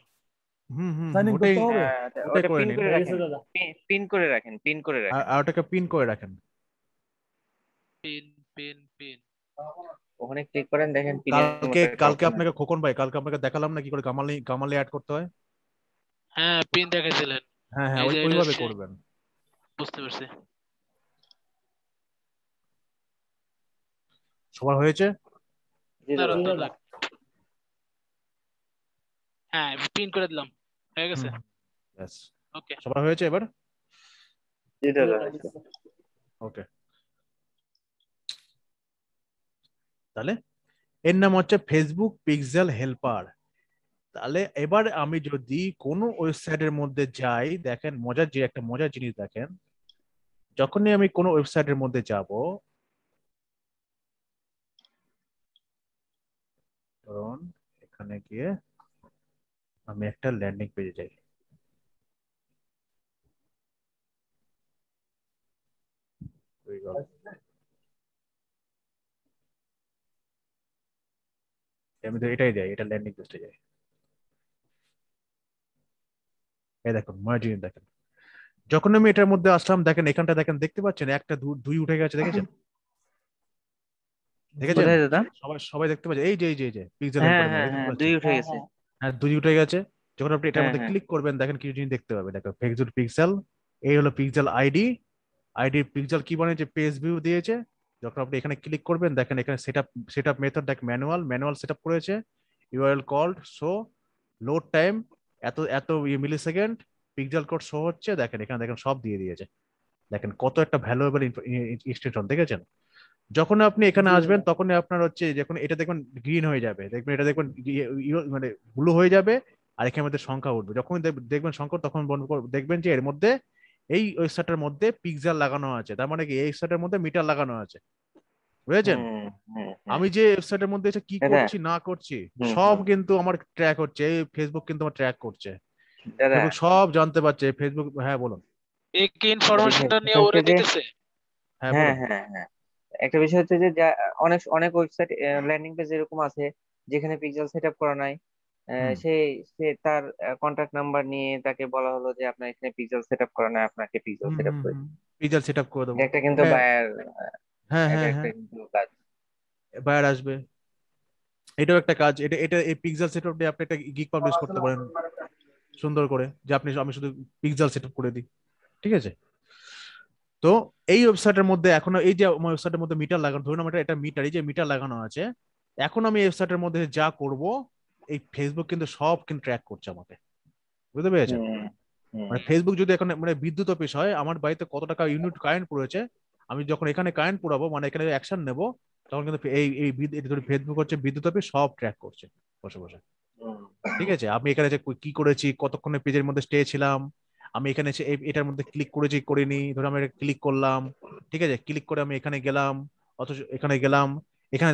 Hmm hmm sign hmm, in ওটাই করতে হবে। ওটাই ওটা করে পিন নিন। করে হয়ে গেছে রাখেন, দাদা। পিন করে রাখেন, পিন করে রাখেন। আর ওটাকে পিন করে রাখেন। Pin pin pin. ওখানে ক্লিক করেন, দেখেন পিনের কালকে মতো একটা কালকে অপশন আপনাকে আছে। খোকন ভাই, কালকে আপনাকে দেখালাম না কি করে গামালে অ্যাড করতে হয়। হ্যাঁ পিন দেখেছিলেন। হ্যাঁ হ্যাঁ, এই যে এটা ওইভাবে করবেন। বুঝতে পারছি। সবার হয়েছে? জি দাঁড়ান দাদা। দাঁড়ান। হ্যাঁ পিন করে দিলাম, হয়ে গেছে। হুম, ব্যাস, ওকে। সবার হয়েছে এবার। জি জি দাদা। দাদা, দিচ্ছে। ওকে, তাহলে এর নাম হচ্ছে ফেসবুক পিক্সেল হেল্পার। তাহলে এবার আমি যদি কোনো ওয়েবসাইটের মধ্যে যাই, দেখেন মজার, যে একটা মজার জিনিস দেখেন, যখনই আমি কোনো ওয়েবসাইটের মধ্যে যাব, ধরুন এখানে গিয়ে আমি একটা ল্যান্ডিং পেজে যাই, হয়ে গেল। আমি তো এটাই যাই, এটা ল্যান্ডিং পেজে যাই। এই দেখুন মজার জিনিস দেখেন, যখন আমি এটার মধ্যে আসলাম, দেখেন এখানটা, দেখেন দেখতে পাচ্ছেন একটা দুই উঠে গেছে, দেখেছেন? দেখেছেন? কোথায় দাদা? সবাই সবাই দেখতে পাচ্ছে, এই যে পিক্সেল হ্যাঁ হেল্পারের মধ্যে হ্যাঁ দেখতে হ্যাঁ, দুই পাচ্ছেন। উঠে হ্যাঁ গেছে। হ্যাঁ। হ্যাঁ, দুই উঠে গেছে। যখন আপনি এটার হ্যাঁ মধ্যে হ্যাঁ ক্লিক করবেন দেখেন কিছু জিনিস দেখতে পাবেন। দেখো ফেসবুক পিক্সেল, এই হলো পিক্সেল আইডি, আইডির পিক্সেল কি বানিয়েছে, পেজ ভিউ দিয়েছে। যখন আপনি এখানে ক্লিক করবেন দেখেন এখানে সেটআপ মেথড দেখ, ম্যানুয়াল সেটআপ করেছে, URL called show, load time এত এত millisecond, pixel code show হচ্ছে, দেখেন এখানে দেখেন সব দিয়ে দিয়েছে। দেখেন কত একটা ভ্যালুয়েবল এক্সটেনশন, দেখেছেন? যখন আপনি এখানে জি আসবেন দাদা। তখন আপনার হচ্ছে যখন এটা দেখবেন গ্রিন হয়ে যাবে, দেখবেন এটা দেখবেন মানে ব্লু হয়ে যাবে, আর এখানে মধ্যে সংখ্যা উঠবে। যখন দেখবেন সংখ্যা, তখন দেখবেন যে এর মধ্যে এই ওয়েবসাইটের মধ্যে পিক্সেল লাগানো আছে, তার মানে কি এই ওয়েবসাইটের মধ্যে মিটার লাগানো আছে, বুঝেছেন? হুম হুম হুম আমি যে ওয়েবসাইটের মধ্যে এসে কি দাদা। করছি না করছি হুম সব হুম কিন্তু আমার ট্র্যাক হচ্ছে, এই ফেসবুক কিন্তু আমার ট্র্যাক করছে, দাদা, ফেসবুক সব জানতে পারছে ফেসবুক। হ্যাঁ বলুন। এই কি একটা বিষয় ইনফরমেশনটা সেটা নিয়ে হচ্ছে ওরে যে, দিতেছে? হ্যাঁ হ্যাঁ বলুন। হ্যাঁ হ্যাঁ, একটা বিষয় হচ্ছে যে অনেক অনেক ওয়েবসাইট ল্যান্ডিং পেজ এরকম আছে যেখানে পিক্সেল সেট আপ করা নাই। হুম সে সে তার কন্ট্যাক্ট নাম্বার নিয়ে তাকে বলা হলো যে আপনার এখানে পিক্সেল সেট আপ করা নাই, আপনাকে পিক্সেল হুম সেট আপ হুম করে হুম দিন। পিক্সেল সেট আপ করে দেবো। এটা একটা কিন্তু হ্যাঁ বায়ার, হ্যাঁ এটা হ্যাঁ একটা হ্যাঁ, কিন্তু কাজ। বায়ার আসবে, এটাও একটা কাজ। এটা এটা এই পিক্সেল সেটআপ দিয়ে আপনি একটা গিগ পাবলিশ করতে পারেন সুন্দর করে, যে আমি শুধু পিক্সেল সেটআপ করে দিই, ঠিক আছে? তো এই ওয়েবসাইটের মধ্যে এখনো এই যে আমার ওয়েবসাইটের মধ্যে মিটার লাগানো, ধরুন আমার এটা মিটার, এই যে মিটার লাগানো আছে, এখন আমি এই ওয়েবসাইটের মধ্যে যা করব এই ফেসবুক কিন্তু সব কিন্তু ট্র্যাক করছে আমাকে, বুঝতে পেরেছেন? হুম হুম মানে ফেসবুক যদি এখন মানে বিদ্যুৎ অফিস হয়, আমার বাড়িতে কত টাকা ইউনিট কারেন্ট পড়েছে, আমি যখন এখানে কারেন্ট পুরাবো মানে এখানে অ্যাকশন নেব, তখন কিন্তু ফেসবুক হচ্ছে বিদ্যুৎ অফিস সব ট্র্যাক করছে বসে বসে, হুম ঠিক আছে? আমি এখানে যে কি করেছি, কতক্ষণে পেজের মধ্যে স্টে ছিলাম, আমি এখানে এসে এটার মধ্যে ক্লিক করেছি করিনি, ধরো আমি ক্লিক করলাম, ঠিক আছে, ক্লিক করে আমি এখানে গেলাম, অথচ এখানে গেলাম, এখানে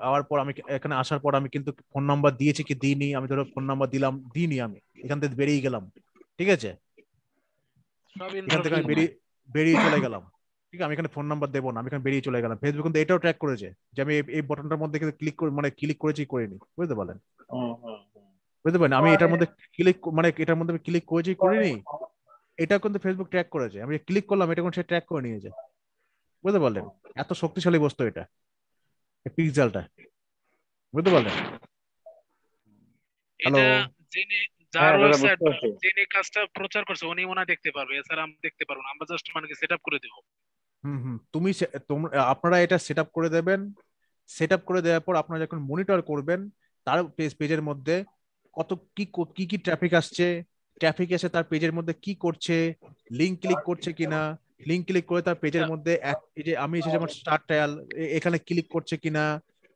আওয়ার পর আমি এখানে আসার পর আমি কিন্তু ফোন নাম্বার দিয়েছি কি দিইনি, আমি ধরো ফোন নাম্বার দিলাম, দিইনি, আমি এখান থেকে বেরিয়ে গেলাম, ঠিক আছে? সব এখান থেকে আমি ইনফরমেশন। বেরিয়ে বেরিয়ে চলে গেলাম, ঠিক আছে? আমি এখানে ফোন নাম্বার দেবো না, আমি এখানে বেরিয়ে চলে গেলাম, ফেসবুক কিন্তু এটাও ট্র্যাক করেছে যে আমি এই বটনটার মধ্যে কিন্তু ক্লিক করে মানে ক্লিক করেছি করিনি, বুঝতে পারলেন? হুম হুম হুম। বুঝতে পারেন আমি এটার মধ্যে ক্লিক মানে এটার মধ্যে ক্লিক করেছি করিনি, এটা কিন্তু ফেসবুক ট্র্যাক করেছে, আমি ক্লিক করলাম এটা কিন্তু সে ট্র্যাক করে নিয়েছে, বুঝতে পারলেন? এত শক্তিশালী বস্তু এটা, পিক্সেলটা, বুঝতে পারলেন? হ্যালো? এটা যিনি যার হ্যাঁ দাদা, ওয়েবসাইট বুঝতে বা পারছি। যিনি কাজটা প্রচার করছে উনি মনে হয় দেখতে পারবে, এছাড়া আমরা দেখতে পারবো না, আমরা জাস্ট মানে সেট আপ করে দেবো। হুম হুম, তোমরা আপনারা এটা সেট আপ করে দেবেন, সেট আপ করে দেওয়ার পর আপনারা যখন মনিটর করবেন তার পেজের মধ্যে কত কি কি ট্রাফিক আসছে, ট্রাফিক এসে তার পেজের মধ্যে কি করছে, লিঙ্ক ক্লিক করছে কিনা, লিঙ্ক ক্লিক করে তার পেজের মধ্যে এই যে আমি এসে যেমন স্টার্ট ট্রায়াল এখানে ক্লিক করছে কিনা,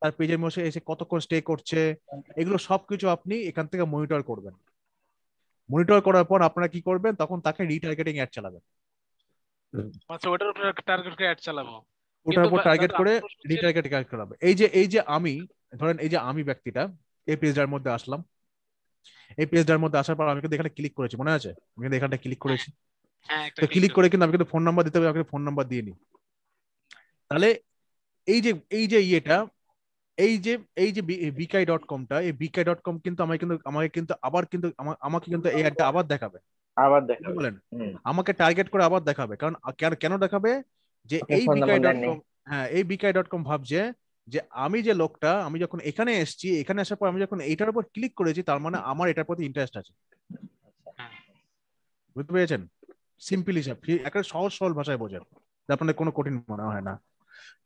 তার পেজের মধ্যে এসে কতক্ষণ স্টে করছে, এগুলো সবকিছু আপনি এখান থেকে মনিটর করবেন। মনিটর করার পর আপনারা কি করবেন, তখন তাকে রিটার্গেটিং অ্যাড চালাবেন, আচ্ছা, ওটার উপরে টার্গেট করে অ্যাড চালাবো। ওটার কিন্তু উপর টার্গেট দাদা করে আমার প্রশ্ন হচ্ছে, রিটার্গেটিং অ্যাড করাবে। এই যে আমি ধরেন এই যে আমি ব্যক্তিটা এই পেজটার মধ্যে আসলাম, এই পেজটার মধ্যে আসার পর আমি কিন্তু এখানে ক্লিক করেছি, মনে আছে? আমি কিন্তু এখানটা ক্লিক হ্যাঁ করেছি, হ্যাঁ একটা তো ক্লিক ক্লিক করে করছি। কিন্তু আমি কিন্তু ফোন নাম্বার দিতে হবে, আমাকে ফোন নাম্বার দিয়ে নি। তাহলে এই যে ইয়েটা, এই যে এই যে বিকাই ডট কমটা, এই বিকাই ডট কম কিন্তু আমাকে কিন্তু আবার কিন্তু আমাকে কিন্তু এই অ্যাডটা আবার দেখাবে, আবার বুঝতে দেখাবে। পারলেন? হুম। আমাকে টার্গেট করে আবার দেখাবে, কারণ কেন কেন দেখাবে, যে আপনি এই ফোন বিকাই নাম্বার ডট দেননি। কম, হ্যাঁ এই বিকাই ডট কম ভাবছে যে আমি যে লোকটা, আমি যখন এখানে এসেছি, এখানে আসার পর আমি যখন এইটার উপর ক্লিক করেছি, তার মানে আমার এটার প্রতি ইন্টারেস্ট আছে, হ্যাঁ বুঝতে পেরেছেন? সিম্পল হিসাব, একটা সহজ সরল ভাষায় বোঝেন, যে আপনাদের কোনো কঠিন মনে হয় না।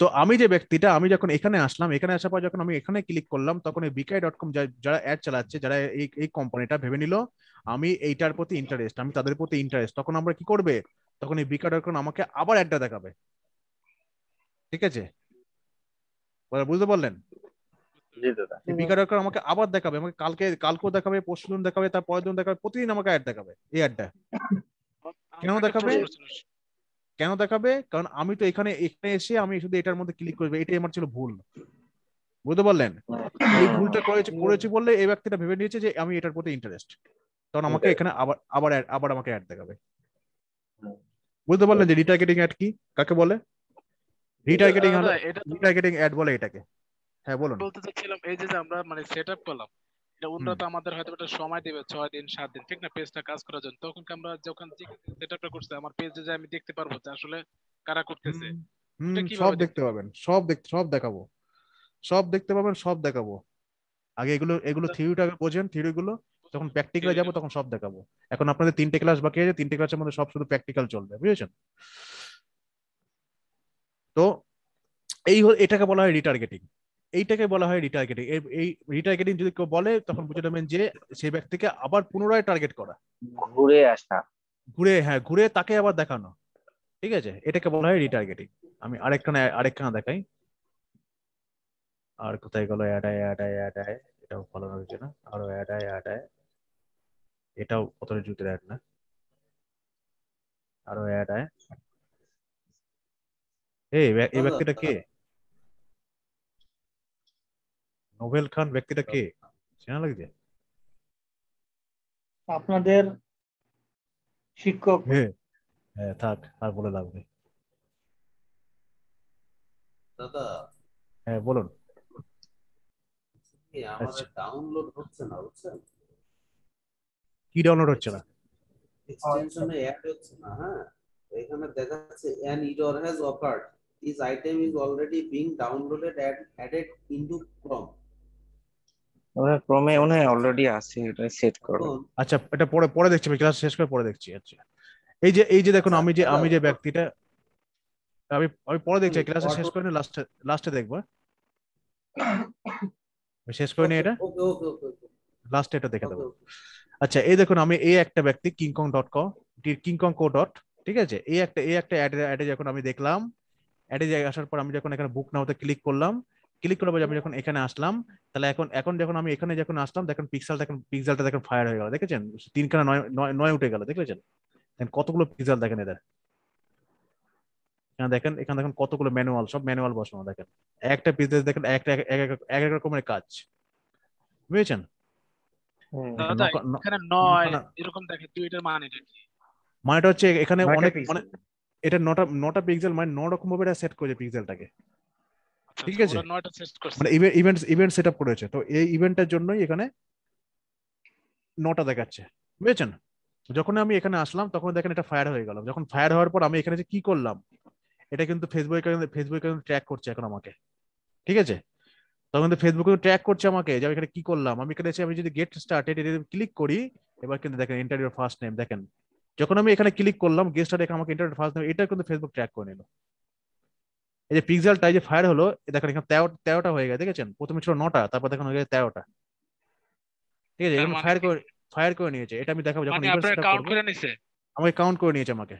তো আমি যে ব্যক্তিটা, আমি যখন এখানে আসলাম, এখানে আসার পর যখন আমি এখানে ক্লিক করলাম, তখন এই বিকাই ডট কম যারা অ্যাড চালাচ্ছে, যারা এই কোম্পানিটা ভেবে নিল আমি এইটার প্রতি ইন্টারেস্ট, আমি তাদের প্রতি ইন্টারেস্ট, তখন আমরা কি করবে, তখন এই বিকাই ডট কম আমাকে আবার অ্যাডটা দেখাবে, ঠিক আছে? বুঝতে পারলেন? জি দাদা। এই বিকাই ডট কম আমাকে আবার দেখাবে, আমাকে কালকেও দেখাবে, পরশু দিন দেখাবে, তার পরের দিন দেখাবে, প্রতিদিন আমাকে অ্যাড দেখাবে, এই অ্যাডটা কেন আমার একটা দেখাবে? প্রশ্ন ছিল। কেন দেখাবে? কারণ আমি তো এখানে এখানে এসে আমি শুধু এটার মধ্যে ক্লিক করবো, এটাই আমার ছিল ভুল, বুঝতে পারলেন? এই ভুলটা করেছি বললে এই ব্যক্তিটা ভেবে নিয়েছে যে আমি এটার প্রতি ইন্টারেস্ট, তখন আমাকে এখানে আবার আবার আবার আমাকে অ্যাড দেখাবে, বুঝতে পারলেন যে রিটার্গেটিং অ্যাড কি, কাকে বলে? রিটার্গেটিং দাদা হলো, এটা তো রিটার্গেটিং অ্যাড বলে এটাকে। হ্যাঁ বলুন। বলতে চাচ্ছিলাম, এই যে যে আমরা মানে সেট আপ করলাম, এটা হুম উন্নত আমাদের হয়তো একটা সময় দেবে 6 দিন 7 দিন, ঠিক না, পেজটা কাজ করার জন্য। তখন কি আমরা যখন সেট আপটা করছে আমার পেজে যে আমি দেখতে পারবো যে আসলে কারা করতেছে, হুম হুম, ওটা সব কিভাবে দেখতে দেখতে পারবো? পাবেন, সব দেখাবো, সব দেখতে পাবেন, সব দেখাবো। আগে এগুলো থিওরিটা বোঝেন, থিওরি গুলো যখন প্র্যাকটিক্যালে যাবো তখন সব দেখাবো। এখন আপনাদের 3টে ক্লাস বাকি আছে, 3টে ক্লাসের মধ্যে সব শুধু প্র্যাকটিক্যাল চলবে, বুঝেছেন? তো এটাকে বলা হয় রিটার্গেটিং। এইটাকে বলা হয় রিটার্গেটিং। এই রিটার্গেটিং যদি কেউ বলে তখন বুঝে নেবেন যে সেই ব্যক্তিকে আবার পুনরায় টার্গেট করা, ঘুরে আসা। ঘুরে তাকে আবার দেখানো, ঠিক আছে? এটাকে বলা হয় রিটার্গেটিং। আমি আরেকখানা দেখাই। আর কোথায় গেল? অ্যাড আয়, এটাও ফলো হচ্ছে না। আরো অ্যাড আয়, এটাও কতটা জুতের অ্যাড না। আরো অ্যাড আয়। এই ব্যক্তিটা কে? নোবেল খান ব্যক্তিটা কে? চেনা লাগছে? আপনাদের শিক্ষক। হ্যাঁ হ্যাঁ, থাক আর বলে লাভ নেই। দাদা হ্যাঁ বলুন। কি আমার আচ্ছা, ডাউনলোড হচ্ছে না, বুঝছেন? কি ডাউনলোড হচ্ছে না? এক্সটেনশনে অ্যাড হচ্ছে না। হ্যাঁ, এখানে দেখাচ্ছে an error has occurred, this item is already being downloaded and added into Chrome. ওনার ক্রমে মনে হয় অলরেডি আছে, এটা সেট করো। এখন আচ্ছা, এটা পরে পরে দেখছি, আমি ক্লাস শেষ করে পরে দেখছি। আচ্ছা, এই যে দেখুন, আচ্ছা, আমি যে দাদা, ব্যক্তিটা, আমি পরে দেখছি, ক্লাসে শেষ অটো করে নিয়ে লাস্টে দেখবো। আমি শেষ করে নিই ওকে এটা, ওকে ওকে ওকে লাস্টে এটা দেখে ওকে দেবো। ওকে আচ্ছা, এই দেখুন, আমি এই একটা ব্যক্তি kinkong.co, ঠিক আছে? এই একটা অ্যাডে যখন আমি দেখলাম, অ্যাডে আসার পর আমি যখন এখানে বুক নাওতে ক্লিক করার পর আমি যখন এখানে আসলাম, তাহলে এখন যখন আমি এখানে যখন আসলাম, দেখেন পিক্সেলটা দেখেন ফায়ার হয়ে গেল, দেখেছেন? 3খানা 9 উঠে গেল, দেখেছেন? দেখেন কতগুলো পিক্সেল দেখেন এদের। এখানে দেখেন কতগুলো সব ম্যানুয়াল বসানো, দেখেন একটা পিক্সেল দেখেন এক এক রকমের কাজ, বুঝেছেন? এটা দাদা এখানে 9 নখানা। এরকম দেখে, তুই এটার মানেটা কি? মানেটা হচ্ছে এখানে 9টা অনেক পিক্সেল। মানে এটা 9টা পিক্সেল, মানে 9 রকম ভাবে এটা সেট করেছে পিক্সেলটাকে, আচ্ছা ঠিক আচ্ছা, আছে? ওরা 9টা সেট করছে। মানে ইভেন্ট সেট আপ করেছে, তো এই ইভেন্টের জন্যই এখানে 9টা দেখাচ্ছে, বুঝেছেন? যখন আমি এখানে আসলাম তখন দেখেন এটা ফায়ার হয়ে গেল। যখন ফায়ার হওয়ার পর আমি এখানে যে কি করলাম, এটা কিন্তু ফেসবুকে ট্র্যাক করছে এখন আমাকে, ঠিক আছে? তখন কিন্তু ফেসবুকে ট্র্যাক করছে আমাকে যে আমি এখানে কি করলাম। আমি এখানে এসে আমি যদি গেট স্টার্টেড ক্লিক করি, এবার কিন্তু দেখেন এন্টার ইউর ফার্স্ট নেম, দেখেন যখন আমি এখানে ক্লিক করলাম গেট স্টার্ট, আমাকে এন্টার ইউর ফার্স্ট নেম, এটা কিন্তু ফেসবুক ট্র্যাক করে নিল। এই যে পিক্সেলটা যে ফায়ার হলো, দেখেন এখানে 13টা হয়ে গেছে, দেখেছেন? প্রথমে ছিল 9টা, তারপর দেখেন হয়ে গেছে 13টা, ঠিক আছে? তার এখানে মানে ফায়ার কি? করে নিয়েছে, এটা আমি দেখাবো যখন মানে ইভেন্ট আপনার সেট আপ কাউন্ট করবো। করে নিছে? আমাকে কাউন্ট করে নিয়েছে আমাকে,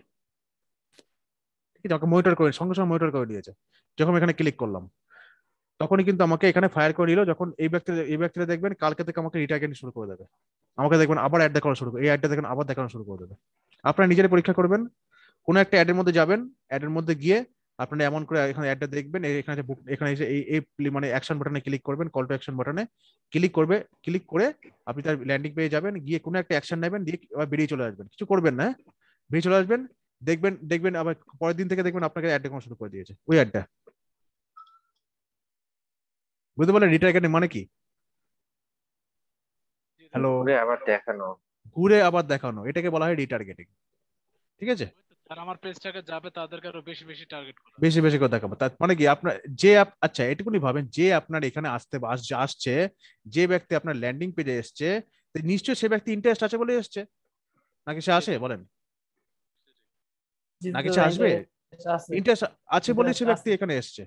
ঠিক আছে? আমাকে মনিটর করে সঙ্গে সঙ্গে মনিটর করে দিয়েছে। যখন আমি এখানে ক্লিক করলাম তখনই কিন্তু আমাকে এখানে ফায়ার করে দিল। যখন এই ব্যক্তিটা দেখবেন কালকে থেকে আমাকে রিটার্গেটিং শুরু করে দেবে, আমাকে দেখবেন আবার অ্যাড দেখানো শুরু করে, এই অ্যাডটা দেখেন আবার দেখানো শুরু করে দেবে। আপনারা নিজেরাই পরীক্ষা করবেন, কোনো একটা অ্যাডের মধ্যে যাবেন, অ্যাডের মধ্যে গিয়ে আপনারা এমন করে এখানে অ্যাডটা দেখবেন, এখানে যে এখানে এসে এই মানে অ্যাকশন বাটনে ক্লিক করবেন, কল টু অ্যাকশন বাটনে ক্লিক করে আপনি তার ল্যান্ডিং পেয়ে যাবেন, গিয়ে কোনো একটা অ্যাকশন নেবেন, দিয়ে আবার বেরিয়ে চলে আসবেন, কিছু করবেন না, বেরিয়ে চলে আসবেন। দেখবেন আবার পরের দিন থেকে দেখবেন আপনাকে অ্যাড দেখানো শুরু করে দিয়েছে, ওই অ্যাডটা। বুঝতে পারলেন রিটার্গেটিং মানে কি? হ্যালো? ঘুরে আবার দেখানো। ঘুরে আবার দেখানো, এটাকে বলা হয় রিটার্গেটিং, ঠিক আছে? যারা আমার পেজটাকে যাবে তাদেরকে আরো বেশি বেশি টার্গেট করা। বেশি বেশি করে দেখাবো, তার মানে কি আপনার আচ্ছা এটুকুনি ভাবেন, যে আপনার এখানে আসছে, যে ব্যক্তি আপনার ল্যান্ডিং পেজে এসছে, তো নিশ্চয়ই সে ব্যক্তি ইন্টারেস্ট আছে বলে এসছে, নাকি সে আসে বলেন? জি নাকি তো সে ভাই, আসবে? আছে, ইন্টারেস্ট আছে বলে সে interest ব্যক্তি আছে। এখানে এসছে।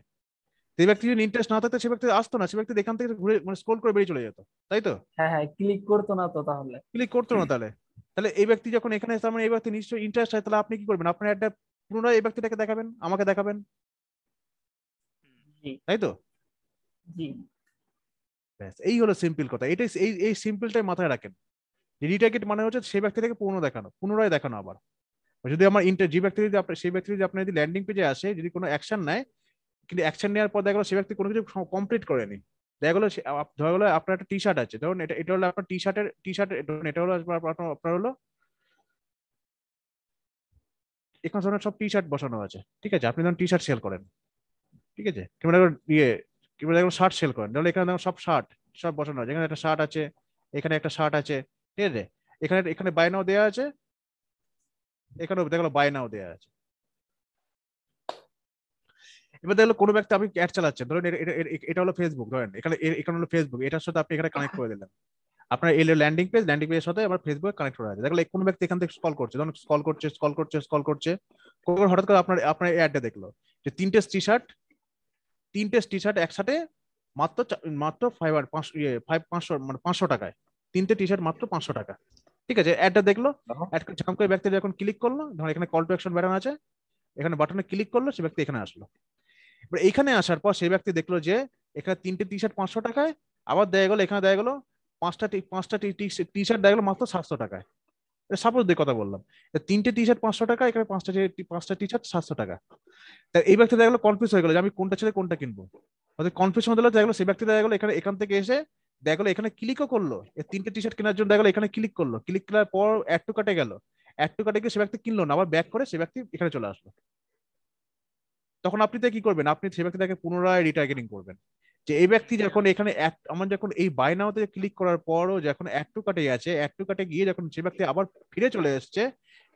সেই ব্যক্তি যদি ইন্টারেস্ট না থাকতো সে ব্যক্তি আসতো না, সে ব্যক্তি এখান থেকে ঘুরে মানে স্ক্রল করে বেরিয়ে চলে যেত, তাই তো? হ্যাঁ হ্যাঁ, ক্লিক করতো না তো তাহলে। ক্লিক করতো না। তাহলে তাহলে এই ব্যক্তি যখন এখানে এসে, মানে এই ব্যক্তি নিশ্চয়ই ইন্টারেস্ট হয়, তাহলে আপনি কি করবেন? আপনার একটা পুনরায় এই ব্যক্তিটাকে দেখাবেন, আমাকে দেখাবেন, জি তাই তো? জি। ব্যাস, এই হলো সিম্পল কথা। এটাই এই সিম্পলটাই মাথায় রাখেন। রিটার্গেট মানে হচ্ছে সেই ব্যক্তি থেকে পুনরায় দেখানো আবার। যদি আমার যে ব্যক্তি যদি সেই ব্যক্তি যদি আপনার যদি ল্যান্ডিং পেজে আসে, যদি কোনো অ্যাকশন নেয়, কিন্তু অ্যাকশন নেওয়ার পর দেখা গেলো সেই ব্যক্তি কোনো কিছু কমপ্লিট করেনি, দেখা গেলো ধরা গেলো আপনার একটা টি শার্ট আছে, ধরুন এটা হলো আপনার টি শার্টের ধরুন এটা হলো আপনার হলো এখানে ধরুন সব টি শার্ট বসানো আছে, ঠিক আছে? আপনি ধরুন টি শার্ট সেল করেন, ঠিক আছে? কিংবা কিংবা শার্ট সেল করেন, তাহলে এখানে দেখুন সব শার্ট সব বসানো আছে, এখানে একটা শার্ট আছে, এখানে একটা শার্ট আছে, ঠিক আছে? এখানে এখানে বাই নাও দেওয়া আছে, এখানেও দেখা গেলো বাই নাও দেওয়া আছে। এবার দেখলো কোনো ব্যক্তি আপনি অ্যাড চালাচ্ছেন, ধরেন এটা হলো ফেসবুক, ধরেন এখানে হলো ফেসবুক, এটার সাথে আপনি এখানে কানেক্ট করে দিলেন, আপনার এই ল্যান্ডিং পেজের সাথে আমার ফেসবুকে কানেক্ট করা আছে। দেখলে কোনো ব্যক্তি এখান থেকে স্ক্রল করছে, ধরুন স্ক্রল করছে হঠাৎ করে আপনার আপনার অ্যাডটা দেখলো যে তিনটে টি শার্ট একসাথে মাত্র মাত্র 500 মানে 500 টাকায়, তিনটে টি শার্ট মাত্র 500 টাকা। ঠিক আছে, অ্যাডটা দেখলো, অ্যাড ঝাম করে ব্যক্তি যখন ক্লিক করলো, ধরুন এখানে কল টু অ্যাকশন বাটন আছে, এখানে বাটনে ক্লিক করলো, সে ব্যক্তি এখানে আসলো। এবার এখানে আসার পর সেই ব্যক্তি দেখলো যে এখানে তিনটে টি শার্ট 500 টাকায়, আবার দেখা গেলো এখানে দেখা গেলো পাঁচটা টি শার্ট দেখা গেলো মাত্র 700 টাকায়। সাপোজ দিয়ে কথা বললাম, তিনটে টি শার্ট 500 টাকা, এখানে পাঁচটা টি শার্ট 700 টাকা। তা এই ব্যক্তি দেখা গেলো কনফিউজ হয়ে গেলো যে আমি কোনটা ছেড়ে কোনটা কিনবো। কনফিউশন হতে দেখা গেলো সেই ব্যক্তি দেখা গেলো এখান থেকে এসে দেখা গেলো এখানে ক্লিকও করলো, এই তিনটে টি শার্ট কেনার জন্য দেখা গেলো এখানে ক্লিক করলো, ক্লিক করার পর অ্যাড টু কার্টে গেল, অ্যাড টু কার্টে গিয়ে সে ব্যক্তি কিনলো না, আবার ব্যাক করে সে ব্যক্তি এখানে চলে আসলো। তখন আপনি তো কি করবেন, আপনি সে ব্যক্তিটাকে পুনরায় রিটার্গেটিং করবেন যে এই ব্যক্তি যখন এখানে আমার যখন এই বাই নাওতে ক্লিক করার পরও যখন অ্যাড টু কার্টে আছে, অ্যাড টু কার্টে গিয়ে যখন সে ব্যক্তি আবার ফিরে চলে এসছে,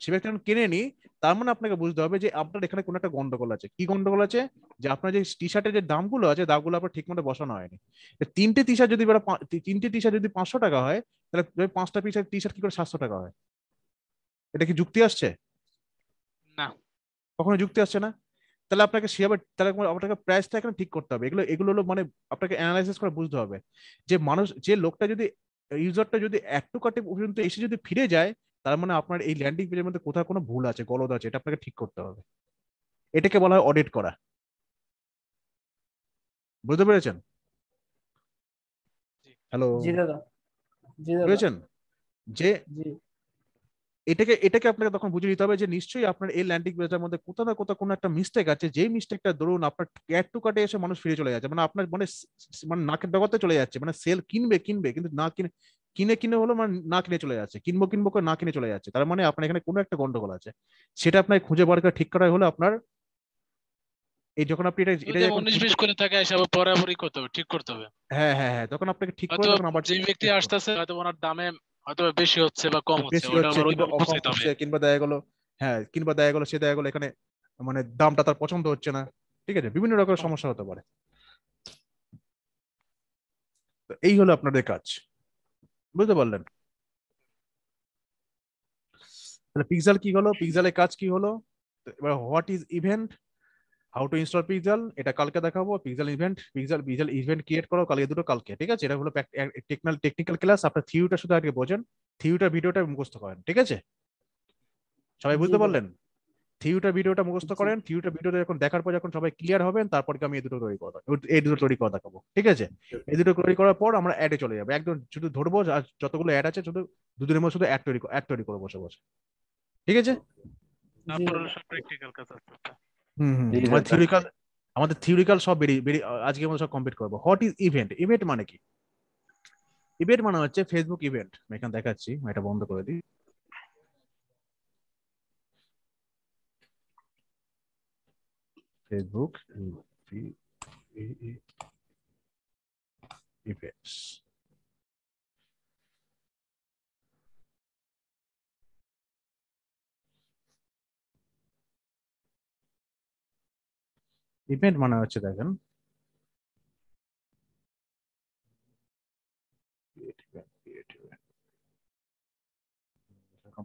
সে ব্যক্তি যখন কিনেনি, তার মানে আপনাকে বুঝতে হবে যে আপনার এখানে কোনো একটা গন্ডগোল আছে। কি গন্ডগোল আছে? যে আপনার যে টি শার্টের যে দামগুলো আছে, দামগুলো আপনার ঠিক মতো বসানো হয়নি। তিনটে টি শার্ট যদি 500 টাকা হয়, তাহলে পাঁচটা টি শার্ট কি করে 700 টাকা হয়? এটা কি যুক্তি আসছে? না, কখনো যুক্তি আসছে না। তাহলে আপনাকে সেভাবে তাহলে আপনাকে প্রাইসটা এখানে ঠিক করতে হবে। এগুলো হলো মানে আপনাকে অ্যানালাইসিস করে বুঝতে হবে যে যে লোকটা যদি ইউজারটা যদি একটু কাটে পর্যন্ত এসে যদি ফিরে যায়, তার মানে আপনার এই ল্যান্ডিং পেজের মধ্যে কোথাও কোনো ভুল আছে, গলদ আছে, এটা আপনাকে ঠিক করতে হবে। এটাকে বলা হয় অডিট করা। বুঝতে পেরেছেন? হ্যালো, জি দাদা, জি দাদা, বুঝেছেন যে জি এটাকে আপনাকে তখন বুঝে নিতে হবে যে নিশ্চয়ই আপনার এই ল্যান্ডিং পেজের মধ্যে কোথাও না কোথাও কোনো একটা মিস্টেক আছে, যেই মিস্টেকটা ধরুন আপনার অ্যাড টু কার্টে এসে মানুষ ফিরে চলে যাচ্ছে, মানে আপনার মানে নাকের ডগাতে চলে যাচ্ছে, মানে সেল কিনবে কিন্তু না কিনে হলো মানে না কিনে চলে যাচ্ছে, কিনবো করে না কিনে চলে যাচ্ছে। তার মানে আপনার এখানে কোনো একটা গন্ডগোল আছে, সেটা আপনাকে খুঁজে বার করে ঠিক করাই হলো আপনার এই যখন আপনি এটা যদি যখন 19-20 করে থাকে এসব বরাবরই করতে হবে, ঠিক করতে হবে। হ্যাঁ তখন আপনাকে ঠিক করে হয়তো তখন আবার যে ব্যক্তি আসতেছে হয়তো ওনার দামে হয়তো বেশি হচ্ছে বা কম হচ্ছে, বেশি ওটা হচ্ছে আবার কিংবা ওইভাবে অকম বুঝতে হবে। হচ্ছে, কিংবা দেখা গেলো সে দেখা গেলো এখানে মানে দামটা তার পছন্দ হচ্ছে না। ঠিক আছে, বিভিন্ন রকমের সমস্যা হতে পারে। তো এই হলো আপনাদের কাজ, বুঝতে পারলেন? তাহলে পিক্সেল কি হলো, পিক্সেলের কাজ কি হলো? এবার what is event, how to install pixel, এটা কালকে দেখাবো। পিক্সেল ইভেন্ট ক্রিয়েট করো কালকে। ঠিক আছে, এটা হলো টেকনিক্যাল ক্লাস। আপনার থিওরিটা শুধু আগে বোঝেন, থিওরিটার ভিডিওটা মুখস্থ করেন। ঠিক আছে, সবাই জি বুঝতে দাদা, পারলেন? থিওরিটার ভিডিওটা মুখস্থ জি করেন, থিওরিটার ভিডিওটা যখন দেখার পর যখন সবাই ক্লিয়ার হবেন, তারপরে আমি এই দুটো তৈরি করে দেখাবো। ঠিক আছে, এই দুটো তৈরি করার পর আমরা অ্যাডে চলে যাবো, একদম শুধু ধরবো আর যতগুলো অ্যাড আছে শুধু দুদিনের মধ্যে শুধু অ্যাড তৈরি করবো বসে বসে। ঠিক আছে, জি তারপর দাদা, সব প্র্যাকটিক্যাল কাজ আস্তে আস্তে। আমাদের থিওরিক্যাল সব বেরিয়ে আজকে আমরা সব কমপ্লিট করবো। হোয়াট ইজ ইভেন্ট, ইভেন্ট মানে কি? ইভেন্ট মানে হচ্ছে ফেসবুক ইভেন্ট। আমি এখানে দেখাচ্ছি, আমি এটা বন্ধ করে দিই। ফেসবুক ইভেন্টস, ইভেন্ট মানে হচ্ছে দেখেন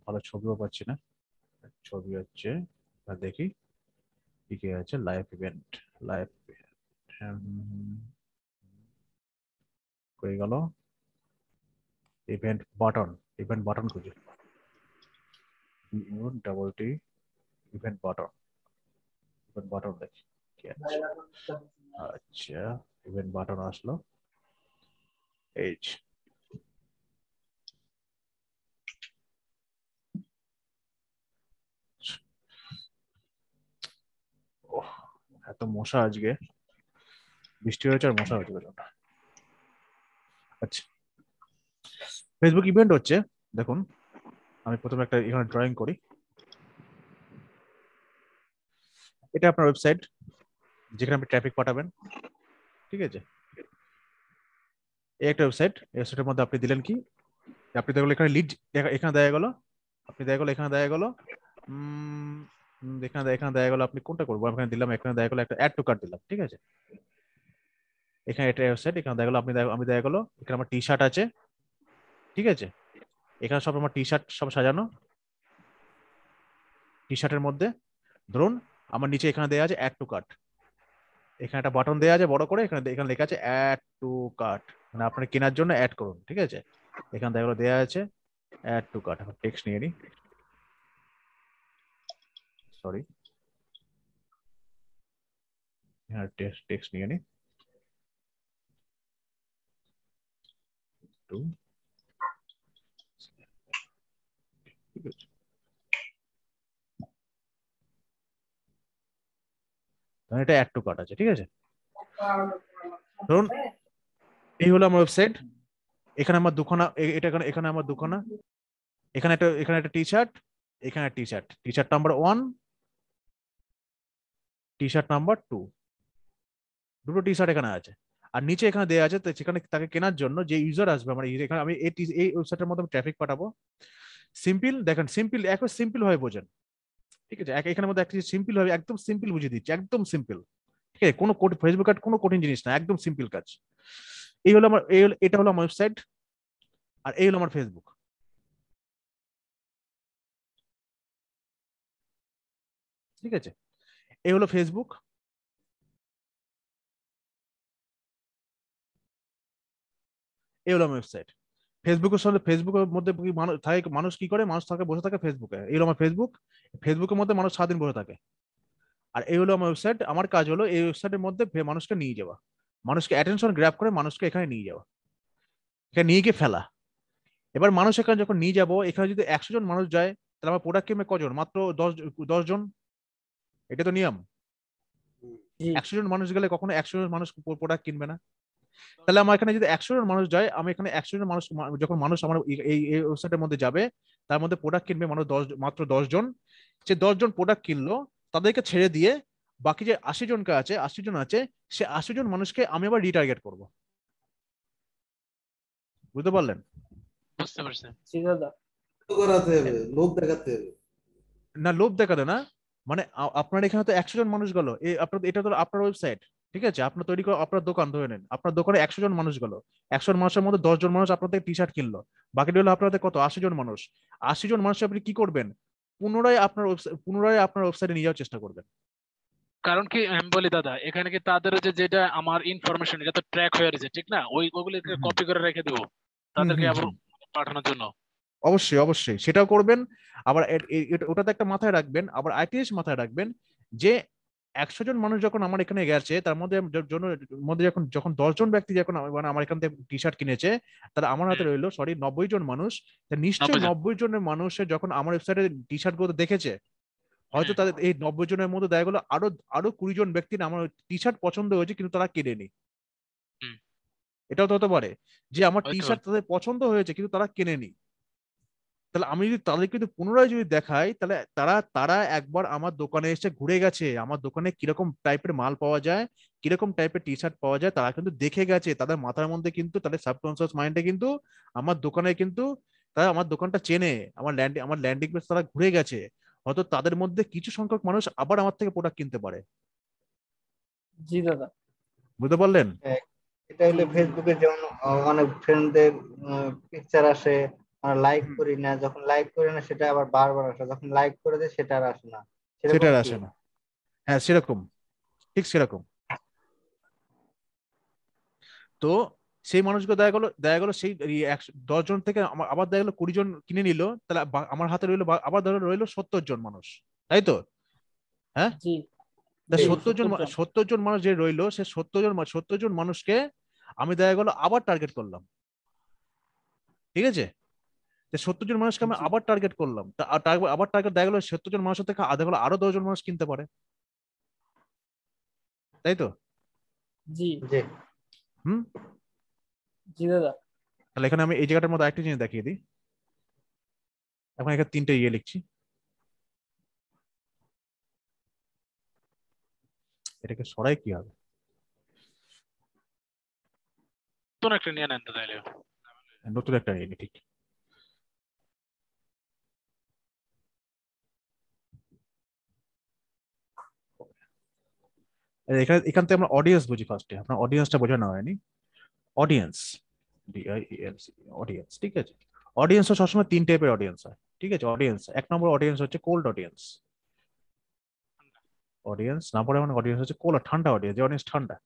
ভালো ছবিও পাচ্ছি না, ছবি হচ্ছে দেখি কি আছে, লাইভ ইভেন্ট হয়ে গেল। ইভেন্ট বাটন খুঁজে, ডাবল টি ইভেন্ট বাটন দেখি কি আছে। আচ্ছা, ইভেন্ট বাটন আসলো, এই যে। ওহ, এত মশা আজকে, বৃষ্টি হয়েছে আর মশা হয়েছে প্রচন্ড। আচ্ছা, ফেসবুক ইভেন্ট হচ্ছে, দেখুন আমি প্রথমে একটা এখানে ড্রয়িং করি। এটা আপনার ওয়েবসাইট যেখানে আপনি ট্রাফিক পাঠাবেন। ঠিক আছে, এই একটা ওয়েবসাইট, এই ওয়েবসাইটের মধ্যে আপনি দিলেন কি, আপনি দেখলেন এখানে লিড এখানে দেয়া গেল, আপনি দেখা গেলো এখানে দেয়া গেল এখানে দেখা গেল আপনি কোনটা করবো, এখানে দিলাম, এখানে দেখা গেলো একটা অ্যাড টু কার্ট দিলাম। ঠিক আছে, এখানে এটা ওয়েবসাইট, এখানে দেখা গেলো আমি দেখা গেলো এখানে আমার টি শার্ট আছে, ঠিক আছে, এখানে সব আমার টি শার্ট সব সাজানো, টি শার্টের মধ্যে ধরুন আমার নিচে এখানে দেওয়া আছে অ্যাড টু কার্ট, এখানে একটা বাটন দেওয়া আছে বড় করে, এখানে এখানে লেখা আছে অ্যাড টু কার্ট, মানে আপনার কেনার জন্য অ্যাড করুন। ঠিক আছে, এখানে দেওয়া আছে অ্যাড টু কার্ট। এখন টেক্সট নিয়ে নিই, সরি হ্যাঁ টেক্সট নিয়ে নিই টু, ঠিক আছে, এটা অ্যাড টু কার্ট আছে। ঠিক আছে, ধরুন এই হলো আমার ওয়েবসাইট, এখানে আমার দুখানা এটা এখানে এখানে আমার দুখানা, এখানে একটা টি শার্ট, এখানে T shirt, T shirt number 1, T shirt number 2, দুটো টি শার্ট এখানে আছে। আর নিচে এখানে দেওয়া আছে, তো সেখানে তাকে কেনার জন্য যে ইউজার আসবে আমার এখানে, আমি এই ওয়েবসাইটের মধ্যে ট্রাফিক পাঠাবো। সিম্পল দেখেন, সিম্পল একবার সিম্পল ভাবে বোঝেন। ঠিক আছে, এখানের মধ্যে একটা সিম্পল ভাবে একদম সিম্পল বুঝিয়ে দিচ্ছি, একদম সিম্পল। ঠিক আছে, কোনো ফেসবুক অ্যাড কোনো কঠিন জিনিস না, একদম সিম্পল কাজ। এই হলো আমার এটা হলো আমার ওয়েবসাইট, আর এই হলো আমার ফেসবুক। ঠিক আছে, এই হলো ফেসবুক, এই হলো আমার ওয়েবসাইট। ফেসবুকের সাথে ফেসবুকের মধ্যে কি মানুষ থাকে, মানুষ কি করে, মানুষ থাকে বসে থাকে ফেসবুকে, এই হলো আমার ফেসবুক। ফেসবুকের মধ্যে মানুষ সারাদিন বসে থাকে। আর এই হলো আমার ওয়েবসাইট, আমার কাজ হলো এই ওয়েবসাইটের মধ্যে মানুষকে নিয়ে যাওয়া, মানুষকে অ্যাটেনশন গ্র্যাব করে মানুষকে এখানে নিয়ে যাওয়া, এখানে নিয়ে গিয়ে ফেলা। এবার মানুষ এখানে যখন নিয়ে যাবো, এখানে যদি 100 জন মানুষ যায়, তাহলে আমার প্রোডাক্ট কিনবে কজন? মাত্র 10 জন। এটা তো নিয়ম। 100 জন মানুষ গেলে কখনো 100 জন মানুষ প্রোডাক্ট কিনবে না। তাহলে আমার এখানে যদি 100 জন মানুষ যায়, আমি এখানে 100 জন মানুষ যখন মানুষ আমার এই ওয়েবসাইটের মধ্যে যাবে, তার মধ্যে প্রোডাক্ট কিনবে মানুষ মাত্র 10 জন। সে 10 জন প্রোডাক্ট কিনলো, তাদেরকে ছেড়ে দিয়ে বাকি যে 80 জনকে আছে, 80 জন আছে, সে 80 জন মানুষকে আমি আবার রিটার্গেট করব। বুঝতে পারলেন? বুঝতে পারছেন? জি দাদা। করাতে হবে, লোভ দেখাতে হবে না, লোভ দেখাতে না, মানে আপনার এখানে তো 100 জন মানুষ গেল, আপনার এটা তো আপনার ওয়েবসাইট। ঠিক আছে, আপনার তৈরি করে আপনার দোকান ধরে নেন, আপনার দোকানে 100 জন মানুষ গেল, 100 জন মানুষের মধ্যে 10 জন মানুষ আপনার থেকে টি শার্ট কিনলো, বাকিটা হলো আপনাদের কত? 80 জন মানুষ। 80 জন মানুষ আপনি কি করবেন? পুনরায় আপনার ওয়েবসাইটে নিয়ে যাওয়ার চেষ্টা করবেন। কারণ কি আমি বলি দাদা, এখানে কি তাদের যেটা আমার ইনফরমেশন এটা তো ট্র্যাক হয়ে রয়েছে, ঠিক না? ওগুলোকে কপি করে রেখে দেবো তাদেরকে আবার পাঠানোর জন্য। অবশ্যই অবশ্যই সেটাও করবেন। আবার ওটাতে একটা মাথায় রাখবেন, আবার আইটিএস মাথায় রাখবেন যে 100 জন মানুষ যখন আমার এখানে গেছে, তার মধ্যে যখন 10 জন ব্যক্তি যখন মানে আমার এখান থেকে টি শার্ট কিনেছে, তাহলে আমার হাতে রইলো 90 জন মানুষ। নিশ্চয়ই 90 জনের মানুষের যখন আমার ওয়েবসাইটে টি শার্ট গুলো দেখেছে, হয়তো তাদের এই 90 জনের মধ্যে দেখা গেলো আরো 20 জন ব্যক্তির আমার টি শার্ট পছন্দ হয়েছে, কিন্তু তারা কেনেনি। এটাও তো হতে পারে যে আমার টি শার্ট তাদের পছন্দ হয়েছে কিন্তু তারা কেনেনি। তাহলে আমি যদি তাদের কিন্তু পুনরায় যদি দেখাই, তাহলে তারা একবার আমার দোকানে এসে ঘুরে গেছে, আমার দোকানে কিরকম টাইপের মাল পাওয়া যায়, কিরকম টাইপের টি শার্ট পাওয়া যায়, তারা কিন্তু দেখে গেছে। তাদের মাথার মধ্যে কিন্তু, তাদের সাবকনসিয়াস মাইন্ডে কিন্তু আমার দোকানে কিন্তু তারা আমার দোকানটা চেনে, আমার ল্যান্ডিং পেজ তারা ঘুরে গেছে। হয়তো তাদের মধ্যে কিছু সংখ্যক মানুষ আবার আমার থেকে প্রোডাক্ট কিনতে পারে। জি দাদা। বুঝতে পারলেন? এটা হলে ফেসবুকে যেমন অনেক ফ্রেন্ডদের পিকচার আসে, আমরা লাইক করি না, যখন লাইক করি না সেটা আবার বারবার আসে, যখন লাইক করে দেয় সেটা আর আসে না, সেটা আর আসে না। হ্যাঁ সেরকম, ঠিক সেরকম। তো সেই মানুষগুলো দেখা গেলো সেই 10 জন থেকে আবার দেখা গেলো 20 জন কিনে নিল, তাহলে আমার হাতে রইলো আবার ধরো রইলো 70 জন মানুষ, তাই তো? হ্যাঁ, 70 জন মানুষ যে রইলো, সে 70 জন মানুষকে আমি দেখা গেলো আবার টার্গেট করলাম। ঠিক আছে, 70 জন মানুষকে আমি আবার টার্গেট করলাম, আবার টার্গেট দেখা গেলো 70 জন মানুষের থেকে আরো 10 জন মানুষ কিনতে পারে, তাই তো? জি জি দাদা। তাহলে এখানে আমি এই জায়গাটার মধ্যে আরেকটা জিনিস দেখিয়ে দিই। এখন এখানে 3টে লিখছি, এটাকে সরাই কি হবে? নতুন একটা নিয়ে নেন তো তাইলে। নতুন একটা নিয়ে নি, ঠিক। এখান থেকে আমরা অডিয়েন্স বুঝি ফার্স্টে, আপনার অডিয়েন্সটা বোঝানো হয়নি। অডিয়েন্স DIENC অডিয়েন্স, ঠিক আছে। অডিয়েন্স সবসময় তিন টাইপের অডিয়েন্স হয়, ঠিক আছে। অডিয়েন্স এক নম্বর অডিয়েন্স হচ্ছে cold audience, audience number one audience হচ্ছে কোল্ড, ঠান্ডা অডিয়েন্স, যে অডিয়েন্স ঠান্ডা,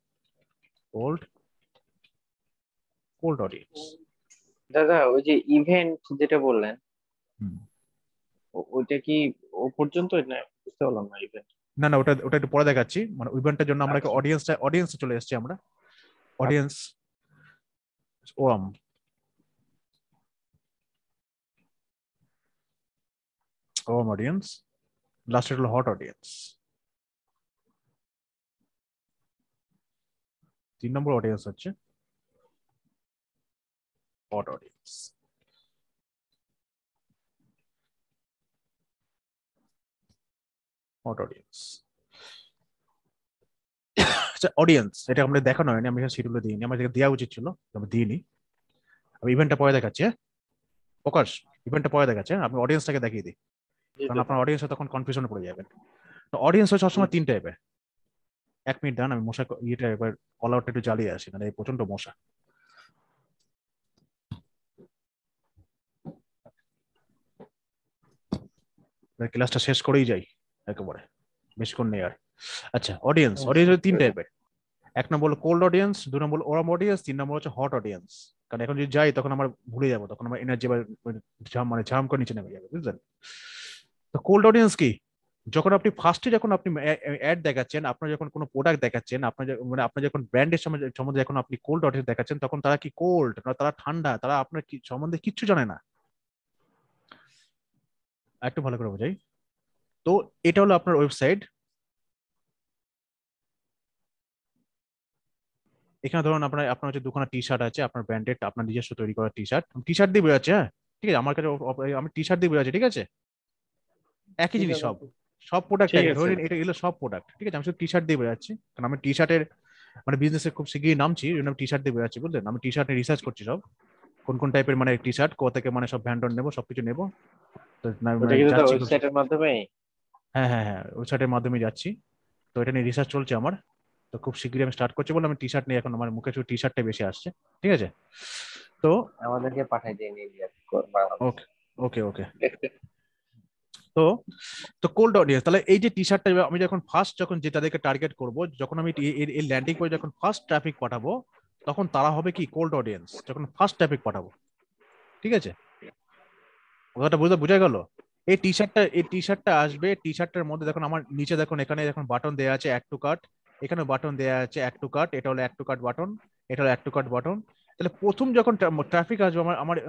কোল্ড কোল্ড অডিয়েন্স। দাদা ওই যে ইভেন্ট যেটা বললেন, হুম। ওইটা কি ও পর্যন্ত না? বুঝতে পারলাম না ইভেন্ট। না না, ওটা ওটা একটু পরে দেখাচ্ছি। মানে ইভেন্টের জন্য আমরা আচ্ছা। অডিয়েন্সে চলে এসেছি আমরা। অডিয়েন্স ওরাম ওরাম অডিয়েন্স, লাস্টের হলো হট অডিয়েন্স। 3 নম্বর অডিয়েন্স হচ্ছে hot audience. Hot audience audience, এটা আমরা দেখানো হয়নি, আমি এখানে শিডিউলে দিইনি, আমার দেওয়া উচিত ছিল, আমি দিইনি। আমি ইভেন্টটা পরে দেখাচ্ছি। হ্যাঁ প্রকাশ, ইভেন্টটা পরে দেখাচ্ছে, আপনি অডিয়েন্সটাকে দেখিয়ে দিই, কারণ আপনার অডিয়েন্সে তখন কনফিউশনে পড়ে যাবেন। তো অডিয়েন্স হচ্ছে সবসময় তিন টাইপের। 1 মিনিট দাঁড়ান, আমি মশা ইয়েটা একবার কল আউটটা একটু জ্বালিয়ে আসি, মানে এই প্রচন্ড মশা। ক্লাসটা শেষ করেই যাই একেবারে, বেশিক্ষণ নেই আর। আচ্ছা, অডিয়েন্স অডিয়েন্স তিন টাইপের। 1 নম্বর হলো কোল্ড অডিয়েন্স, 2 নম্বর হলো ওরাম অডিয়েন্স, 3 নম্বর হচ্ছে হট অডিয়েন্স। কারণ এখন যদি যাই তখন আমরা ভুলে যাবো, তখন আমার এনার্জি মানে ঝাম করে নিচে নেমে যাবে, বুঝলেন? তো কোল্ড অডিয়েন্স কি? যখন আপনি ফার্স্টে যখন আপনি অ্যাড দেখাচ্ছেন, আপনার যখন কোনো প্রোডাক্ট দেখাচ্ছেন, মানে আপনার যখন ব্র্যান্ডের সম্বন্ধে যখন আপনি কোল্ড অডিয়েন্স দেখাচ্ছেন, তখন তারা কি কোল্ড, তারা ঠান্ডা, তারা আপনার কি সম্বন্ধে কিচ্ছু জানে না। একটু ভালো করে বোঝাই। তো এটা হলো আপনার ওয়েবসাইট। এখানে ধরুন আপনার হচ্ছে দুখানা টি শার্ট আছে, আপনার ব্র্যান্ডেড, আপনার নিজস্ব তৈরি করা টি শার্ট। টি শার্ট দিয়ে বোঝাচ্ছে, হ্যাঁ ঠিক আছে, আমার কাছে আমি টি শার্ট দিয়ে বোঝাচ্ছি, ঠিক আছে। একই জিনিস, সব প্রোডাক্ট একই, ধরে নিন এটা এগুলো সব প্রোডাক্ট, ঠিক আছে। আমি শুধু টি শার্ট দিয়ে বোঝাচ্ছি, কারণ আমি টি শার্টের মানে বিজনেসে খুব শিগগিরই নামছি, আমি টি শার্ট দিয়ে বোঝাচ্ছি, বুঝলেন। আমি টি শার্ট নিয়ে রিসার্চ করছি, সব কোন কোন টাইপের মানে টি শার্ট, কোথা থেকে মানে সব ব্র্যান্ড নেবো, সবকিছু নেবো। তো যাচ্ছি, ওয়েবসাইটের মাধ্যমে। হ্যাঁ হ্যাঁ হ্যাঁ, ওয়েবসাইটের মাধ্যমে যাচ্ছি। তো এটা নিয়ে রিসার্চ চলছে আমার। তো খুব শিগগিরই আমি স্টার্ট করছি বলে আমি টি শার্ট নিয়ে, এখন আমার মুখে শুধু টি শার্টটাই বেশি আসছে, ঠিক আছে। তো আমাদেরকে পাঠাই দিন ইন্ডিয়া। ওকে ওকে ওকে। তো তো কোল্ড অডিয়েন্স, তাহলে এই যে টি শার্টটা আমি যখন ফার্স্ট যখন যে তাদেরকে টার্গেট করব, যখন আমি এই ল্যান্ডিং পেজে যখন ফার্স্ট ট্রাফিক পাঠাবো, তখন তারা হবে কি কোল্ড অডিয়েন্স, যখন ফার্স্ট ট্রাফিক পাঠাবো, ঠিক আছে। কথাটা বোঝা গেল? এই টি শার্টটা আসবে, টি শার্টটার মধ্যে দেখুন আমার নিচে দেখুন, এখানে দেখুন বাটন দেওয়া আছে অ্যাড টু কার্ট, এখানে বাটন দেওয়া আছে অ্যাড টু কার্ট, এটা হলো অ্যাড টু কার্ট বাটন, এটা হলো অ্যাড টু কার্ট বাটন। তাহলে প্রথম যখন ট্রাফিক আসবে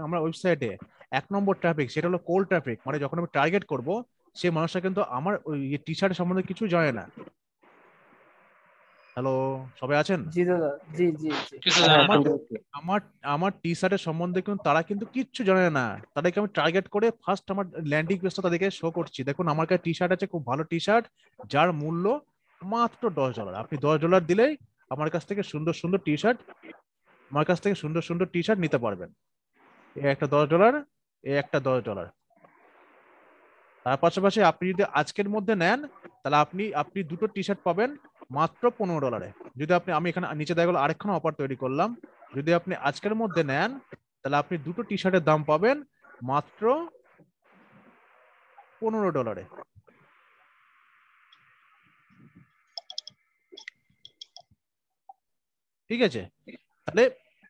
আমার ওয়েবসাইটে, 1 নম্বর ট্রাফিক, সেটা হলো কোল্ড ট্রাফিক, মানে যখন আমি টার্গেট করব সেই মানুষটা কিন্তু আমার ওই টি শার্টের সম্বন্ধে কিছু জানে না। হ্যালো, সবাই আছেন? জি দাদা, জি জি জি। আমার আমার টি শার্টের সম্বন্ধে কিন্তু তারা কিন্তু কিচ্ছু জানে না। তাদেরকে আমি টার্গেট করে ফার্স্ট আমার ল্যান্ডিং পেজটা তাদেরকে শো করছি। দেখুন আমার কাছে টি শার্ট আছে, খুব ভালো টি শার্ট, যার মূল্য মাত্র $10। আপনি $10 দিলেই আমার কাছ থেকে সুন্দর সুন্দর টি শার্ট, আমার কাছ থেকে সুন্দর সুন্দর টি শার্ট নিতে পারবেন। এ একটা $10, এ একটা $10। তার পাশাপাশি আপনি যদি আজকের মধ্যে নেন, তাহলে আপনি দুটো টি শার্ট পাবেন মাত্র $15। যদি আমি এখানে নিচে দেখা গেলো আরেকখানা অফার তৈরি করলাম, যদি আপনি আজকের মধ্যে নেন, তাহলে আপনি দুটো টি শার্টের দাম পাবেন মাত্র $15। ঠিক আছে। তাহলে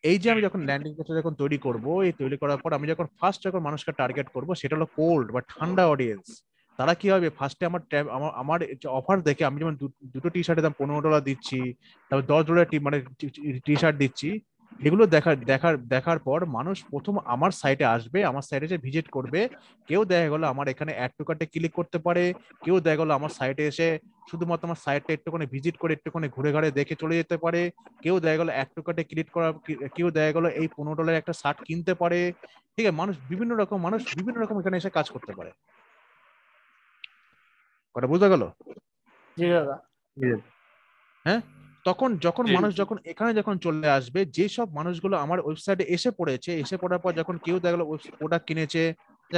এই যে আমি যখন ল্যান্ডিং পেজটা যখন তৈরি করব, এই তৈরি করার পর আমি যখন ফার্স্ট যখন মানুষকে টার্গেট করব, সেটা হলো কোল্ড বা ঠান্ডা অডিয়েন্স। তারা কি হবে, ফার্স্টে আমার অফার দেখে আমি যেমন দুটো টি শার্টের দাম $15 দিচ্ছি, তারপর $10 মানে টি শার্ট দিচ্ছি, এগুলো দেখার পর মানুষ প্রথম আমার সাইটে আসবে, আমার সাইটে এসে ভিজিট করবে। কেউ দেখা গেলো আমার এখানে অ্যাড টু কার্টে ক্লিক করতে পারে, কেউ দেখা গেলো আমার সাইটে এসে শুধুমাত্র আমার সাইটটা একটুখানি ভিজিট করে একটুখানি ঘুরে ঘুরে দেখে চলে যেতে পারে, কেউ দেখা গেলো অ্যাড টু কার্টে ক্লিক করা, কেউ দেখা গেলো এই $15 একটা শার্ট কিনতে পারে। ঠিক আছে, মানুষ বিভিন্ন রকম এখানে এসে কাজ করতে পারে। কথা বুঝতে গেল? জি দাদা। হ্যাঁ, যখন মানুষ যখন এখানে যখন চলে আসবে, যেসব মানুষগুলো আমার ওয়েবসাইটে এসে পড়ার পর যখন কেউ দেখা গেলো প্রোডাক্ট কিনেছে,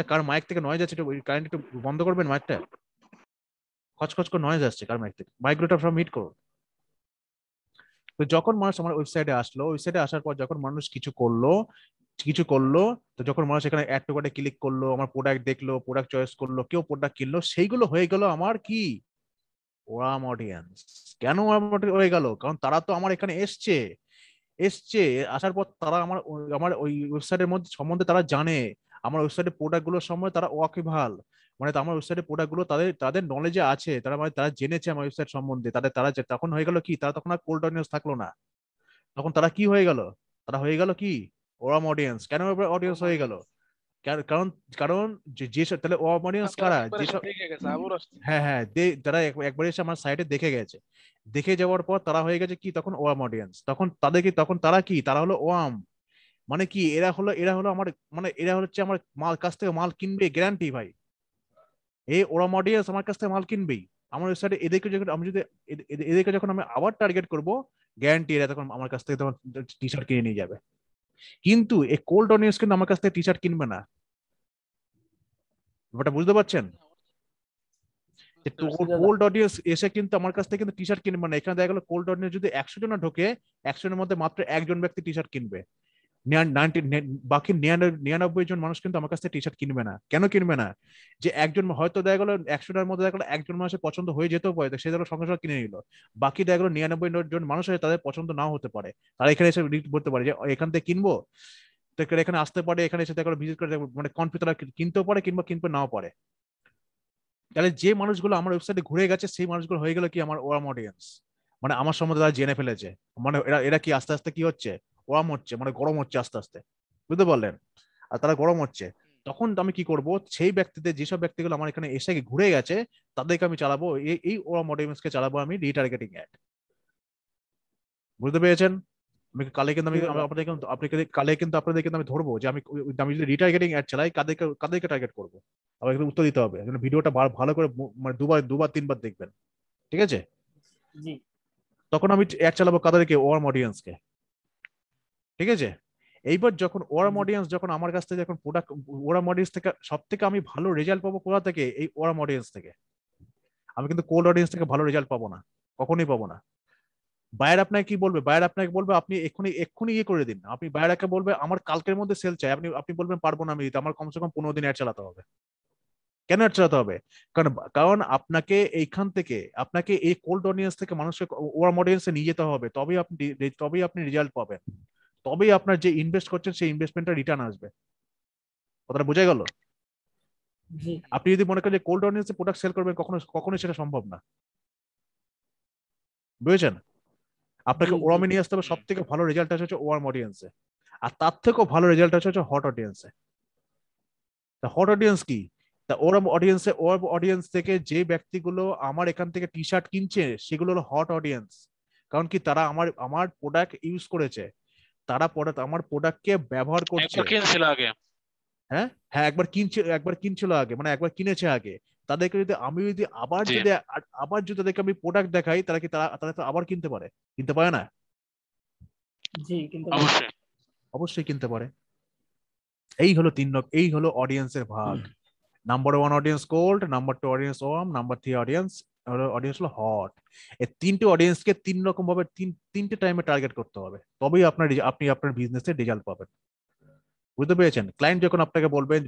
কার মাইক থেকে নয়েজ আছে, একটু কারেন্ট একটু বন্ধ করবেন মাইকটা, খচখচ করে নয়েজ আসছে কার মাইক থেকে, মাইক্রোটা সব মিট করুন। তো যখন মানুষ আমার ওয়েবসাইটে আসলো, ওয়েবসাইটে আসার পর যখন মানুষ কিছু করলো, তো যখন মানুষ এখানে অ্যাড টু কার্টে ক্লিক করলো, আমার প্রোডাক্ট দেখলো, প্রোডাক্ট চয়েস করলো, কেউ প্রোডাক্ট কিনলো, সেইগুলো হয়ে গেল আমার কি ওরাম অডিয়েন্স। কেন ওরাম হয়ে গেল? কারণ তারা তো আমার এখানে এসছে আসার পর তারা আমার ওই ওয়েবসাইটের মধ্যে সম্বন্ধে তারা জানে, আমার ওয়েবসাইটের প্রোডাক্ট গুলোর সম্বন্ধে তারা ওয়াকিবহাল, মানে আমার ওয়েবসাইটের প্রোডাক্ট গুলো তাদের তাদের নলেজে আছে, তারা মানে তারা জেনেছে আমার ওয়েবসাইট সম্বন্ধে, তারা তখন হয়ে গেল কি, তারা তখন আর কোল্ড অডিয়েন্স থাকলো না, তখন তারা কি হয়ে গেল, তারা হয়ে গেল কি ওরাম অডিয়েন্স। কেন অডিয়েন্স হয়ে গেল? কারণ কারণ যেসব তাহলে ওরাম অডিয়েন্স কারা, যেসব দেখে গেছে আবুর আসছে। হ্যাঁ হ্যাঁ তারা একবার এসে আমার সাইটে দেখে গেছে, দেখে যাওয়ার পর তারা হয়ে গেছে কি তখন ওয়াম অডিয়েন্স। তখন তারা কি, তারা হলো ওয়াম, মানে কি এরা হলো আমার, মানে এরা হচ্ছে আমার কাছ থেকে মাল কিনবে গ্যারান্টি ভাই। এই ওরাম অডিয়েন্স আমার কাছ থেকে মাল কিনবেই আমার ওয়েবসাইটে। এদেরকে যখন আমি যদি এদেরকে যখন আমি আবার টার্গেট করব, গ্যারান্টি এরা তখন আমার কাছ থেকে তখন টি শার্ট কিনে নিয়ে যাবে। কিন্তু এই কোল্ড অডিয়েন্স কিন্তু আমার কাছ থেকে টি শার্ট কিনবে না, ব্যাপারটা বুঝতে পারছেন? কোল্ড অডিয়েন্স এসে কিন্তু আমার কাছ থেকে কিন্তু টি শার্ট কিনবে না। এখানে দেখা গেলো কোল্ড অডিয়েন্স যদি 100 জন ঢোকে, 100 জনের মধ্যে মাত্র একজন ব্যক্তি টি শার্ট কিনবে, বাকি 99 জন মানুষ কিন্তু আমার কাছ থেকে টি শার্ট কিনবে না। কেন কিনবে না? যে একজন হয়তো দেখা গেলো 100টার মধ্যে দেখা গেলো একজন মানুষের পছন্দ হয়ে যেতেও পারে, সে ধরো সঙ্গে সঙ্গে কিনে নিল, বাকি দেখা গেলো 99 জন মানুষ আছে তাদের পছন্দ নাও হতে পারে, তারা এখানে এসে বলতে পারে যে এখান থেকে কিনবো, তো এখানে আসতে পারে, এখানে এসে দেখা গেলো ভিজিট করে মানে তারা কিনতেও পারে কিংবা কিনতে নাও পারে। তাহলে যে মানুষগুলো আমার ওয়েবসাইটে ঘুরে গেছে সেই মানুষগুলো হয়ে গেল কি আমার ওয়ার্ম অডিয়েন্স, মানে আমার সম্বন্ধে তারা জেনে ফেলেছে, মানে এরা এরা কি আস্তে আস্তে কি হচ্ছে, ওয়ার্ম হচ্ছে, মানে গরম হচ্ছে আস্তে আস্তে, বুঝতে পারলেন? আর তারা গরম হচ্ছে, তখন আমি কি করব, সেই ব্যক্তিদের, যেসব ব্যক্তিগুলো আমার এখানে এসে ঘুরে গেছে তাদেরকে আমি চালাবো, এই ওয়ার্ম অডিয়েন্সকে চালাবো আমি রিটার্গেটিং অ্যাড। বুঝতে পেরেছেন? আমি কালে কিন্তু আমি কালে কিন্তু আপনাদের কিন্তু আমি ধরবো যে আমি যদি রিটার্গেটিং অ্যাড চালাই কাদেরকে টার্গেট করবো, আবার কিন্তু উত্তর দিতে হবে, ভিডিওটা ভালো করে মানে দুবার তিনবার দেখবেন, ঠিক আছে? জি তখন আমি অ্যাড চালাবো কাদেরকে, ওয়ার্ম অডিয়েন্সকে, ঠিক আছে? এইবার যখন ওয়ার্ম অডিয়েন্স যখন আমার কাছ থেকে যখন প্রোডাক্ট, ওয়ার্ম অডিয়েন্স থেকে সব থেকে আমি ভালো রেজাল্ট পাবো কোথা থেকে, এই ওয়ার্ম অডিয়েন্স থেকে। আমি কিন্তু কোল্ড অডিয়েন্স থেকে ভালো রেজাল্ট পাবো না, কখনোই পাবো না। বায়ার আপনাকে কি বলবে, বায়ার আপনাকে বলবে আপনি এক্ষুনি ইয়ে করে দিন, আপনি বায়ারকে বলবে আমার কালকের মধ্যে সেল চাই, আপনি বলবেন পারবো না আমি দিতে, আমার কমসে কম 15 দিন অ্যাড চালাতে হবে। কেন অ্যাড চালাতে হবে? কারণ কারণ আপনাকে এইখান থেকে, আপনাকে এই কোল্ড অডিয়েন্স থেকে মানুষকে ওয়ার্ম অডিয়েন্সে নিয়ে যেতে হবে, তবেই আপনি রেজাল্ট পাবেন, তবেই আপনার যে ইনভেস্ট করছেন সেই ইনভেস্টমেন্টটা রিটার্ন আসবে। কথাটা বোঝা গেল? জি আপনি যদি মনে করেন যে কোল্ড অডিয়েন্সে প্রোডাক্ট সেল করবেন, কখনোই সেটা সম্ভব না, বুঝেছেন? আপনাকে জি জি ওরামে নিয়ে আসতে হবে, সব থেকে ভালো রেজাল্ট আসে হচ্ছে ওয়ার্ম অডিয়েন্সে, আর তার থেকেও ভালো রেজাল্ট আসে হচ্ছে হট অডিয়েন্সে। তা হট অডিয়েন্স কি? তা ওয়ার্ম অডিয়েন্স থেকে যে ব্যক্তিগুলো আমার এখান থেকে টি শার্ট কিনছে সেগুলো হলো হট অডিয়েন্স। কারণ কি, তারা আমার প্রোডাক্ট ইউজ করেছে, তারা আমার প্রোডাক্টকে ব্যবহার করছে। একবার কিনছিল আগে। হ্যাঁ হ্যাঁ, একবার কিনছিল আগে, মানে একবার কিনেছে আগে। তাদেরকে যদি আমি যদি আবার যদি তাদেরকে আমি প্রোডাক্ট দেখাই, তারা তো আবার কিনতে পারে না? জি কিন্তু অবশ্যই। অবশ্যই কিনতে পারে। এই হলো অডিয়েন্সের ভাগ। Number 1 audience cold, number 2 audience warm, number 3 audience হলো হট। এই তিনটে অডিয়েন্সকে 3 রকম ভাবে তিনটে টাইমে টার্গেট করতে হবে, তবেই আপনি আপনার বিজনেসে রেজাল্ট পাবেন। বুঝতে পেরেছেন? ক্লায়েন্ট যখন আপনাকে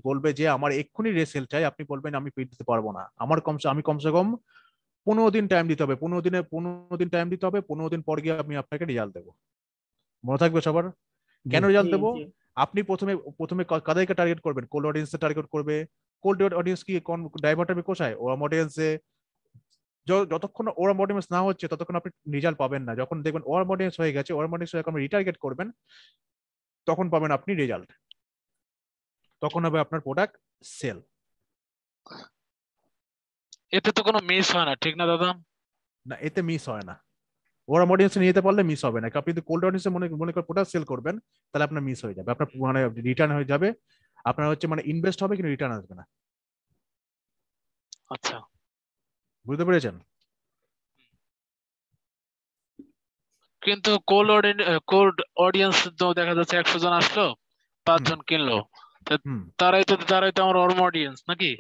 বলবে যে আমার এক্ষুনি রেসেল চাই, আপনি বলবেন আমি পেড দিতে পারবো না, আমি কমসে কম 15 দিন টাইম দিতে হবে, 15 দিন টাইম দিতে হবে, 15 দিন পর গিয়ে আমি আপনাকে রেজাল্ট দেবো। মনে থাকবে সবার? কেন রেজাল্ট জি দেবো? জি আপনি প্রথমে কাদেরকে টার্গেট করবেন? কোল্ড অডিয়েন্সে টার্গেট করবে। কোল্ড অডিয়েন্স কি ডাইভার্ট হবে কোথায়? ওরাম অডিয়েন্সে। যতক্ষণ ওরাম অডিয়েন্স না হচ্ছে ততক্ষণ আপনি রেজাল্ট পাবেন না। যখন দেখবেন ওরাম অডিয়েন্স হয়ে গেছে, ওরাম অডিয়েন্স যখন রিটার্গেট করবেন, তখন পাবেন আপনি রেজাল্ট, তখন হবে আপনার প্রোডাক্ট সেল। এতে তো কোনো মিস হয় না, ঠিক না দাদা? না, এতে মিস হয় না। ওরাম অডিয়েন্সে নিয়ে যেতে পারলে মিস হবে না। আপনি যদি কোল্ড অডিয়েন্সে মনে করে প্রোডাক্ট সেল করবেন, তাহলে আপনার মিস হয়ে যাবে, আপনার মানে রিটার্ন হয়ে যাবে, আপনার হচ্ছে মানে ইনভেস্ট হবে কিন্তু রিটার্ন আসবে না। আচ্ছা, বুঝতে পেরেছেন? কিন্তু কোল্ড অডিয়েন্স তো দেখা যাচ্ছে 100 জন আসলো, 5 জন কিনলো, তা হুম। তারাই তো আমার ওয়ার্ম অডিয়েন্স নাকি?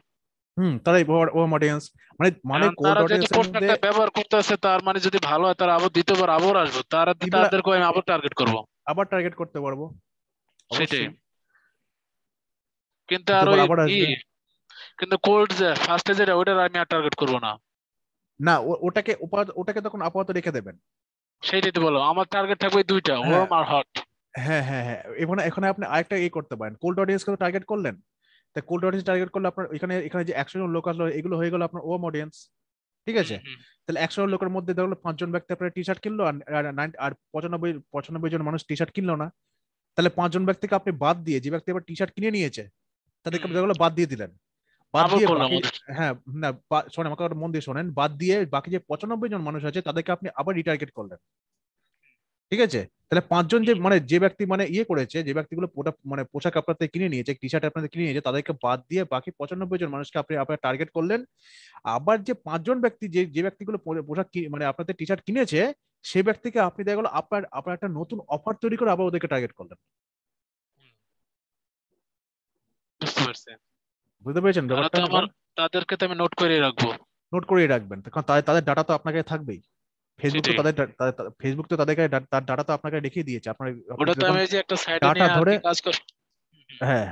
তারাই ওয়ার্ম অডিয়েন্স, মানে মানে এখন কোল্ড তারা যদি অডিয়েন্সের মধ্যে পোশাকটা ব্যবহার করতেছে, তার মানে যদি ভালো হয় তারা আবার দ্বিতীয়বার আবার আসবো, দিবার তাদেরকে আমি আবার টার্গেট করব। আবার টার্গেট করতে পারবো সেটাই। অবশ্যই, কিন্তু আর দ্বিতীয়বার ওই আবার ই আসবে। কিন্তু কোল্ড যে ফার্স্টে যেটা ওইটার আমি আর টার্গেট করবো না। না ওটাকে তখন আপাতত রেখে দেবেন। সেইটাই তো বলো, আমার টার্গেট থাকবে ওই দুইটা, হ্যাঁ ওয়ার্ম আর হট। হ্যাঁ হ্যাঁ হ্যাঁ, এখানে আপনি আরেকটা করতে পারেন, কোল্ড অডিয়েন্সকে তো টার্গেট করলেন, তা কোল্ড অডিয়েন্স টার্গেট করলে আপনার এখানে এখানে যে 100 জন লোক আসলো এগুলো হয়ে গেল আপনার ওয়ার্ম অডিয়েন্স, ঠিক আছে? তাহলে 100 জন লোকের মধ্যে দেখলো 5 জন ব্যক্তি আপনার টি শার্ট কিনলো, আর 95 জন মানুষ টি শার্ট কিনলো না। তাহলে 5 জন ব্যক্তিকে আপনি বাদ দিয়ে, যে ব্যক্তি আবার টি শার্ট কিনে নিয়েছে তাদেরকে আপনি দেখলো বাদ দিয়ে দিলেন, বাদ আবার দিয়ে করলাম বাকি, ওদের। হ্যাঁ না শোনেন আমাকে মন দিয়ে শোনেন, বাদ দিয়ে বাকি যে 95 জন মানুষ আছে তাদেরকে আপনি আবার রিটার্গেট করলেন, ঠিক আছে? তাহলে 5 জন যে ব্যক্তি করেছে, যে ব্যক্তিগুলো মানে পোশাক আপনার থেকে কিনে নিয়েছে, টি শার্ট আপনাদের কিনে নিয়েছে, তাদেরকে বাদ দিয়ে বাকি 95 জন মানুষকে আপনি আপনার টার্গেট করলেন। আবার যে 5 জন ব্যক্তি যে ব্যক্তিগুলো পোশাক মানে আপনাদের টি শার্ট কিনেছে, সেই ব্যক্তিকে আপনি দেখা গেলো আপনার একটা নতুন অফার তৈরি করে আবার ওদেরকে টার্গেট করলেন। বুঝতে পারছি। বুঝতে পেরেছেন তারা ব্যাপারটা? তো আমার, তাদেরকে তো আমি নোট করে রাখবো। নোট করে রাখবেন, কারণ তাদের ডাটা তো আপনাকে থাকবেই। ফেসবুক তো সেটাই। ফেসবুক তো তাদেরকে তার ডাটা তো আপনাকে দেখিয়ে দিয়েছে। আপনি ওটা তো যখন আমি ওই যে একটা সাইডে ডাটা নিয়ে আর ধরে, কি কাজ কর। হ্যাঁ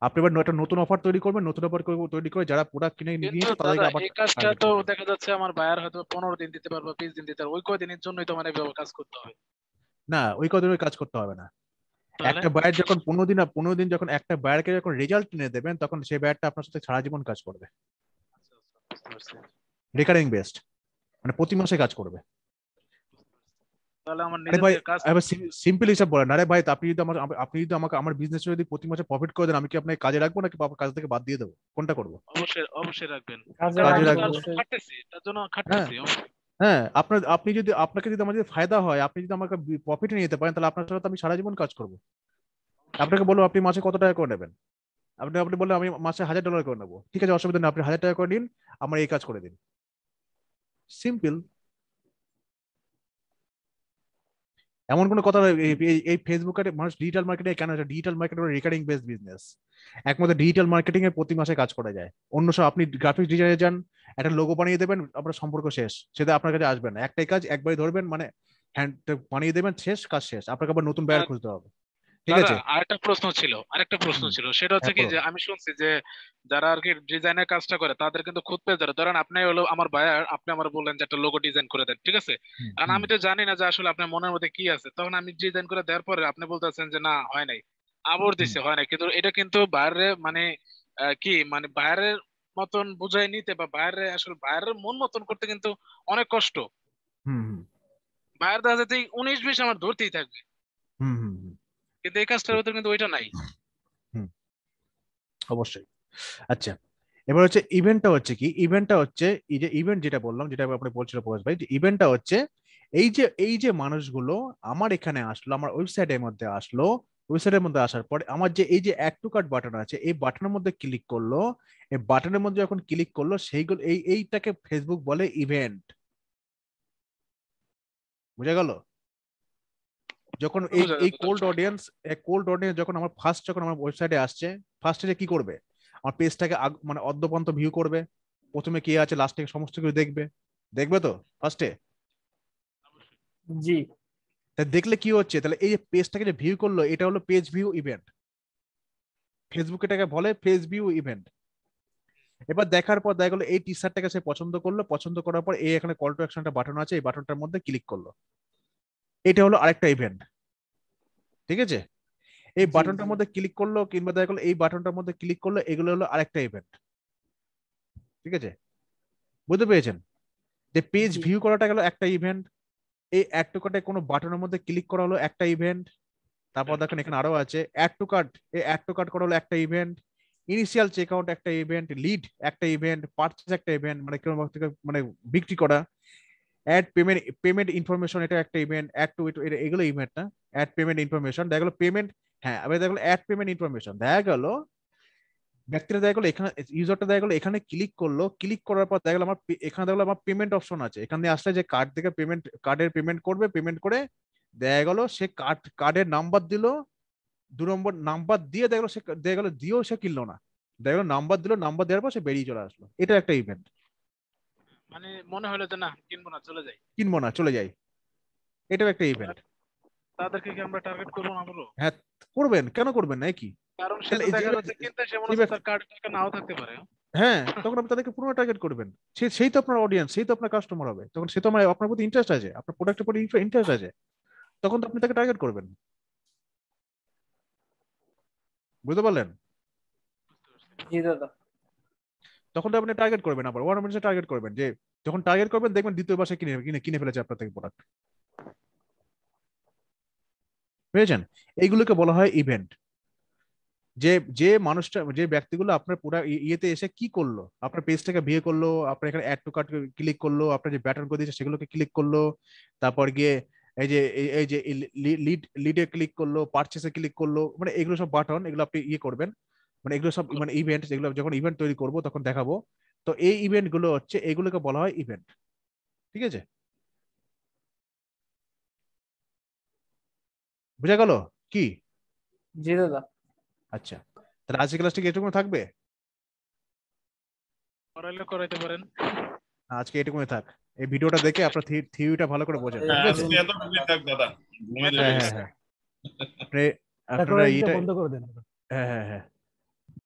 আপনি এবার একটা নতুন অফার তৈরি করবেন, নতুন অফার তৈরি করে যারা প্রোডাক্ট কিনে কিন্তু নিয়েছে দাদা তাদেরকে আবার এই কাজটা টার্গেট তো করবেন। দেখা যাচ্ছে আমার বায়ার হয়তো 15 দিন দিতে পারবে, 20 দিন দিতে পারবে, ওই কয়দিনের জন্যই তো মানে এভাবে কাজ করতে হবে। না ওই কদিনের কাজ করতে হবে না। তাহলে একটা বায়ার যখন 15 দিন যখন একটা বায়ারকে যখন রেজাল্ট কিনে দেবেন, তখন সেই বায়ারটা আপনার সাথে সারা জীবন কাজ করবে, বুঝতে পারছি। রেকারিং বেসড, মানে প্রতি মাসে কাজ করবে। তাহলে আমার আরে ভাই, নিজেদের কাজ। এবার সিম্পল হিসাব বলেন, আরে ভাই আপনি যদি আমাকে আমার বিজনেসে যদি প্রতি মাসে প্রফিট করে দেন, আমি কি আপনাকে কাজে রাখবো নাকি কাজ থেকে বাদ দিয়ে দেবো? কোনটা করবো? অবশ্যই অবশ্যই রাখবেন, কাজে কারণ কাজে আমি তো রাখবো রাখবো। তার জন্য অবশ্যই। খাটতেছি, তার জন্য হ্যাঁ খাটতেছি অবশ্যই। হ্যাঁ, আপনাকে যদি আমার যদি ফায়দা হয়, আপনি যদি আমাকে প্রফিটে নিতে পারেন, তাহলে আপনার সাথে আমি সারা জীবন কাজ করবো। আপনাকে বলবো আপনি মাসে কত টাকা করে নেবেন, আপনি আপনি বললেন আমি মাসে $1000 করে নেবো, ঠিক আছে অসুবিধা নেই, আপনি $1000 করে নিন, আমার এই কাজ করে দিন, সিম্পল। এমন কোনো কথা নয়। এই ফেসবুকের মানুষ ডিজিটাল মার্কেটিং কেন আছে? Digital marketing recurring based business. একমাত্র ডিজিটাল মার্কেটিং এর প্রতি মাসে কাজ করা যায়। অন্য সব আপনি গ্রাফিক্স ডিজাইনে যান, একটা লোগো বানিয়ে দেবেন, আপনার সম্পর্ক শেষ, সেটা আপনার কাছে আসবে না। একটাই কাজ, একবারই ধরবেন, মানে হ্যান্ড বানিয়ে দেবেন, শেষ, কাজ শেষ, আপনাকে আবার নতুন বায়ার খুঁজতে হবে, ঠিক দাদা আছে? আরেকটা প্রশ্ন ছিল, সেটা হচ্ছে হ্যাঁ কি বলুন। যে আমি শুনছি যে যারা আর কি ডিজাইনের কাজটা করে তাদের কিন্তু খুদ পেজ ধরে, ধরেন আপনি হলো আমার বায়ার, আপনি আমার বললেন যে একটা লোগো ডিজাইন করে দেন, ঠিক আছে? কারণ আমি তো জানি না যে আসলে আপনার মনের মধ্যে কি আছে, তখন আমি ডিজাইন করে দেওয়ার পরে আপনি বলতেছেন যে না হয় নাই, আবার দিছে হয় নাই, কিন্তু এটা কিন্তু বাইরে মানে কি মানে বাইরের মতন বুঝাই নিতে বা বাইরে আসলে বাইরের মন মতন করতে কিন্তু অনেক কষ্ট। হুম হুম বাইরে দেখা যাচ্ছে 19-20 আমার ধরতেই থাকবে, হুম হুম হুম, কিন্তু এই কাজটার ভিতরে কিন্তু ওইটা নাই। হুম, অবশ্যই। আচ্ছা, এবার হচ্ছে ইভেন্টটা হচ্ছে কি, ইভেন্টটা হচ্ছে এই যে ইভেন্ট যেটা বললাম, যেটা আপনি বলছিল প্রকাশ ভাই, যে ইভেন্টটা হচ্ছে এই যে মানুষগুলো আমার এখানে আসলো, আমার ওয়েবসাইটের মধ্যে আসলো, ওয়েবসাইটের মধ্যে আসার পরে আমার যে এই যে অ্যাড টু কার্ট বাটন আছে, এই বাটনের মধ্যে ক্লিক করলো, এই বাটনের মধ্যে যখন ক্লিক করলো, সেইগুলো এইটাকে ফেসবুক বলে ইভেন্ট। বুঝা গেল? যখন এই বুঝা এই যাচ্ছে কোল্ড বুঝা যাচ্ছে। অডিয়েন্স, যখন আমার ওয়েবসাইটে আসছে, ফার্স্টে কি করবে? আমার পেজটাকে মানে অদ্যপন্ত ভিউ করবে, প্রথমে কি আছে লাস্টে সমস্ত কিছু দেখবে, দেখবে তো ফার্স্টে? জি দেখলে কি হচ্ছে, তাহলে এই যে পেজটাকে যে ভিউ করলো, এটা হলো পেজ ভিউ ইভেন্ট। ফেসবুক এটাকে বলে পেজ ভিউ ইভেন্ট। এবার দেখার পর দেখা গেলো এই টি শার্টটাকে সে পছন্দ করলো, পছন্দ করার পর এই এখানে কল টু অ্যাকশন একটা বাটন আছে, এই বাটনটার মধ্যে ক্লিক করলো, এটা হলো আরেকটা ইভেন্ট, ঠিক আছে? এই জি বাটনটার মধ্যে ক্লিক করলো, কিংবা দেখা গেলো এই বাটনটার মধ্যে ক্লিক করলো, এগুলো হলো আরেকটা ইভেন্ট, ঠিক আছে? বুঝতে পেরেছেন? যে পেজ জি ভিউ করাটা গেল একটা ইভেন্ট, এই অ্যাড টু কার্টে কোনো বাটনের মধ্যে ক্লিক করা হলো একটা ইভেন্ট, তারপর দেখেন এখানে আরো আছে অ্যাড টু কার্ট, এই অ্যাড টু কার্ট করা হলো একটা ইভেন্ট, ইনিশিয়াল চেক আউট একটা ইভেন্ট, লিড একটা ইভেন্ট, পারচেজ একটা ইভেন্ট, মানে কেউ মানে বিক্রি করা, অ্যাড পেমেন্ট ইনফরমেশন এটা একটা ইভেন্ট, অ্যাড টু এগুলো ইভেন্ট না? অ্যাড পেমেন্ট ইনফরমেশন দেখা গেলো পেমেন্ট, হ্যাঁ আবার দেখা গেলো অ্যাড পেমেন্ট ইনফরমেশন, দেখা গেল ব্যক্তিরা দেখা গেলো এখানে, ইউজারটা দেখা গেলো এখানে ক্লিক করলো, ক্লিক করার পর দেখা গেলো এখানে দেখা গেলো আমার পেমেন্ট অপশন আছে, এখানে আসলে যে কার্ড থেকে কার্ডের পেমেন্ট করবে, পেমেন্ট করে দেখা গেলো সে কার্ডের নাম্বার দিল, 2 নম্বর নাম্বার দিয়ে দেখা গেলো সে দেখা গেলো দিয়েও সে কিনলো না, দেখো নাম্বার দিল, নাম্বার দেওয়ার পর সে বেরিয়ে চলে আসলো, এটা একটা ইভেন্ট। মানে মনে হলো যে না কিনবো না, চলে যাই, কিনবো না, চলে যাই, এটাও একটা ইভেন্ট। তাদেরকে কি আমরা টার্গেট করবো না বলো? হ্যাঁ করবেন, কেন করবেন না? কি কারণ সে তাহলে তো এই দেখা যে- যাচ্ছে কিনতে সে মনে যে হচ্ছে ব্যক্তি- তার কার্ডে টাকা নাও থাকতে পারে। হ্যাঁ, তখন আপনি তাদেরকে পুরো টার্গেট করবেন। সেই তো আপনার অডিয়েন্স, সেই তো আপনার কাস্টমার হবে, তখন সে তো আপনার প্রতি ইন্টারেস্ট আছে, আপনার প্রোডাক্টের প্রতি ইন্টারেস্ট আছে, তখন তো আপনি তাকে টার্গেট করবেন। বুঝতে পারলেন? জি দাদা। তখন তো আপনি টার্গেট করবেন, আবার ওয়ার্ড টার্গেট করবেন, যে যখন টার্গেট করবেন দেখবেন দ্বিতীয়বার সে কিনে কিনে কিনে ফেলেছে আপনার থেকে প্রোডাক্ট। বুঝেছেন? এইগুলোকে বলা হয় ইভেন্ট। যে যে মানুষটা, যে ব্যক্তিগুলো আপনার পুরো ইয়েতে এসে কি করলো, আপনার পেজটাকে ভিউ করলো, আপনার এখানে অ্যাড টু কার্ট ক্লিক করলো, আপনার যে ব্যাটন করে দিয়েছে সেগুলোকে ক্লিক করলো, তারপর গিয়ে এই যে লিডে ক্লিক করলো, পারচেসে ক্লিক করলো, মানে এগুলো সব বাটন, এগুলো আপনি ইয়ে করবেন, মানে এগুলো সব মানে ইভেন্ট, যেগুলো যখন ইভেন্ট তৈরি করবো তখন দেখাবো। তো এই ইভেন্ট গুলো হচ্ছে, এগুলোকে বলা হয় ইভেন্ট। ঠিক আছে, বুঝা গেল কি? জি দাদা। আচ্ছা, তাহলে আজকে ক্লাসটি এটুকু থাকবে, করাইলে করাইতে পারেন। আজকে এটুকুই থাক। এই ভিডিওটা দেখে আপনার থিওরিটা ভালো করে বোঝেন। ঠিক আছে? আজকে এতটুকুই থাক দাদা, ঘুমিয়ে হ্যাঁ যাবে। হ্যাঁ হ্যাঁ, আপনারা রেকর্ডিংটা এটা, বন্ধ করে দেন। হ্যাঁ হ্যাঁ হ্যাঁ